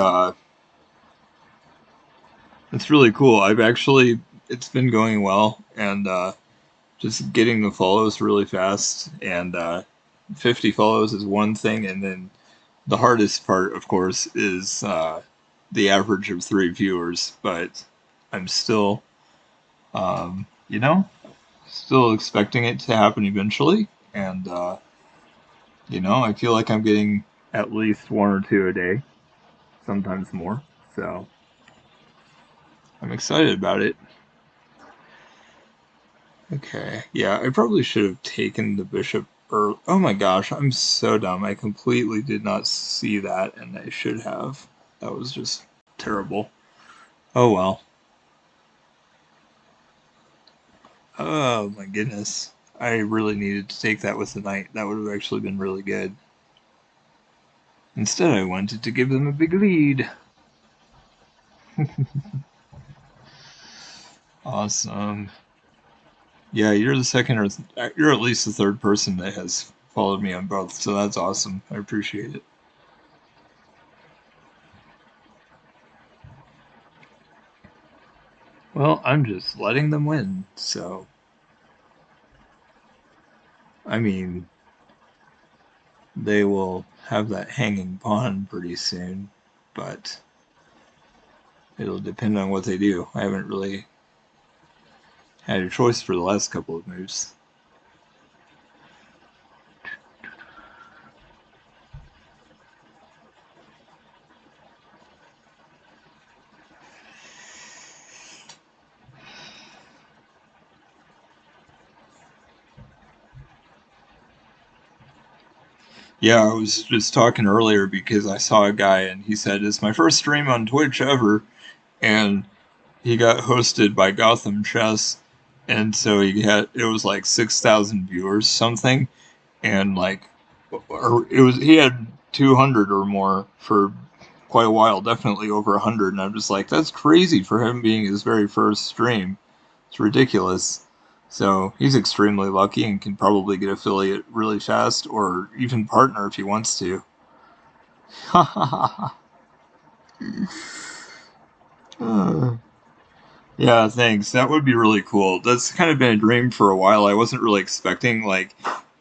it's really cool. It's been going well, and just getting the follows really fast, and 50 follows is one thing, and then the hardest part, of course, is the average of 3 viewers, but I'm still, you know, still expecting it to happen eventually, and, I feel like I'm getting at least 1 or 2 a day, sometimes more, so I'm excited about it. Okay, yeah, I probably should have taken the bishop early. Oh my gosh, I'm so dumb. I completely did not see that, and I should have. That was just terrible. Oh well. Oh my goodness. I really needed to take that with the knight. That would have actually been really good. Instead, I wanted to give them a big lead. Awesome. Yeah, you're the second or you're at least the third person that has followed me on both, so that's awesome. I appreciate it. Well, I'm just letting them win, so I mean, they will have that hanging pawn pretty soon, but it'll depend on what they do. I haven't really had a choice for the last couple of moves. Yeah, I was just talking earlier because I saw a guy and he said, "It's my first stream on Twitch ever," and he got hosted by Gotham Chess, and so it was like 6,000 viewers something, and like or it was he had 200 or more for quite a while, definitely over 100, and I'm just like, that's crazy for him being his very first stream. It's ridiculous. So he's extremely lucky and can probably get affiliate really fast or even partner if he wants to. Yeah, thanks. That would be really cool. That's kind of been a dream for a while. I wasn't really expecting,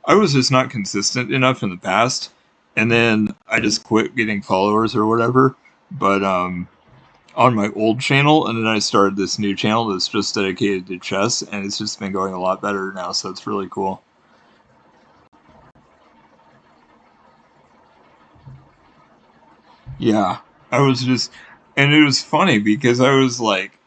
I was just not consistent enough in the past, and then I just quit getting followers or whatever. But on my old channel, and then I started this new channel that's just dedicated to chess, and it's just been going a lot better now, so it's really cool. Yeah, I was just, and it was funny because I was like,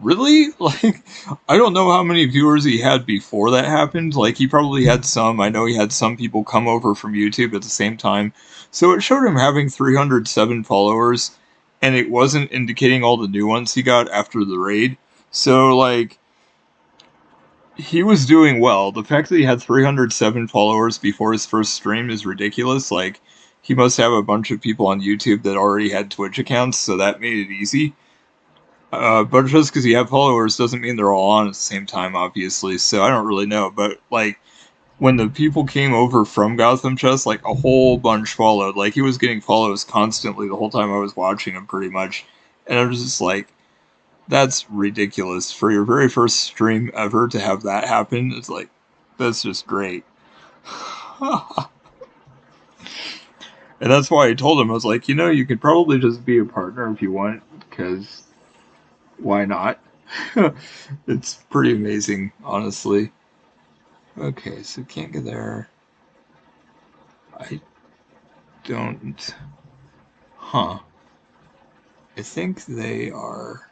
really? Like, I don't know how many viewers he had before that happened. Like, he probably had some. I know he had some people come over from YouTube at the same time. So it showed him having 307 followers, and it wasn't indicating all the new ones he got after the raid. So, like, he was doing well. The fact that he had 307 followers before his first stream is ridiculous. Like, he must have a bunch of people on YouTube that already had Twitch accounts, so that made it easy. But just because you have followers doesn't mean they're all on at the same time, obviously. So I don't really know. But like when the people came over from Gotham Chess, like a whole bunch followed. Like he was getting follows constantly the whole time I was watching him, pretty much. And I was just like, that's ridiculous for your very first stream ever to have that happen. It's like that's just great. And that's why I told him I was like, you could probably just be a partner if you want, because why not? It's pretty amazing, honestly. Okay, so can't get there. I don't. Huh. I think they are.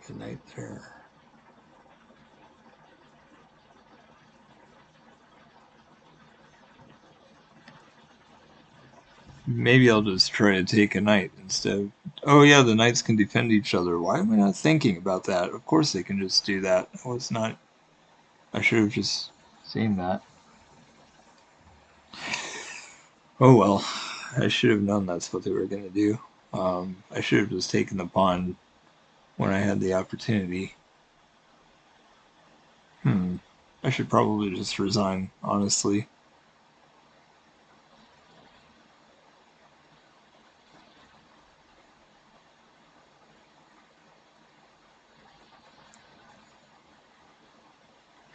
Good night there. Maybe I'll just try to take a knight instead of. Oh, yeah, the knights can defend each other. Why am I not thinking about that? Of course they can just do that. I was not. I should have just seen that. Oh well, I should have known that's what they were going to do. I should have just taken the pawn when I had the opportunity. Hmm. I should probably just resign, honestly.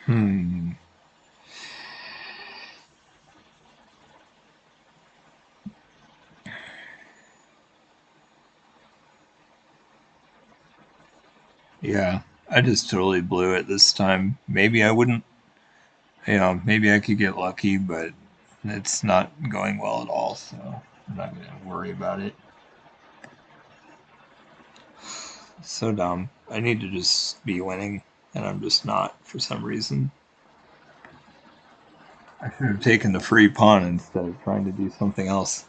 Hmm. Yeah, I just totally blew it this time. Maybe I wouldn't, maybe I could get lucky, but it's not going well at all, so I'm not going to worry about it. So dumb. I need to just be winning, and I'm just not for some reason. I should have taken the free pawn instead of trying to do something else.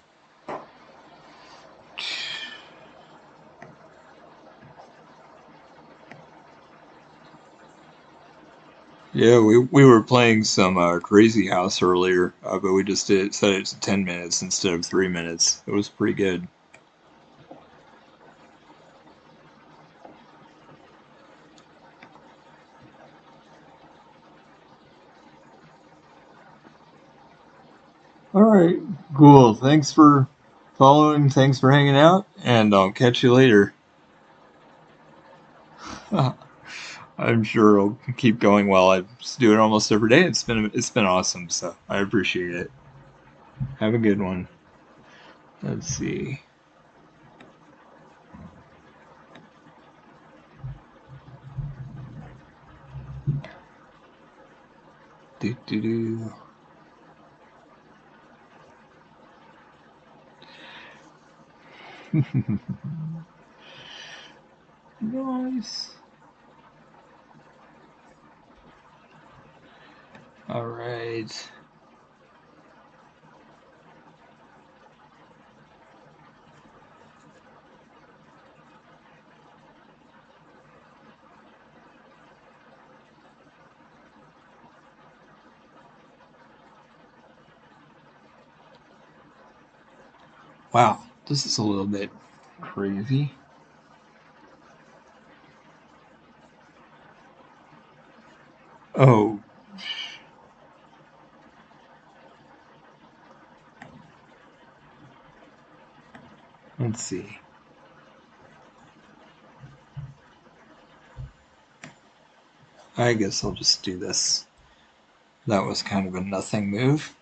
Yeah, we were playing some Crazy House earlier, but we just set it to 10 minutes instead of 3 minutes. It was pretty good. All right, cool. Thanks for following. Thanks for hanging out, and I'll catch you later. I'm sure it'll keep going well. I do it almost every day. It's been awesome, so I appreciate it. Have a good one. Let's see. Do do do. Nice. All right. Wow, this is a little bit crazy. Oh, let's see. I guess I'll just do this. That was kind of a nothing move.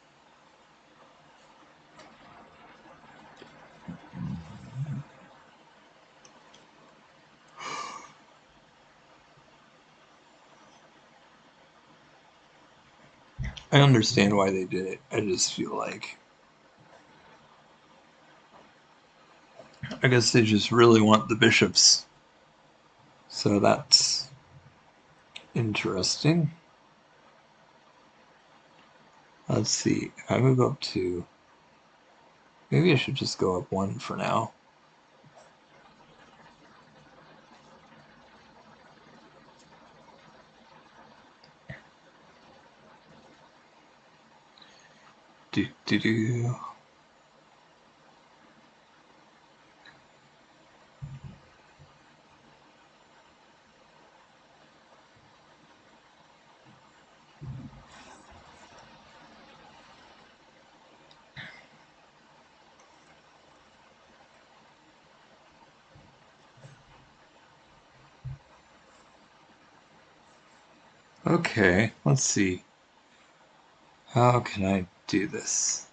I understand why they did it. I just feel like I guess they just really want the bishops. So that's interesting. Let's see. If I move up two, maybe I should just go up one for now. Do do do. Okay, let's see. How can I do this?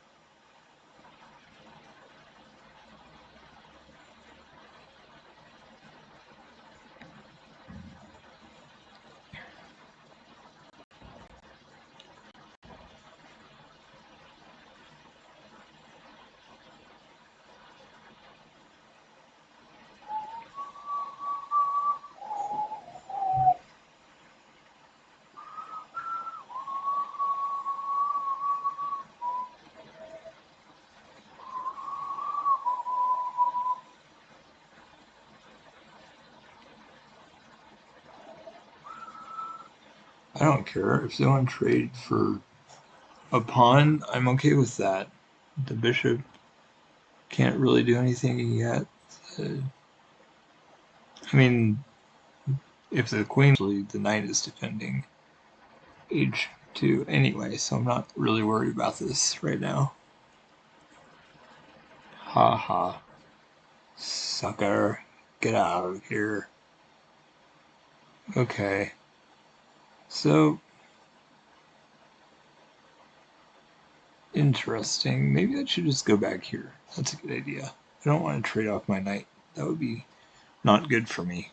I don't care if they want to trade for a pawn. I'm okay with that. The bishop can't really do anything yet. I mean, if the queen, the knight is defending h2 anyway, so I'm not really worried about this right now. Ha ha. Sucker. Get out of here. Okay. So, interesting. Maybe I should just go back here. That's a good idea. I don't want to trade off my knight. That would be not good for me.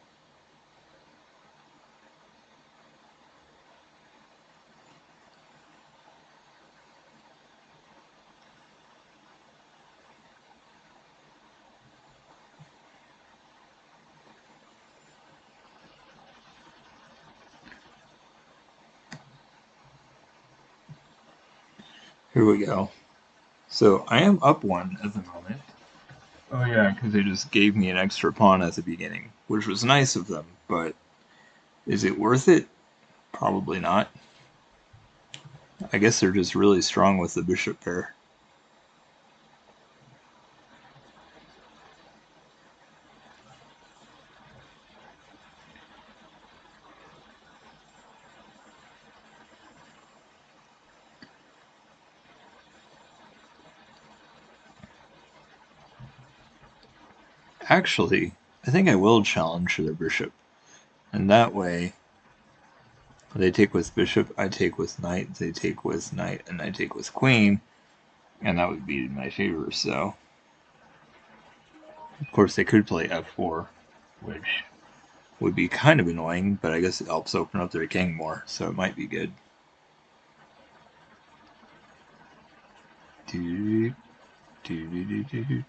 Here we go. So I am up one at the moment. Oh yeah, because they just gave me an extra pawn at the beginning, which was nice of them, but is it worth it? Probably not. I guess they're just really strong with the bishop pair. Actually, I think I will challenge their bishop. And that way, they take with bishop, I take with knight, they take with knight, and I take with queen, and that would be in my favor, so. Of course, they could play f4, which would be kind of annoying, but I guess it helps open up their king more, so it might be good. Do, do, do, do, do, do.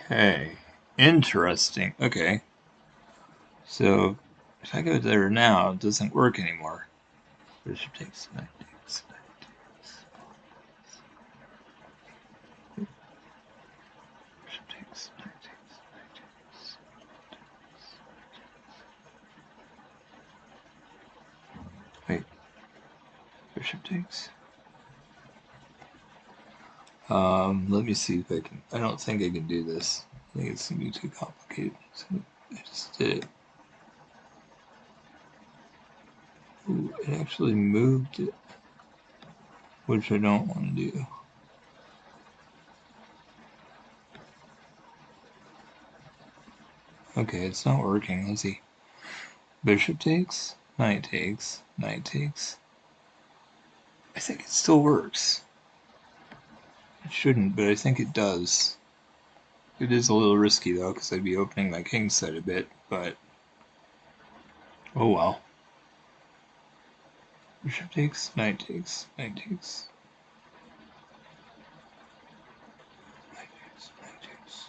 Okay, interesting. Okay, so if I go there now, it doesn't work anymore. Bishop takes, knight takes, knight takes. Bishop takes, knight takes, knight takes. Wait, bishop takes. Let me see if I can. I don't think I can do this. I think it's gonna be too complicated. So I just did it. Ooh, it actually moved it, which I don't want to do. Okay, it's not working. Let's see. Bishop takes, knight takes, knight takes. I think it still works. It shouldn't, but I think it does. It is a little risky though, because I'd be opening my king side a bit, but oh well. Bishop takes, knight takes, knight takes. Knight takes, knight takes.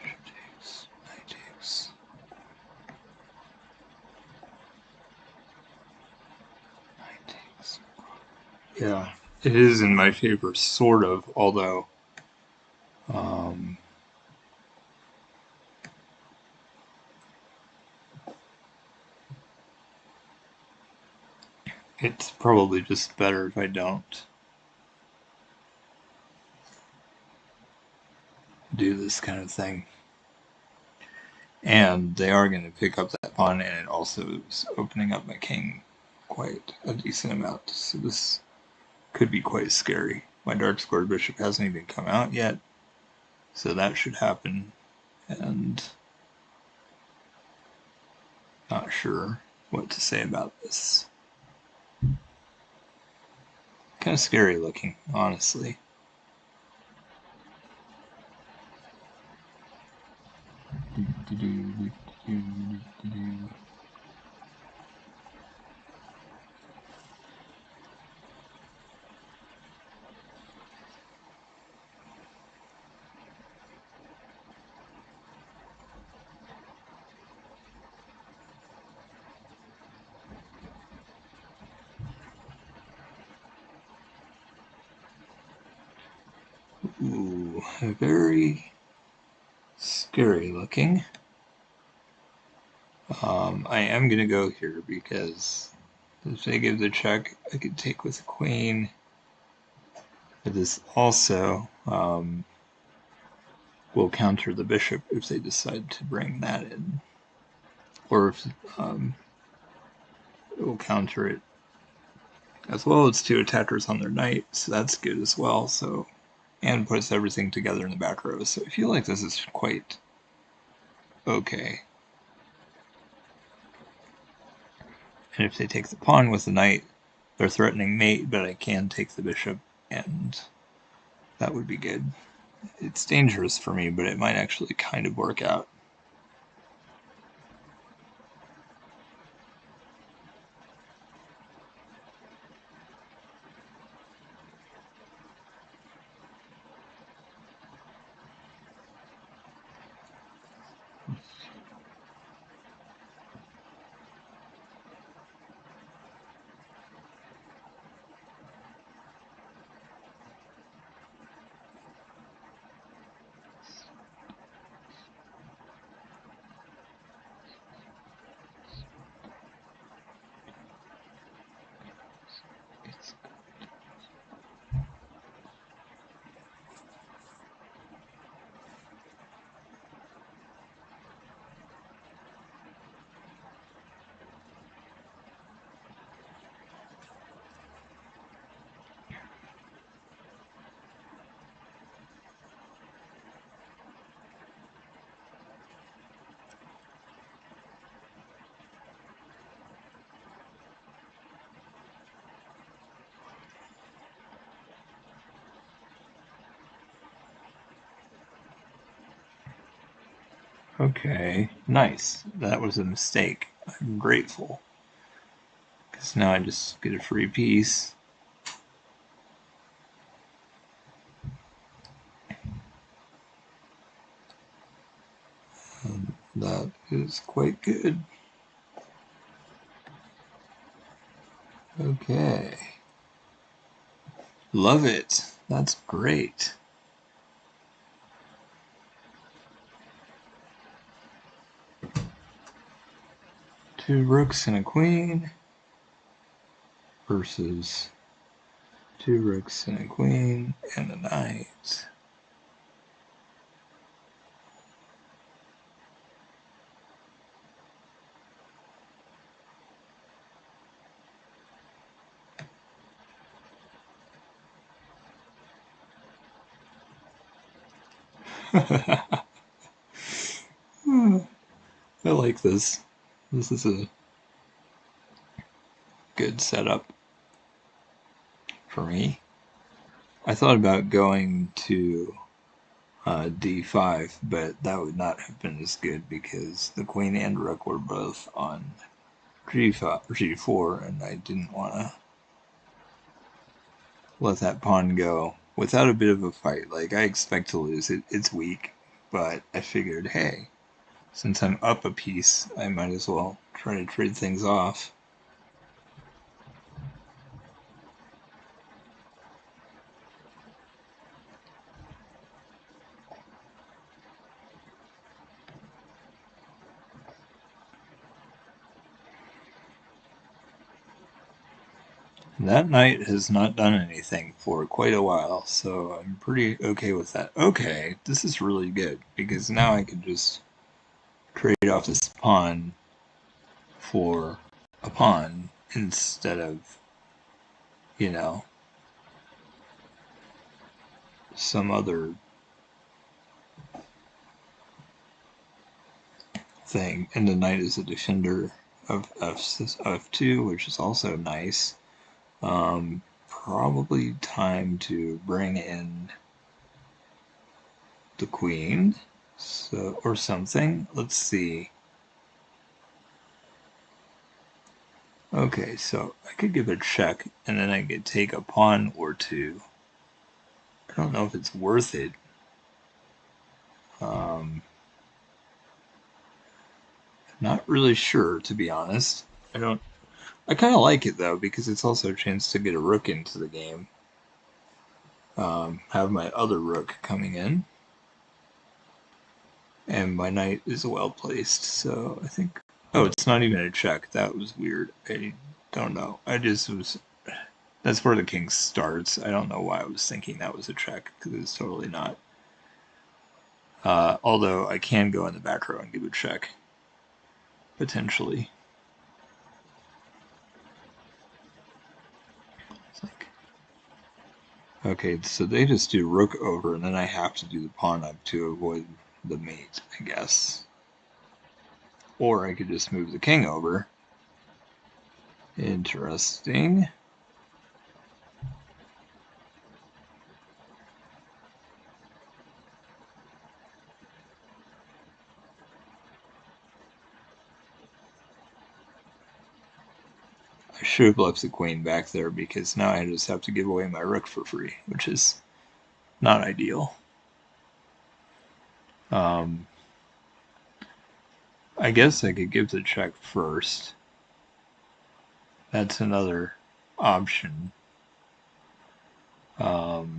Bishop takes, knight takes. Knight takes. Yeah, it is in my favor, sort of, although it's probably just better if I don't do this kind of thing. And they are going to pick up that pawn, and it also is opening up my king quite a decent amount. So this could be quite scary. My dark squared bishop hasn't even come out yet, so that should happen. And not sure what to say about this. Kind of scary looking, honestly. Ooh, very scary looking. I am going to go here because if they give the check, I could take with the queen. But this also will counter the bishop if they decide to bring that in. Or if it will counter it as well. It's two attackers on their knight, so that's good as well. So, and puts everything together in the back row. So I feel like this is quite okay. And if they take the pawn with the knight, they're threatening mate, but I can take the bishop, and that would be good. It's dangerous for me, but it might actually kind of work out. Okay, nice. That was a mistake. I'm grateful. Because now I just get a free piece. And that is quite good. Okay. Love it. That's great. Two rooks and a queen versus two rooks and a queen and a knight. I like this. This is a good setup for me. I thought about going to d5, but that would not have been as good because the queen and rook were both on g5, g4, and I didn't want to let that pawn go without a bit of a fight. Like, I expect to lose it. It's weak, but I figured, hey, since I'm up a piece, I might as well try to trade things off. That knight has not done anything for quite a while, so I'm pretty okay with that. Okay, this is really good, because now I can just trade off this pawn for a pawn instead of, you know, some other thing. And the knight is a defender of f2, which is also nice. Probably time to bring in the queen, so or something. Let's see. Okay, so I could give it a check, and then I could take a pawn or two. I don't know if it's worth it. Not really sure, to be honest. I don't. I kind of like it though because it's also a chance to get a rook into the game. have my other rook coming in. And my knight is well placed, so I think... Oh, it's not even a check. That was weird. I don't know. I just was... That's where the king starts. I don't know why I was thinking that was a check, because it's totally not. Although I can go in the back row and give a check. Potentially. It's like... Okay, so they just do rook over, and then I have to do the pawn up to avoid the mate, I guess. Or I could just move the king over. Interesting. I should have left the queen back there because now I just have to give away my rook for free, which is not ideal. I guess I could give the check first. That's another option. Okay,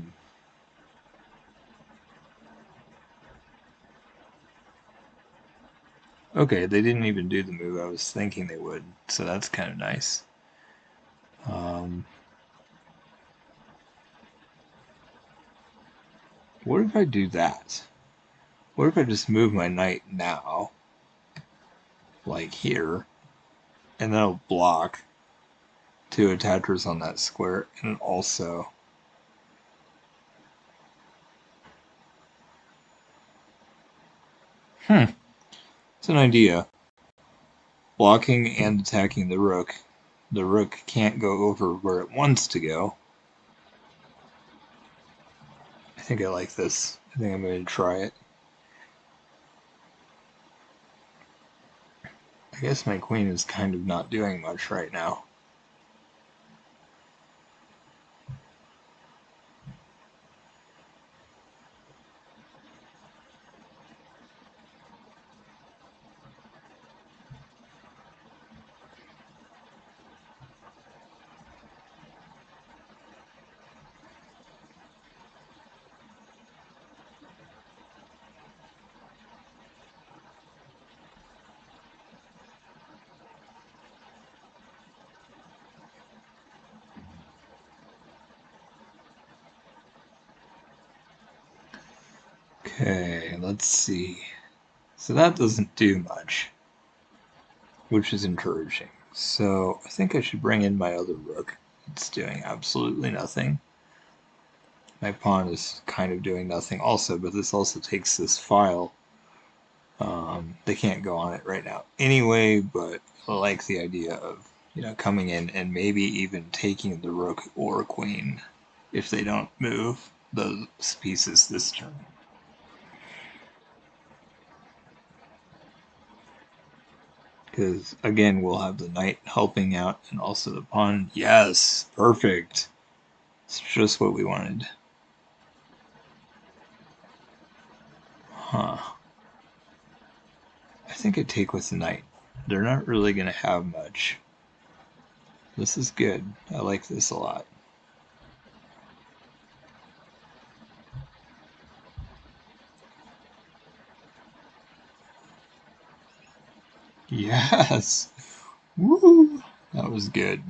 they didn't even do the move I was thinking they would, so that's kind of nice. What if I do that? What if I just move my knight now, like here, and then I'll block two attachers on that square, and also... It's an idea. Blocking and attacking the rook. The rook can't go over where it wants to go. I think I like this. I think I'm going to try it. I guess my queen is kind of not doing much right now. Okay, let's see. So that doesn't do much, which is encouraging. So I think I should bring in my other rook. It's doing absolutely nothing. My pawn is kind of doing nothing also, but this also takes this file. They can't go on it right now anyway, but I like the idea of, coming in and maybe even taking the rook or queen if they don't move those pieces this turn. Because, again, we'll have the knight helping out and also the pawn. Yes, perfect. It's just what we wanted. Huh. I think I take with the knight. They're not really going to have much. This is good. I like this a lot. Yes! Woo! That was good.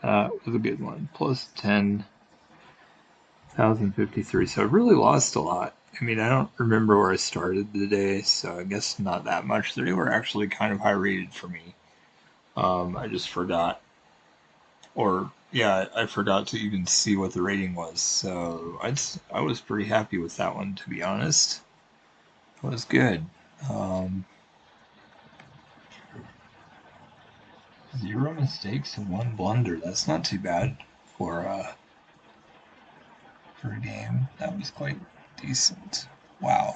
That was a good one. Plus 10,053. So I really lost a lot. I mean, I don't remember where I started the day, so I guess not that much. They were actually kind of high rated for me. I just forgot. Or, yeah, I forgot to even see what the rating was. So I was pretty happy with that one, to be honest. It was good. 0 mistakes and 1 blunder. That's not too bad for a game. That was quite decent. Wow.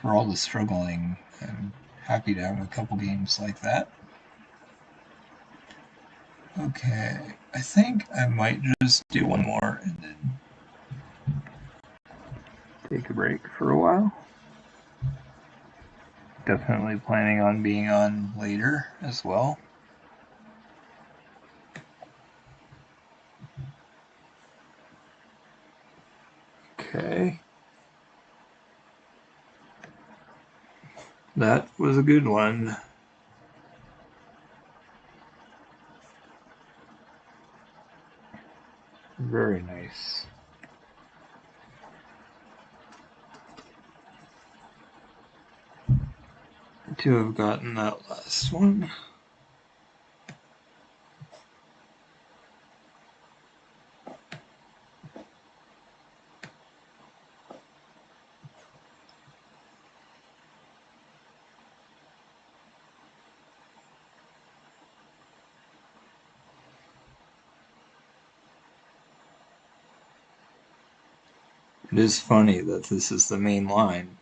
For all the struggling, I'm happy to have a couple games like that. Okay, I think I might just do one more and then take a break for a while. Definitely planning on being on later as well. That was a good one. Very nice. To have gotten that last one. It is funny that this is the main line.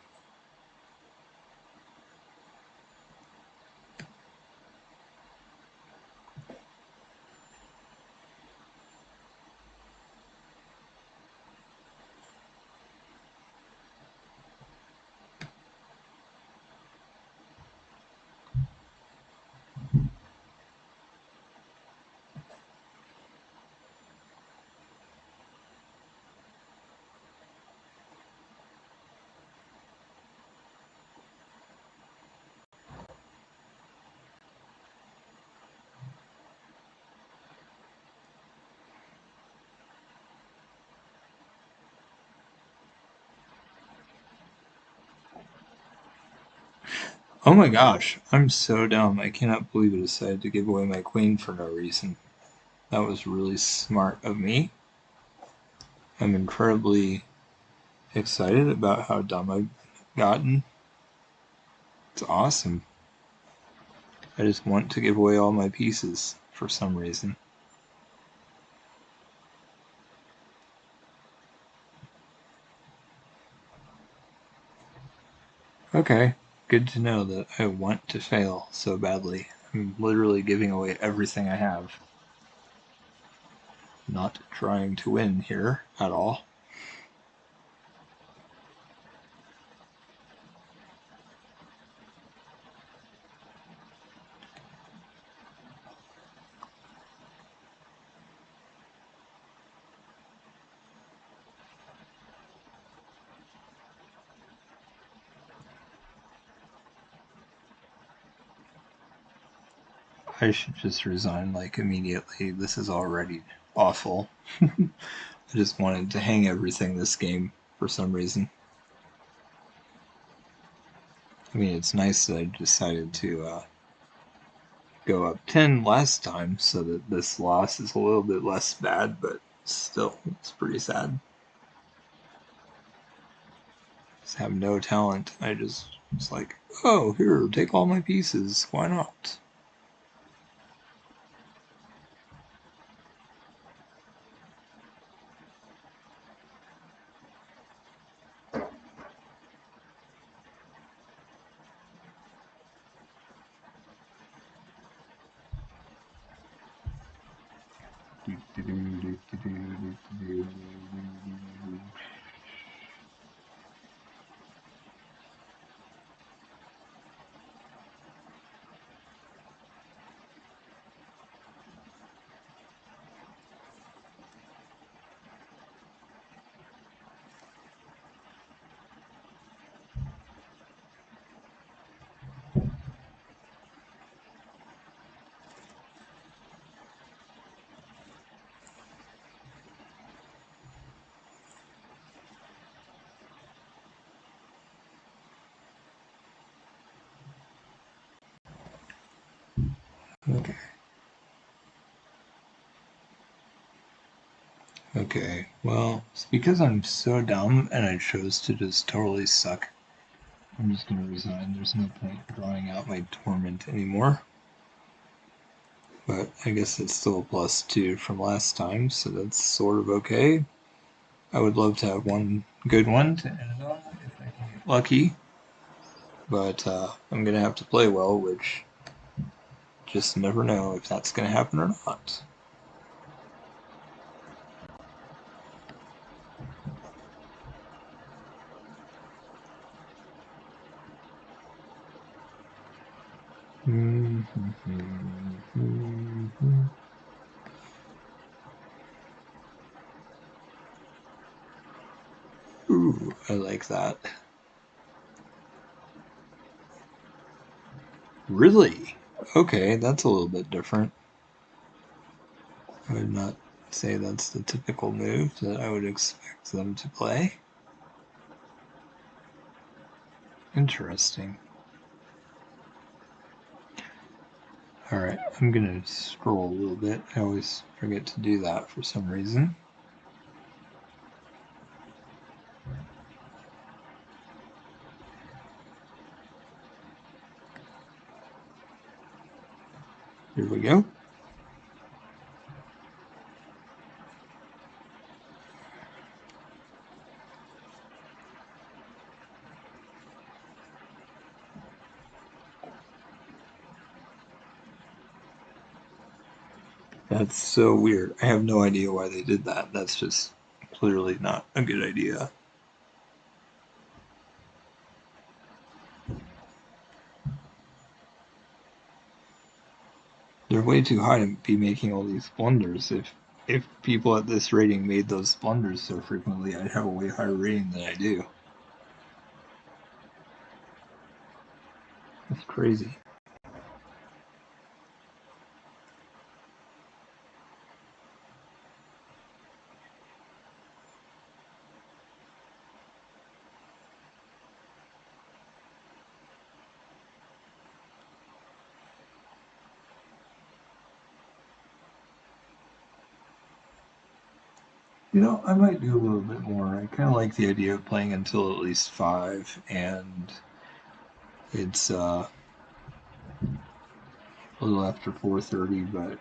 Oh my gosh, I'm so dumb. I cannot believe I decided to give away my queen for no reason. That was really smart of me. I'm incredibly excited about how dumb I've gotten. It's awesome. I just want to give away all my pieces for some reason. Okay, good to know that I want to fail so badly. I'm literally giving away everything I have. Not trying to win here at all. I should just resign like immediately. This is already awful. I just wanted to hang everything this game for some reason. I mean, it's nice that I decided to go up 10 last time so that this loss is a little bit less bad, but still, it's pretty sad. Just have no talent. I just was like, oh, here, take all my pieces. Why not? Okay. Okay, well, it's because I'm so dumb and I chose to just totally suck. I'm just gonna resign. There's no point drawing out my torment anymore. But I guess it's still a +2 from last time, so that's sort of okay. I would love to have one good one to end it on if I can get lucky. But I'm gonna have to play well, which just never know if that's gonna happen or not. Ooh, I like that. Really? Okay, that's a little bit different. I would not say that's the typical move that I would expect them to play. Interesting. Alright, I'm gonna scroll a little bit. I always forget to do that for some reason. Here we go. That's so weird. I have no idea why they did that. That's just clearly not a good idea. They're way too high to be making all these blunders. If people at this rating made those blunders so frequently, I'd have a way higher rating than I do. That's crazy. You know, I might do a little bit more. I kind of like the idea of playing until at least 5, and it's a little after 4:30, but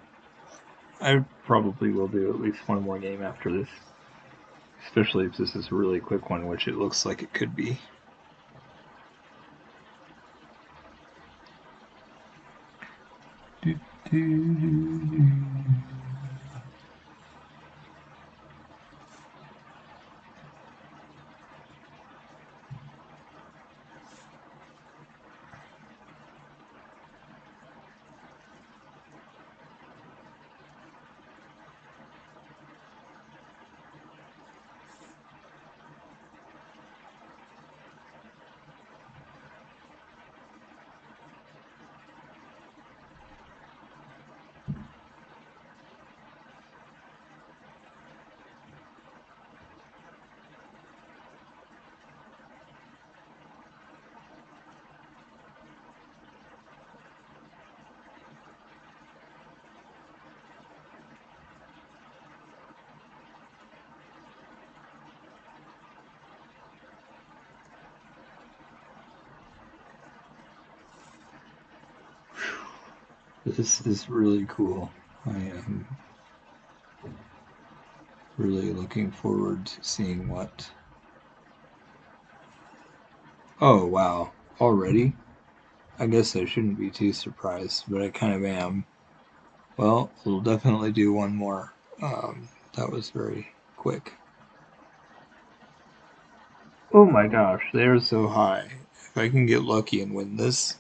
I probably will do at least one more game after this, especially if this is a really quick one, which it looks like it could be. Do, do, do, This is really cool. I am really looking forward to seeing what. Oh, wow. Already? I guess I shouldn't be too surprised, but I kind of am. Well, we'll definitely do one more. That was very quick. Oh my gosh, they are so high. If I can get lucky and win this,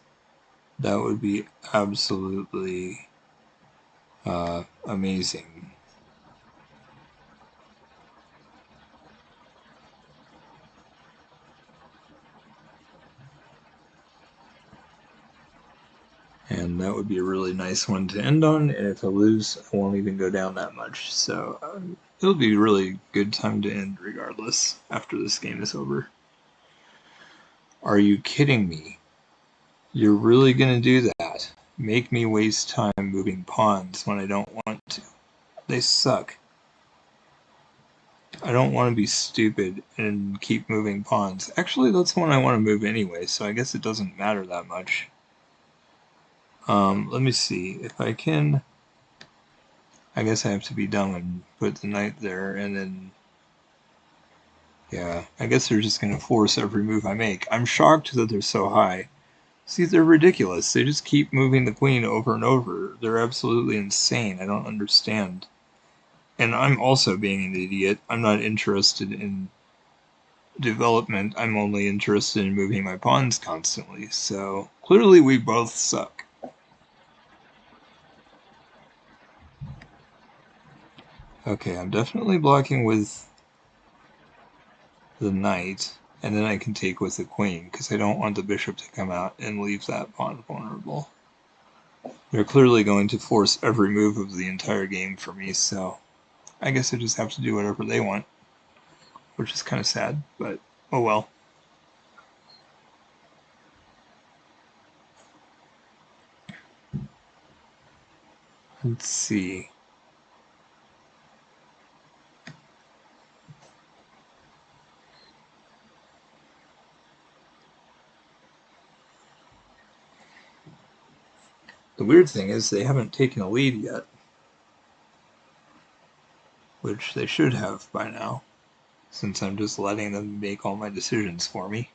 that would be absolutely amazing. And that would be a really nice one to end on. And if I lose, I won't even go down that much. So it'll be a really good time to end regardless after this game is over. Are you kidding me? You're really going to do that? Make me waste time moving pawns when I don't want to. They suck. I don't want to be stupid and keep moving pawns. Actually, that's one I want to move anyway, so I guess it doesn't matter that much. Let me see. If I can... I guess I have to be dumb and put the knight there, and then... Yeah, I guess they're just going to force every move I make. I'm shocked that they're so high. See, they're ridiculous. They just keep moving the queen over and over. They're absolutely insane. I don't understand. And I'm also being an idiot. I'm not interested in development. I'm only interested in moving my pawns constantly. So clearly we both suck. Okay, I'm definitely blocking with the knight, and then I can take with the queen, because I don't want the bishop to come out and leave that pawn vulnerable. They're clearly going to force every move of the entire game for me, so I guess I just have to do whatever they want, which is kind of sad, but oh well. Let's see. The weird thing is they haven't taken a lead yet, which they should have by now, since I'm just letting them make all my decisions for me.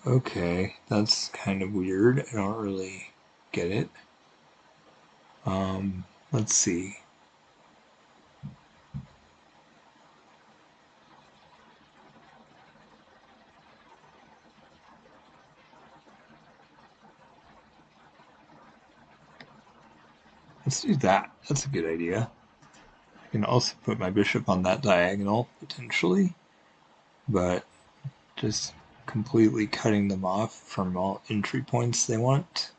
Okay, that's kind of weird. I don't really get it. Let's see. Let's do that. That's a good idea. I can also put my bishop on that diagonal, potentially, but just completely cutting them off from all entry points they want.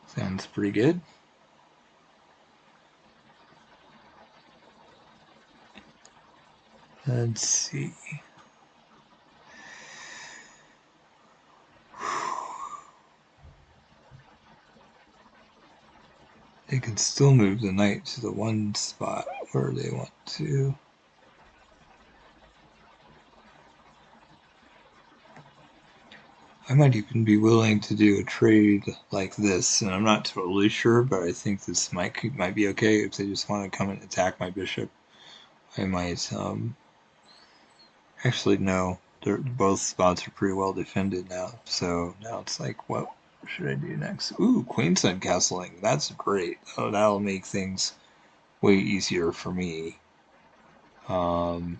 Sounds pretty good. Let's see. They can still move the knight to the one spot where they want to. I might even be willing to do a trade like this, and I'm not totally sure, but I think this might be okay if they just want to come and attack my bishop. I might, actually no, both spots are pretty well defended now, so now it's like, what should I do next? Ooh, queenside castling, that's great. Oh, that'll make things way easier for me. Um,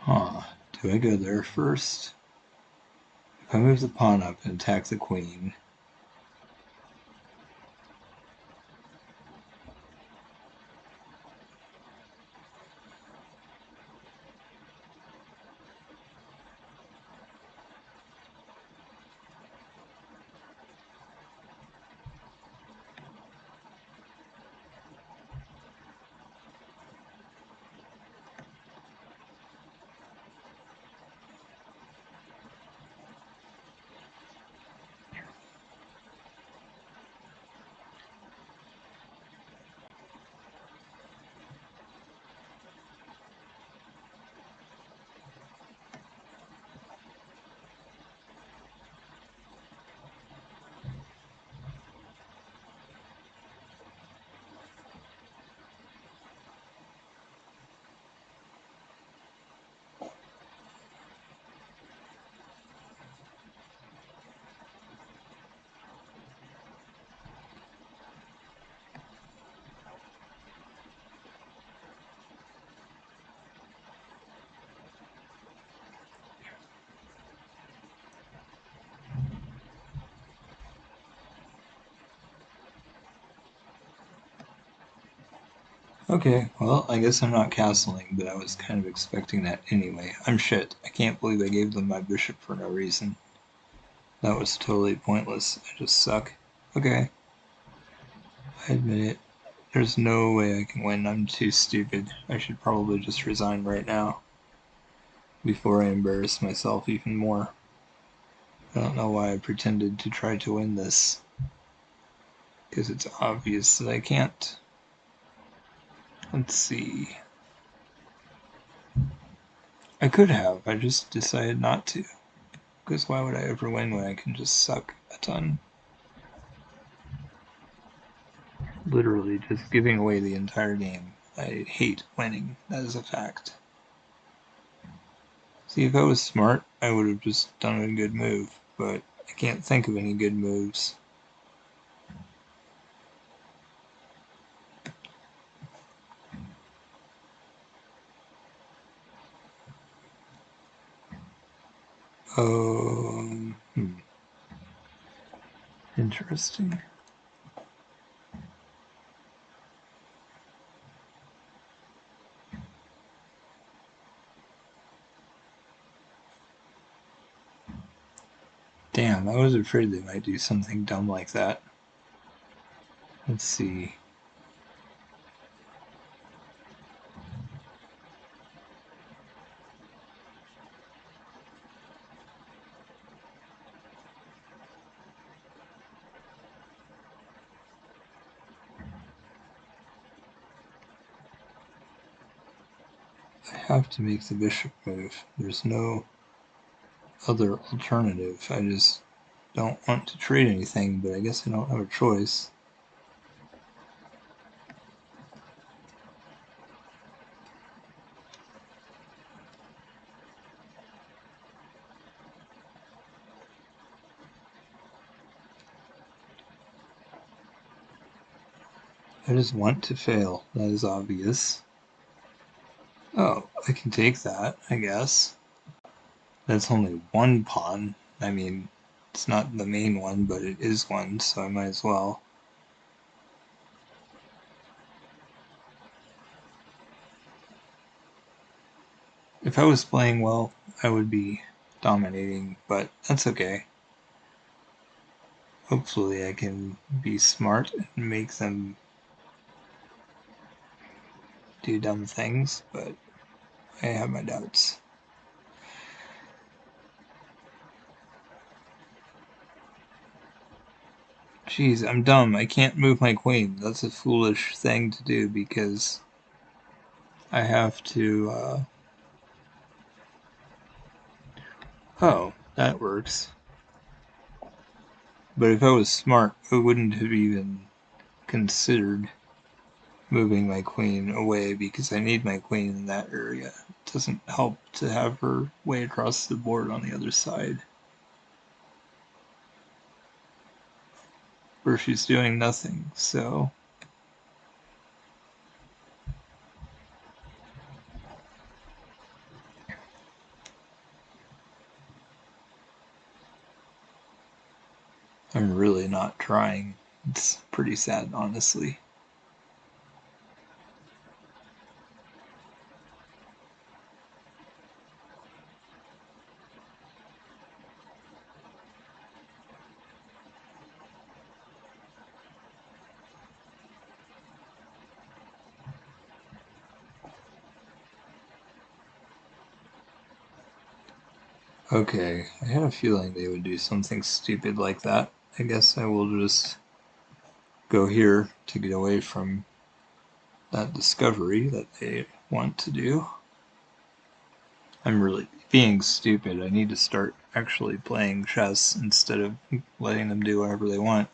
huh, do I go there first? If I move the pawn up and attack the queen, okay, well, I guess I'm not castling, but I was kind of expecting that anyway. I'm shit. I can't believe I gave them my bishop for no reason. That was totally pointless. I just suck. Okay, I admit it. There's no way I can win. I'm too stupid. I should probably just resign right now before I embarrass myself even more. I don't know why I pretended to try to win this, because it's obvious that I can't. Let's see. I could have, I just decided not to. Because why would I ever win when I can just suck a ton? Literally just giving away the entire game. I hate winning, that is a fact. See, if I was smart, I would have just done a good move, but I can't think of any good moves. Interesting. Damn, I was afraid they might do something dumb like that. Let's see. I have to make the bishop move. There's no other alternative. I just don't want to trade anything, but I guess I don't have a choice. I just want to fail. That is obvious. Oh, I can take that, I guess. That's only one pawn. I mean, it's not the main one, but it is one, so I might as well. If I was playing well, I would be dominating, but that's okay. Hopefully I can be smart and make them do dumb things, but I have my doubts. Jeez, I'm dumb. I can't move my queen. That's a foolish thing to do because I have to, Oh, that works. But if I was smart, I wouldn't have even considered moving my queen away because I need my queen in that area. It doesn't help to have her way across the board on the other side, where she's doing nothing, so... I'm really not trying. It's pretty sad, honestly. Okay, I had a feeling they would do something stupid like that. I guess I will just go here to get away from that discovery that they want to do. I'm really being stupid. I need to start actually playing chess instead of letting them do whatever they want.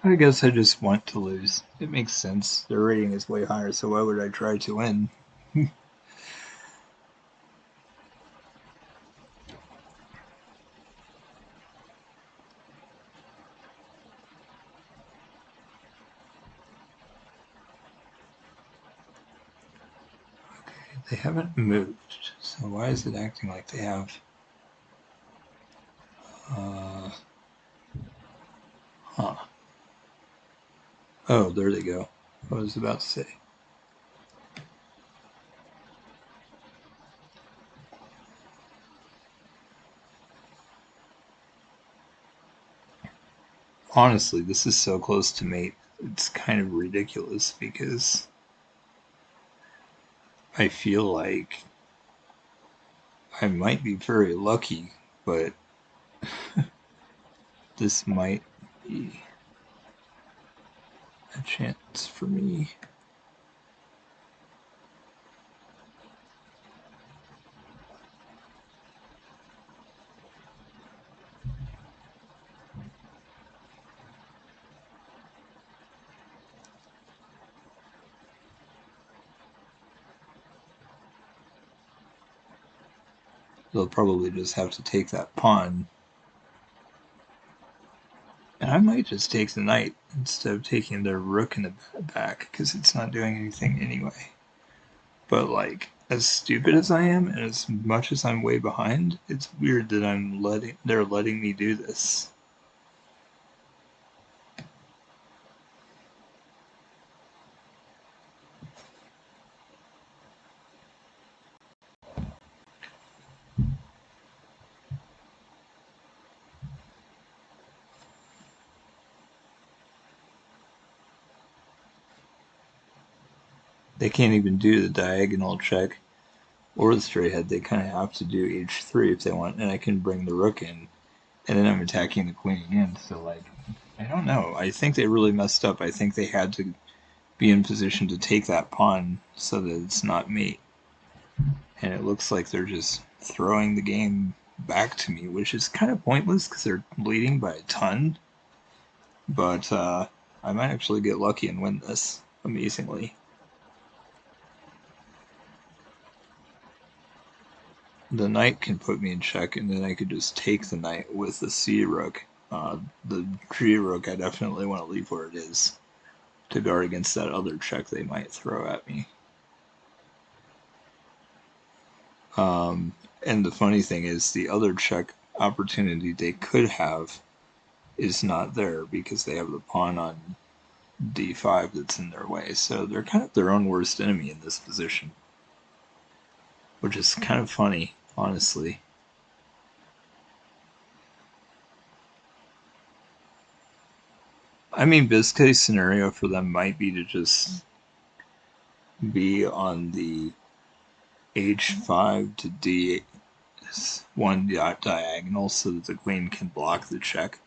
I guess I just want to lose. It makes sense. Their rating is way higher, so why would I try to win? They haven't moved, so why is it acting like they have? Huh. Oh, there they go. I was about to say. Honestly, this is so close to mate. It's kind of ridiculous because I feel like I might be very lucky, but this might be a chance for me. They'll probably just have to take that pawn. And I might just take the knight instead of taking their rook in the back, because it's not doing anything anyway. But like, as stupid as I am, and as much as I'm way behind, it's weird that they're letting me do this. They can't even do the diagonal check or the straight head. They kind of have to do h3 if they want, and I can bring the rook in, and then I'm attacking the queen again. So like, I don't know. I think they really messed up. I think they had to be in position to take that pawn so that it's not mate. And it looks like they're just throwing the game back to me, which is kind of pointless because they're leading by a ton. But I might actually get lucky and win this, amazingly. The knight can put me in check, and then I could just take the knight with the c rook. The g rook, I definitely want to leave where it is to guard against that other check they might throw at me. And the funny thing is, the other check opportunity they could have is not there because they have the pawn on d5 that's in their way. So they're kind of their own worst enemy in this position, which is kind of funny, honestly. I mean, best case scenario for them might be to just be on the h5 to d1 diagonal so that the queen can block the check.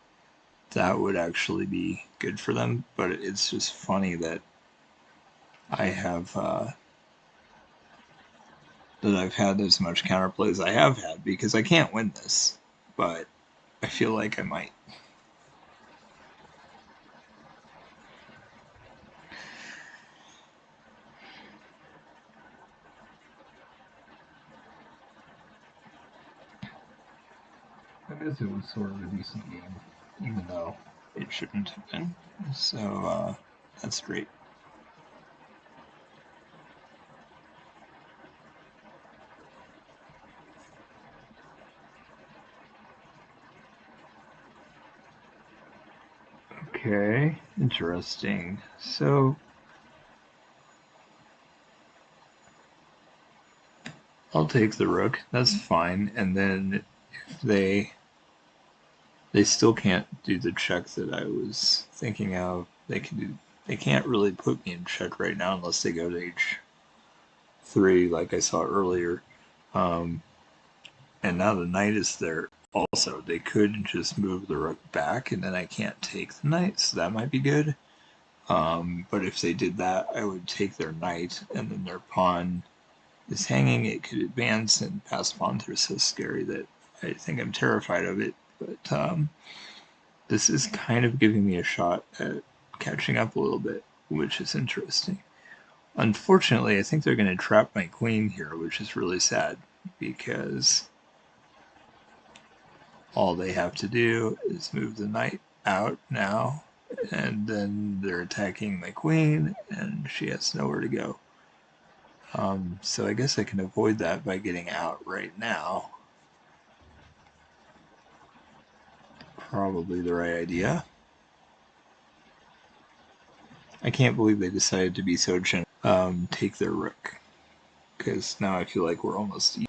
That would actually be good for them, but it's just funny that I have that I've had as much counterplay as I have had because I can't win this, but I feel like I might. I guess it was sort of a decent game, even though it shouldn't have been. So that's great. Okay, interesting. So I'll take the rook. That's fine. And then if they still can't do the check that I was thinking of. They can't really put me in check right now unless they go to h3 like I saw earlier. Um, and now the knight is there also. They could just move the rook back and then I can't take the knight, so that might be good. But if they did that, I would take their knight and then their pawn is hanging. It could advance and pass pawn through so scary that I think I'm terrified of it. But this is kind of giving me a shot at catching up a little bit, which is interesting. Unfortunately, I think they're going to trap my queen here, which is really sad because all they have to do is move the knight out now, and then they're attacking my queen, and she has nowhere to go. So I guess I can avoid that by getting out right now. Probably the right idea. I can't believe they decided to be so generous. Take their rook, because now I feel like we're almost.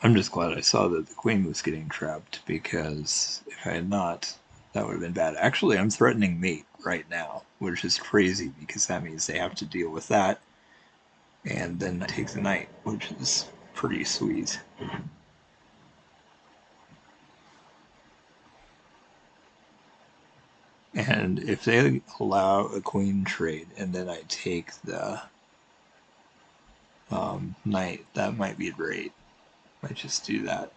I'm just glad I saw that the queen was getting trapped, because if I had not, that would have been bad. Actually, I'm threatening mate right now, which is crazy because that means they have to deal with that and then take the knight, which is pretty sweet. And if they allow a queen trade and then I take the knight, that might be great. Might just do that.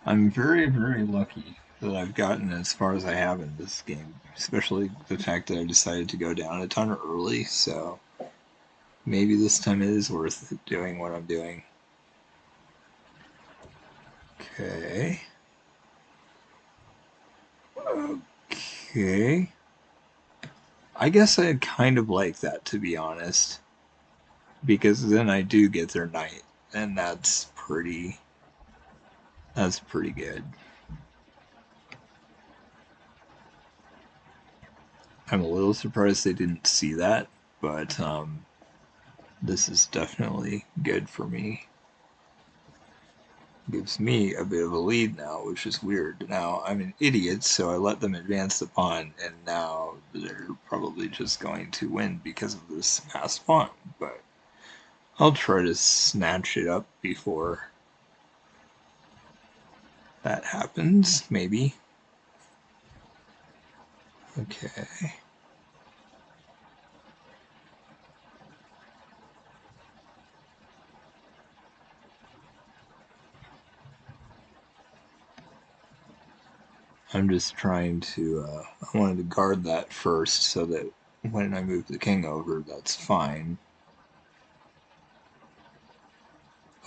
I'm very, very lucky that I've gotten as far as I have in this game, especially the fact that I decided to go down a ton early, so maybe this time it is worth doing what I'm doing. Okay. Okay. I guess I'd kind of like that, to be honest, because then I do get their knight, and that's pretty good. I'm a little surprised they didn't see that, but this is definitely good for me. Gives me a bit of a lead now, which is weird. Now, I'm an idiot, so I let them advance the pawn, and now they're probably just going to win because of this passed pawn, but I'll try to snatch it up before that happens, maybe. Okay. I'm just trying to, I wanted to guard that first so that when I move the king over, that's fine.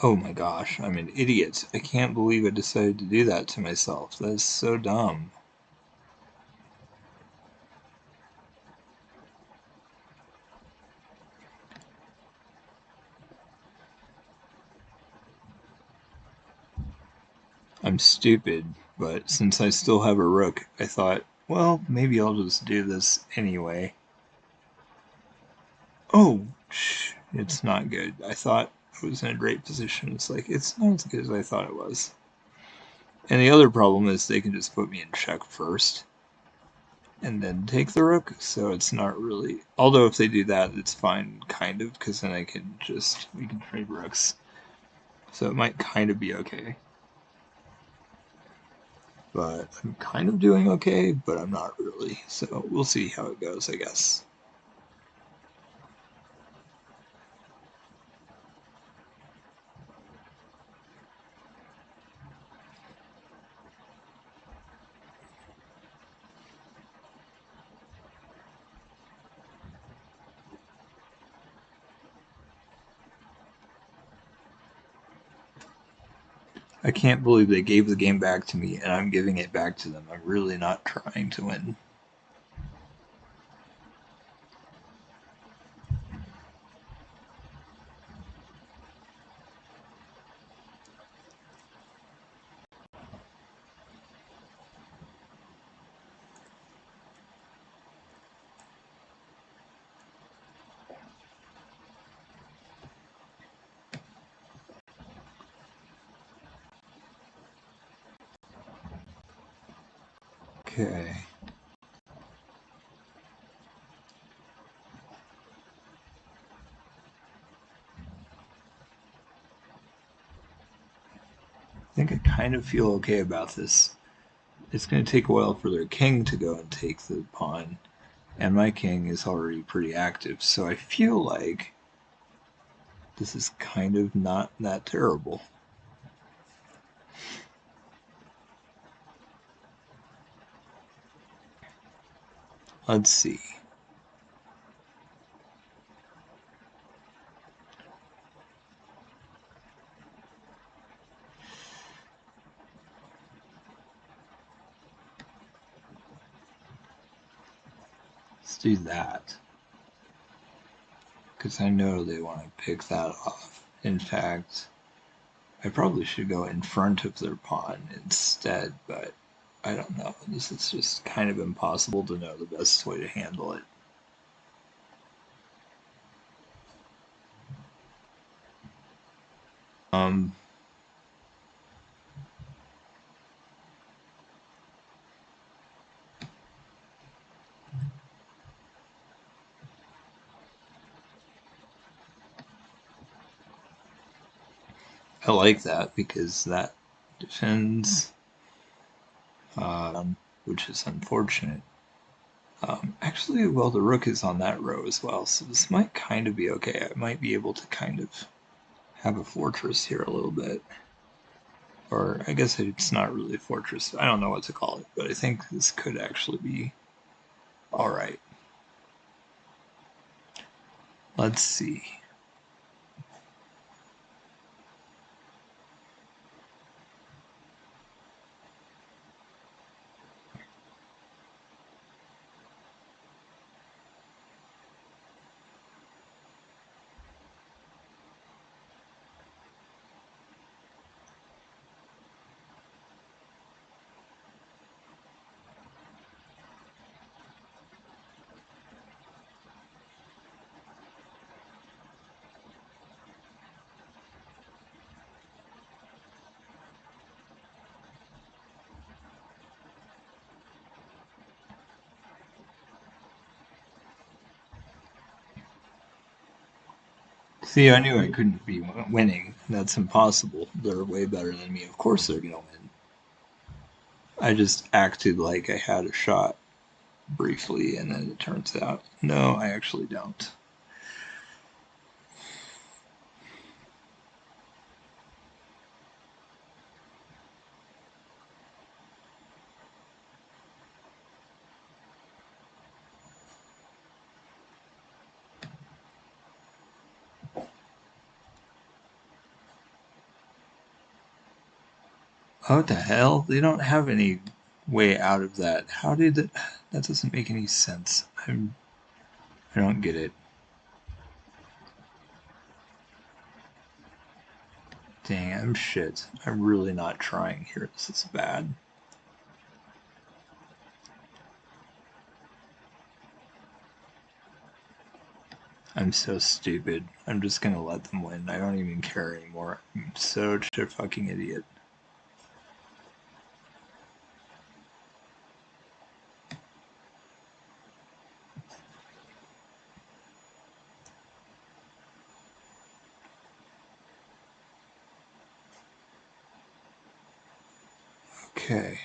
Oh my gosh, I'm an idiot. I can't believe I decided to do that to myself. That is so dumb. I'm stupid, but since I still have a rook, I thought, well, maybe I'll just do this anyway. Oh, it's not good. I thought I was in a great position. It's like, it's not as good as I thought it was. And the other problem is they can just put me in check first and then take the rook, so it's not really... Although if they do that, it's fine, kind of, because then we can trade rooks. So it might kind of be okay. But I'm kind of doing okay, but I'm not really. So we'll see how it goes, I guess. I can't believe they gave the game back to me and I'm giving it back to them. I'm really not trying to win. Okay. I think I kind of feel okay about this. It's going to take a while for their king to go and take the pawn, and my king is already pretty active, so I feel like this is kind of not that terrible. Let's see. Let's do that. Because I know they want to pick that off. In fact, I probably should go in front of their pawn instead, but I don't know. This is just kind of impossible to know the best way to handle it. Um, I like that because that defends, which is unfortunate. Actually, well, the rook is on that row as well, so this might kind of be okay. I might be able to kind of have a fortress here a little bit. Or I guess it's not really a fortress. I don't know what to call it, but I think this could actually be all right. Let's see. See, I knew I couldn't be winning. That's impossible. They're way better than me. Of course they're going to win. I just acted like I had a shot briefly, and then it turns out, no, I actually don't. Oh, what the hell? They don't have any way out of that. How did it? That doesn't make any sense. I don't get it. Dang, I'm shit. I'm really not trying here. This is bad. I'm so stupid. I'm just gonna let them win. I don't even care anymore. I'm such a fucking idiot. Okay.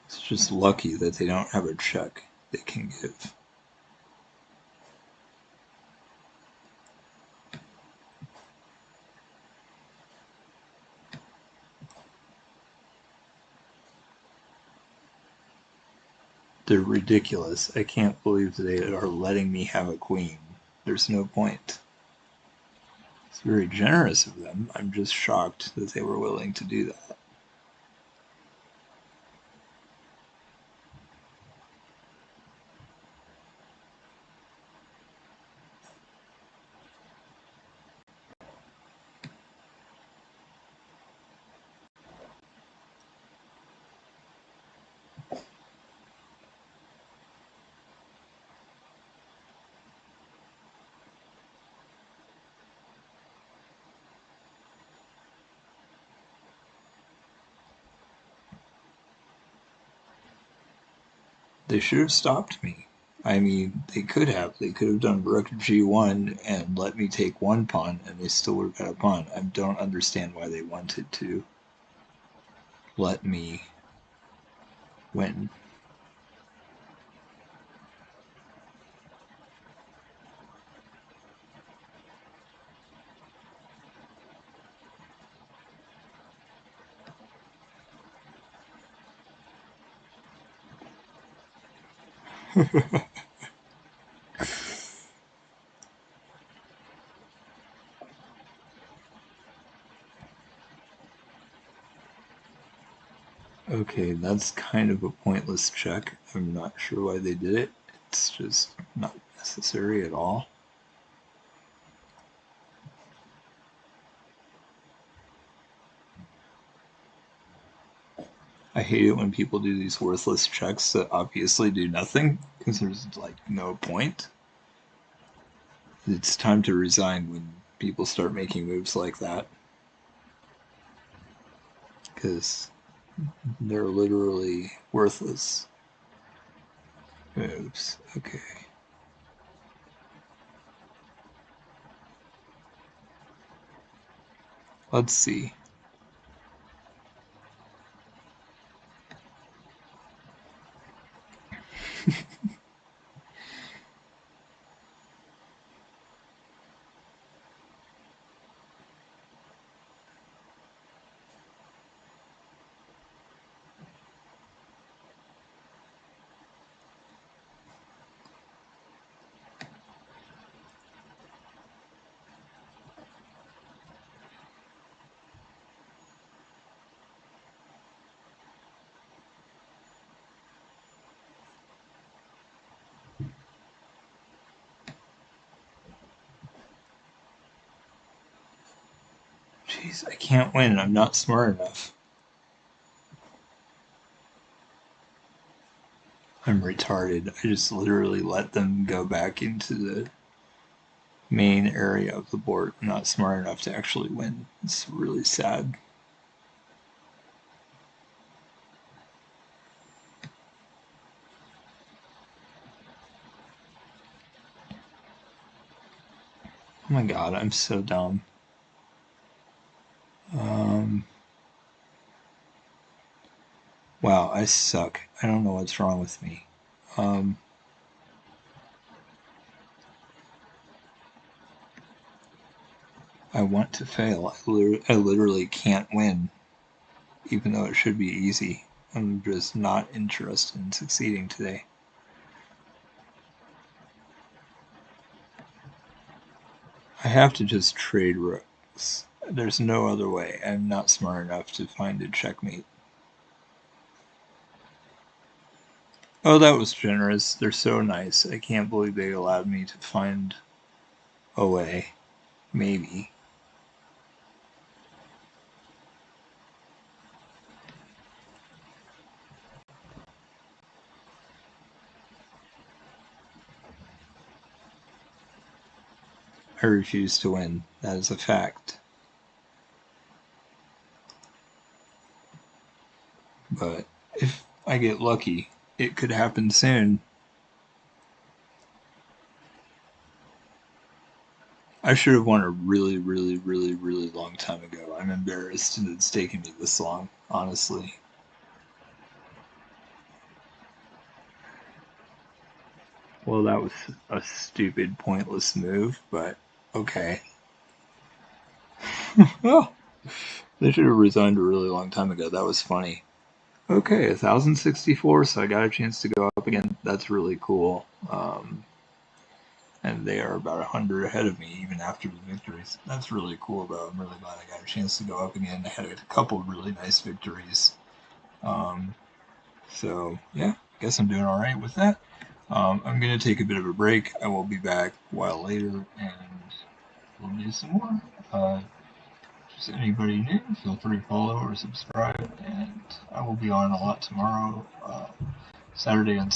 It's just lucky that they don't have a check they can give. They're ridiculous. I can't believe they are letting me have a queen. There's no point. It's very generous of them. I'm just shocked that they were willing to do that. They should have stopped me. I mean, they could have. They could have done rook g1 and let me take one pawn, and they still would have got a pawn. I don't understand why they wanted to let me win. Okay, that's kind of a pointless check. I'm not sure why they did it. It's just not necessary at all. I hate it when people do these worthless checks that obviously do nothing, because there's like no point. It's time to resign when people start making moves like that, because they're literally worthless moves. Okay. Let's see. Jeez, I can't win. I'm not smart enough. I'm retarded. I just literally let them go back into the main area of the board. I'm not smart enough to actually win. It's really sad. Oh my god, I'm so dumb. Wow, I suck. I don't know what's wrong with me. I want to fail. I literally can't win, even though it should be easy. I'm just not interested in succeeding today. I have to just trade rooks. There's no other way. I'm not smart enough to find a checkmate. Oh, that was generous. They're so nice. I can't believe they allowed me to find a way. Maybe. I refuse to win. That is a fact. But if I get lucky, it could happen soon. I should have won a really, really, really, really long time ago. I'm embarrassed that it's taken me this long, honestly. Well, that was a stupid, pointless move, but okay. Well, they should have resigned a really long time ago. That was funny. Okay, 1064, so I got a chance to go up again. That's really cool. And they are about 100 ahead of me even after the victories. That's really cool, though. I'm really glad I got a chance to go up again. I had a couple really nice victories. Um, so, yeah, I guess I'm doing all right with that. I'm going to take a bit of a break. I will be back a while later and we'll do some more. Just anybody new, feel free to follow or subscribe, and I will be on a lot tomorrow, Saturday and